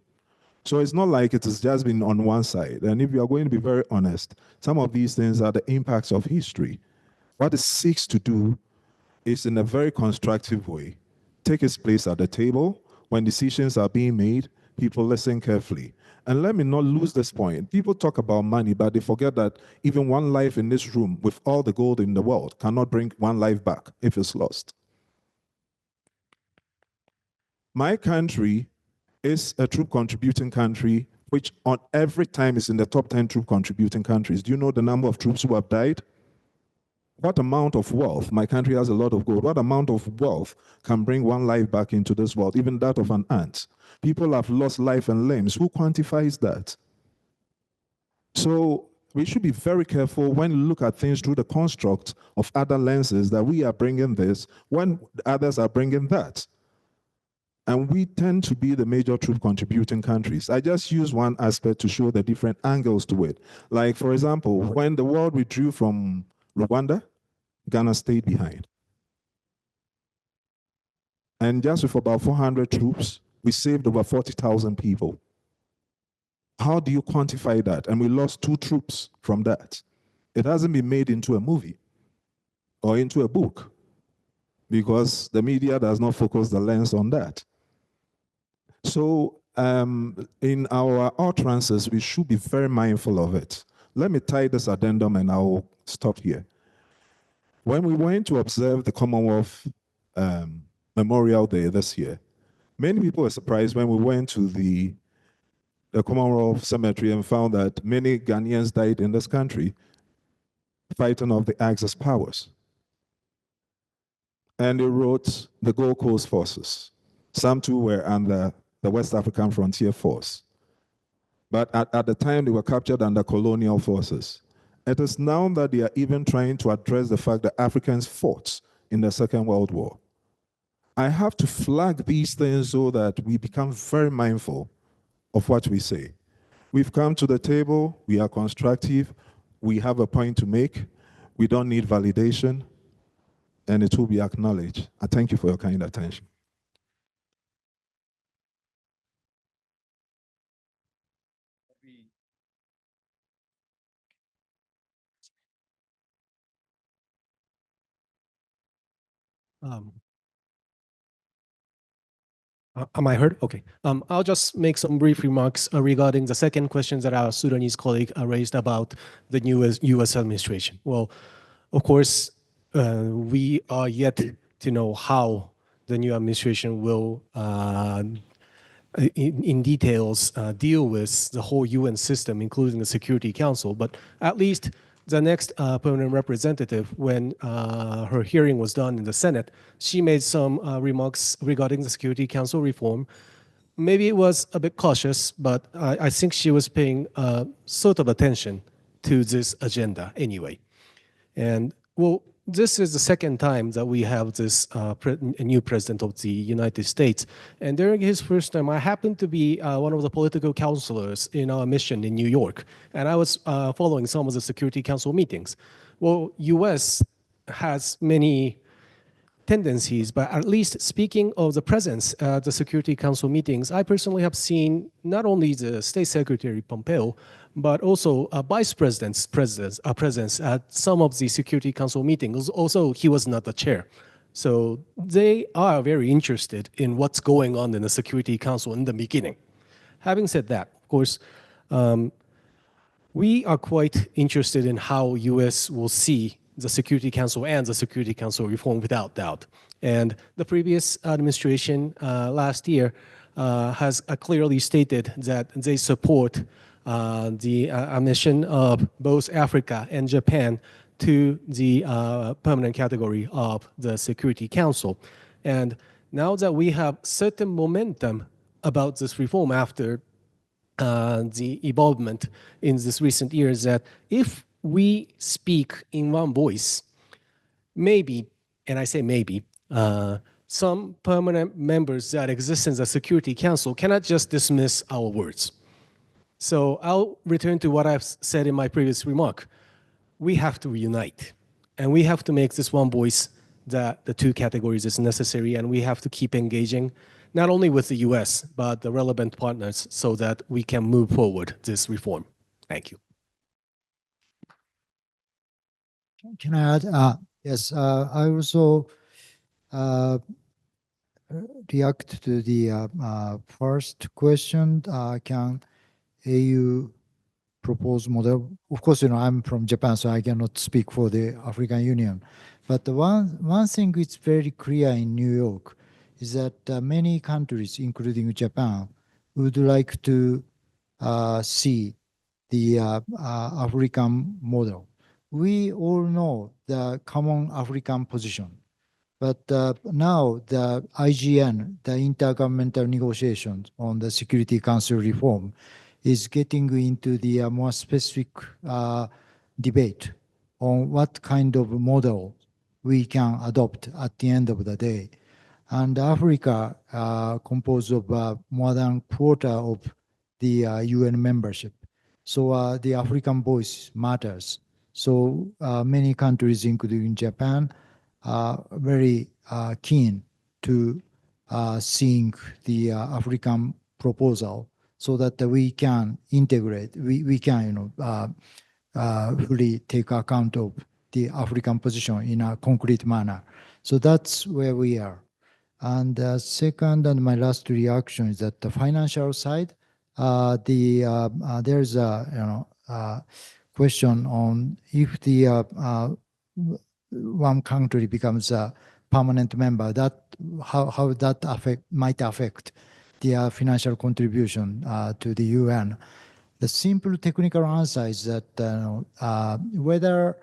So it's not like it has just been on one side. And if you are going to be very honest, some of these things are the impacts of history. What it seeks to do is, in a very constructive way, take its place at the table. When decisions are being made, people listen carefully. And let me not lose this point. People talk about money, but they forget that even one life in this room, with all the gold in the world, cannot bring one life back if it's lost. My country is a troop contributing country, which on every time is in the top 10 troop contributing countries. Do you know the number of troops who have died? What amount of wealth? My country has a lot of gold. What amount of wealth can bring one life back into this world, even that of an ant? People have lost life and limbs. Who quantifies that? So we should be very careful when we look at things through the construct of other lenses, that we are bringing this when others are bringing that. And we tend to be the major troop contributing countries. I just use one aspect to show the different angles to it. Like, for example, when the world withdrew from Rwanda, Ghana stayed behind. And just with about 400 troops, we saved over 40,000 people. How do you quantify that? And we lost 2 troops from that. It hasn't been made into a movie or into a book because the media does not focus the lens on that. So in our utterances, we should be very mindful of it. Let me tie this addendum and I'll stop here. When we went to observe the Commonwealth Memorial Day this year, many people were surprised when we went to the Commonwealth Cemetery and found that many Ghanaians died in this country fighting off the Axis powers. And they wrote the Gold Coast forces. Some too were under the West African Frontier Force. But at the time, they were captured under colonial forces. It is now that they are even trying to address the fact that Africans fought in the Second World War. I have to flag these things so that we become very mindful of what we say. We've come to the table, we are constructive, we have a point to make, we don't need validation, and it will be acknowledged. I thank you for your kind attention. Am I heard? Okay. I'll just make some brief remarks regarding the second question that our Sudanese colleague raised about the new US administration. Well, of course, we are yet to know how the new administration will, in details, deal with the whole UN system, including the Security Council. But at least the next permanent representative, when her hearing was done in the Senate, she made some remarks regarding the Security Council reform. Maybe it was a bit cautious, but I think she was paying sort of attention to this agenda anyway. And well, this is the second time that we have this new president of the United States. And during his first term, I happened to be one of the political counselors in our mission in New York. And I was following some of the Security Council meetings. Well, US has many tendencies, but at least speaking of the presence at the Security Council meetings, I personally have seen not only the State Secretary Pompeo, but also Vice President's presence at some of the Security Council meetings. Also, he was not the chair. So they are very interested in what's going on in the Security Council in the beginning. Having said that, of course, we are quite interested in how US will see the Security Council and the Security Council reform without doubt. And the previous administration last year has clearly stated that they support the admission of both Africa and Japan to the permanent category of the Security Council. And now that we have certain momentum about this reform after the involvement in this recent years, that if we speak in one voice, maybe, and I say maybe, some permanent members that exist in the Security Council cannot just dismiss our words. So I'll return to what I've said in my previous remark. We have to reunite, and we have to make this one voice that the two categories is necessary, and we have to keep engaging not only with the US, but the relevant partners so that we can move forward this reform. Thank you. Can I add? Yes, I also react to the first question. Can AU propose model? Of course, I'm from Japan, so I cannot speak for the African Union. But the one thing it's very clear in New York is that many countries, including Japan, would like to see the African model, we all know the common African position. But now the IGN, the Intergovernmental Negotiations on the Security Council reform, is getting into the more specific debate on what kind of model we can adopt at the end of the day. And Africa composed of more than quarter of the UN membership. So the African voice matters. So many countries, including Japan, are very keen to seeing the African proposal so that we can integrate, we can fully take account of the African position in a concrete manner. So that's where we are. And second and my last reaction is that the financial side, there's a question on if the one country becomes a permanent member, that how that might affect the financial contribution to the UN. The simple technical answer is that whether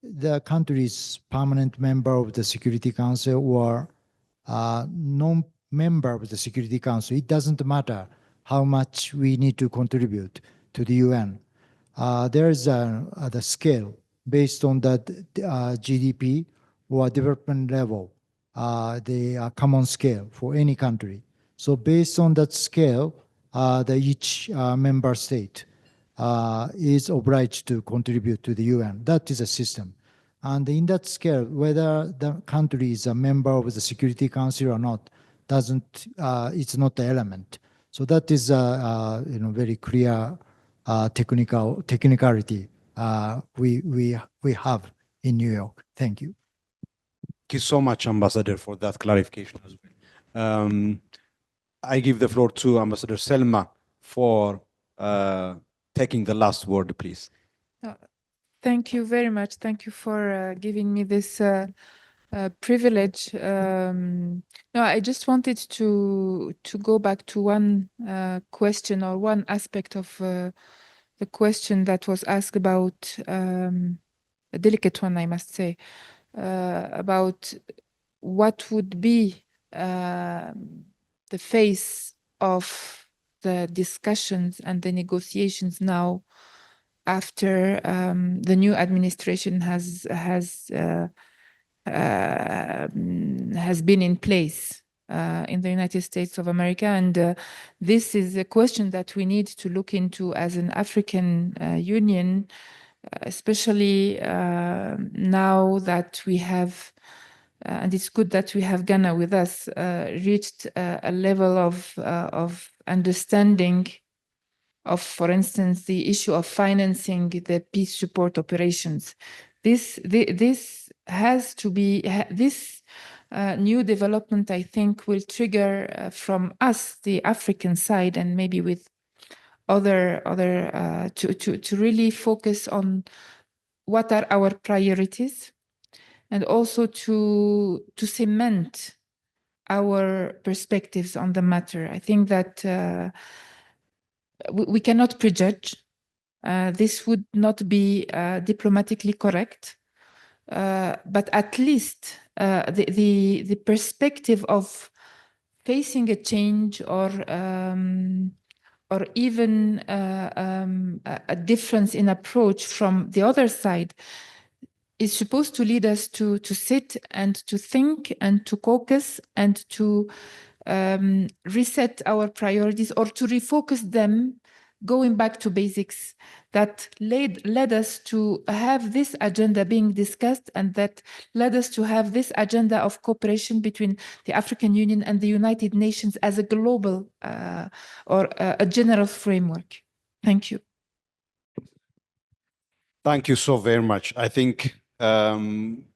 the country is permanent member of the Security Council or non-member of the Security Council, it doesn't matter how much we need to contribute to the UN. There is the scale based on that GDP or development level, the common scale for any country. So based on that scale, each member state is obliged to contribute to the UN. That is a system. And in that scale, whether the country is a member of the Security Council or not, it's not the element. So that is very clear technicality we have in New York. Thank you. Thank you so much, Ambassador, for that clarification as well. I give the floor to Ambassador Selma for taking the last word, please. Thank you very much. Thank you for giving me this privilege. No, I just wanted to go back to one question or one aspect of the question that was asked about a delicate one, I must say, about what would be the face of the discussions and the negotiations now after the new administration has been in place in the United States of America. And this is a question that we need to look into as an African Union, especially now that we have, and it's good that we have Ghana with us, reached a level of understanding of, for instance, the issue of financing the peace support operations. This has to be, this new development, I think, will trigger from us, the African side, and maybe with other to really focus on what are our priorities, and also to cement our perspectives on the matter. I think that we cannot prejudge. This would not be diplomatically correct, but at least the perspective of facing a change or even a difference in approach from the other side is supposed to lead us to sit and to think and to caucus and to reset our priorities or to refocus them, going back to basics that led us to have this agenda being discussed, and that led us to have this agenda of cooperation between the African Union and the United Nations as a global or a general framework. Thank you. Thank you so very much. I think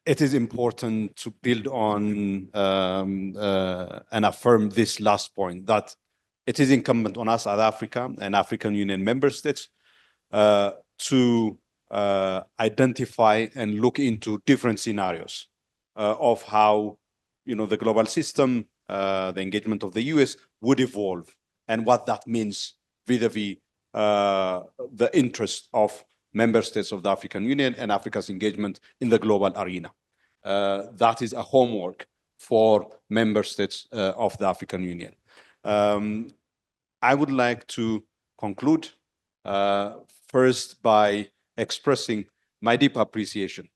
it is important to build on and affirm this last point, that it is incumbent on us as Africa and African Union member states to identify and look into different scenarios of how the global system, the engagement of the US would evolve, and what that means vis-a-vis the interest of member states of the African Union and Africa's engagement in the global arena. That is a homework for member states of the African Union. I would like to conclude first by expressing my deep appreciation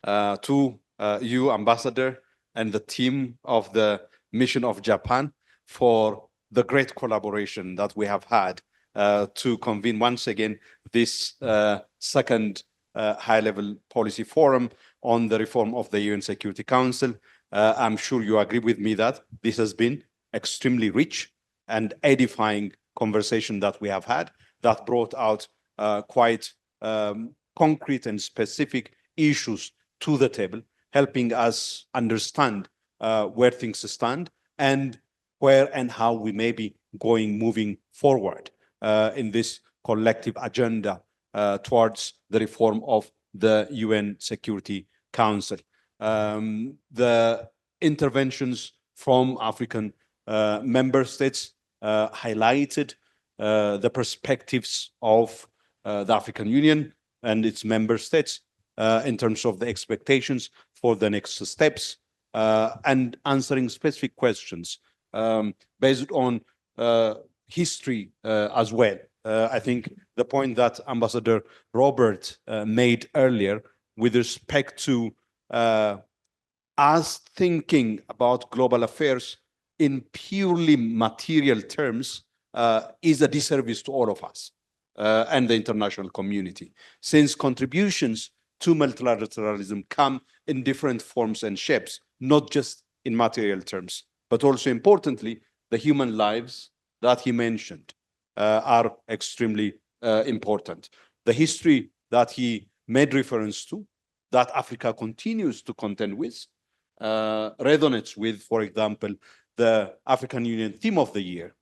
to you, Ambassador, and the team of the Mission of Japan for the great collaboration that we have had to convene once again this second high-level policy forum on the reform of the UN Security Council. I'm sure you agree with me that this has been extremely rich and edifying conversation that we have had that brought out quite concrete and specific issues to the table, helping us understand where things stand and where and how we may be moving forward in this collective agenda towards the reform of the UN Security Council. The interventions from African member states highlighted the perspectives of the African Union and its member states in terms of the expectations for the next steps and answering specific questions based on history as well. I think the point that Ambassador Robert made earlier with respect to us thinking about global affairs in purely material terms is a disservice to all of us and the international community, since contributions to multilateralism come in different forms and shapes, not just in material terms, but also importantly, the human lives that he mentioned are extremely important. The history that he made reference to, that Africa continues to contend with, resonates with, for example, the African Union theme of the year,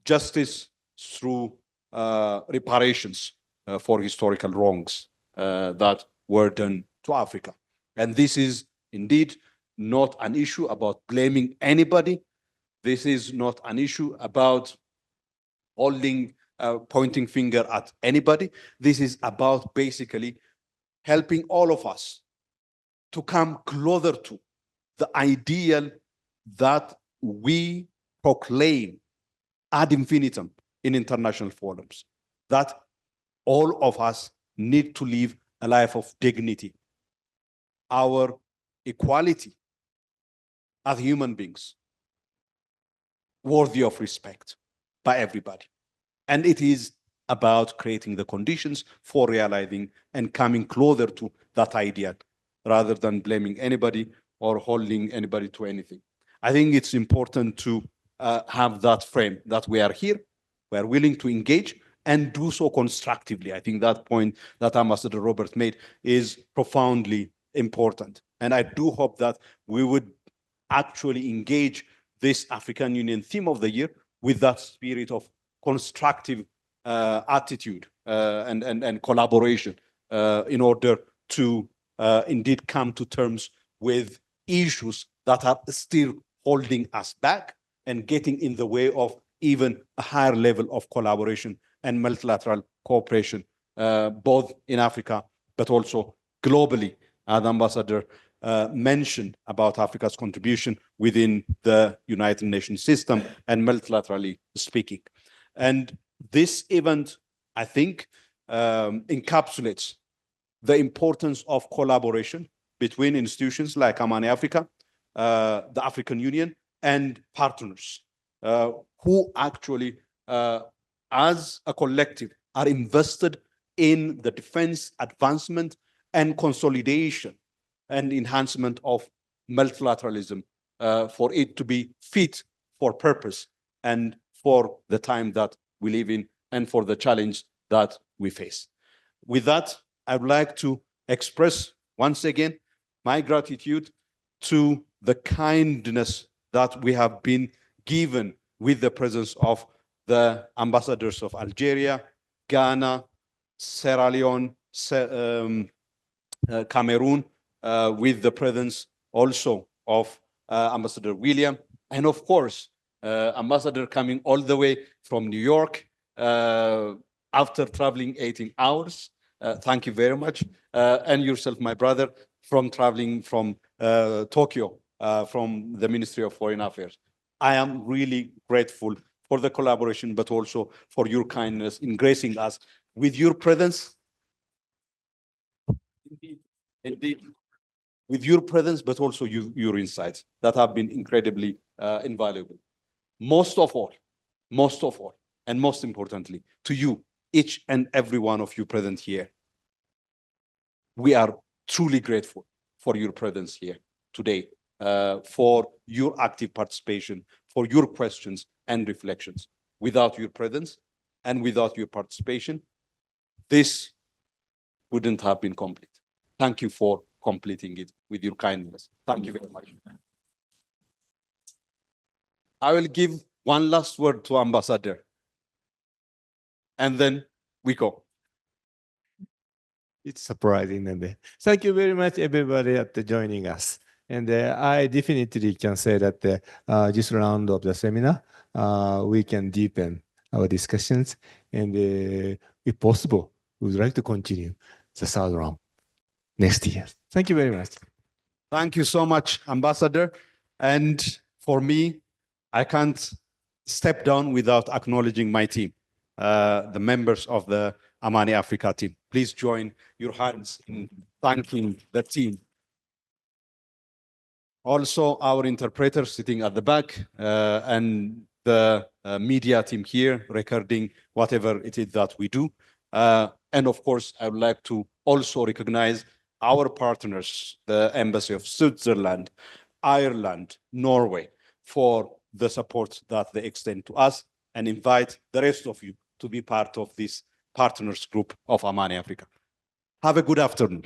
justice through reparations for historical wrongs that were done to Africa. And this is indeed not an issue about blaming anybody. This is not an issue about holding, pointing finger at anybody. This is about basically helping all of us to come closer to the ideal that we proclaim ad infinitum in international forums, that all of us need to live a life of dignity, our equality as human beings, worthy of respect by everybody. And it is about creating the conditions for realizing and coming closer to that ideal, rather than blaming anybody or holding anybody to anything. I think it's important to have that frame that we are here, we are willing to engage and do so constructively. I think that point that Ambassador Robert made is profoundly important. And I do hope that we would actually engage this African Union theme of the year with that spirit of constructive attitude and collaboration in order to indeed come to terms with issues that are still holding us back and getting in the way of even a higher level of collaboration and multilateral cooperation, both in Africa, but also globally, as Ambassador mentioned about Africa's contribution within the United Nations system and multilaterally speaking. And this event, I think, encapsulates the importance of collaboration between institutions like Amani Africa, the African Union, and partners who actually, as a collective, are invested in the defense, advancement, and consolidation and enhancement of multilateralism for it to be fit for purpose and for the time that we live in and for the challenge that we face. With that, I would like to express once again my gratitude to the kindness that we have been given with the presence of the ambassadors of Algeria, Ghana, Sierra Leone, Cameroon, with the presence also of Ambassador William, and of course, Ambassador coming all the way from New York, after traveling 18 hours. Thank you very much. And yourself, my brother, from traveling from Tokyo, from the Ministry of Foreign Affairs. I am really grateful for the collaboration, but also for your kindness in gracing us with your presence. Indeed, with your presence, but also your insights that have been incredibly invaluable. Most of all, and most importantly, to you, each and every one of you present here, we are truly grateful for your presence here today, for your active participation, for your questions and reflections. Without your presence and without your participation, this wouldn't have been complete. Thank you for completing it with your kindness. Thank you very much. I will give one last word to Ambassador, and then we go. It's surprising. And thank you very much, everybody, at joining us. And I definitely can say that this round of the seminar, we can deepen our discussions. And if possible, we would like to continue the third round next year. Thank you very much. Thank you so much, Ambassador. And for me, I can't step down without acknowledging my team, the members of the Amani Africa team. Please join your hands in thanking the team. Also, our interpreters sitting at the back and the media team here recording whatever it is that we do. And of course, I would like to also recognize our partners, the Embassy of Switzerland, Ireland, Norway, for the support that they extend to us, and invite the rest of you to be part of this partners group of Amani Africa. Have a good afternoon.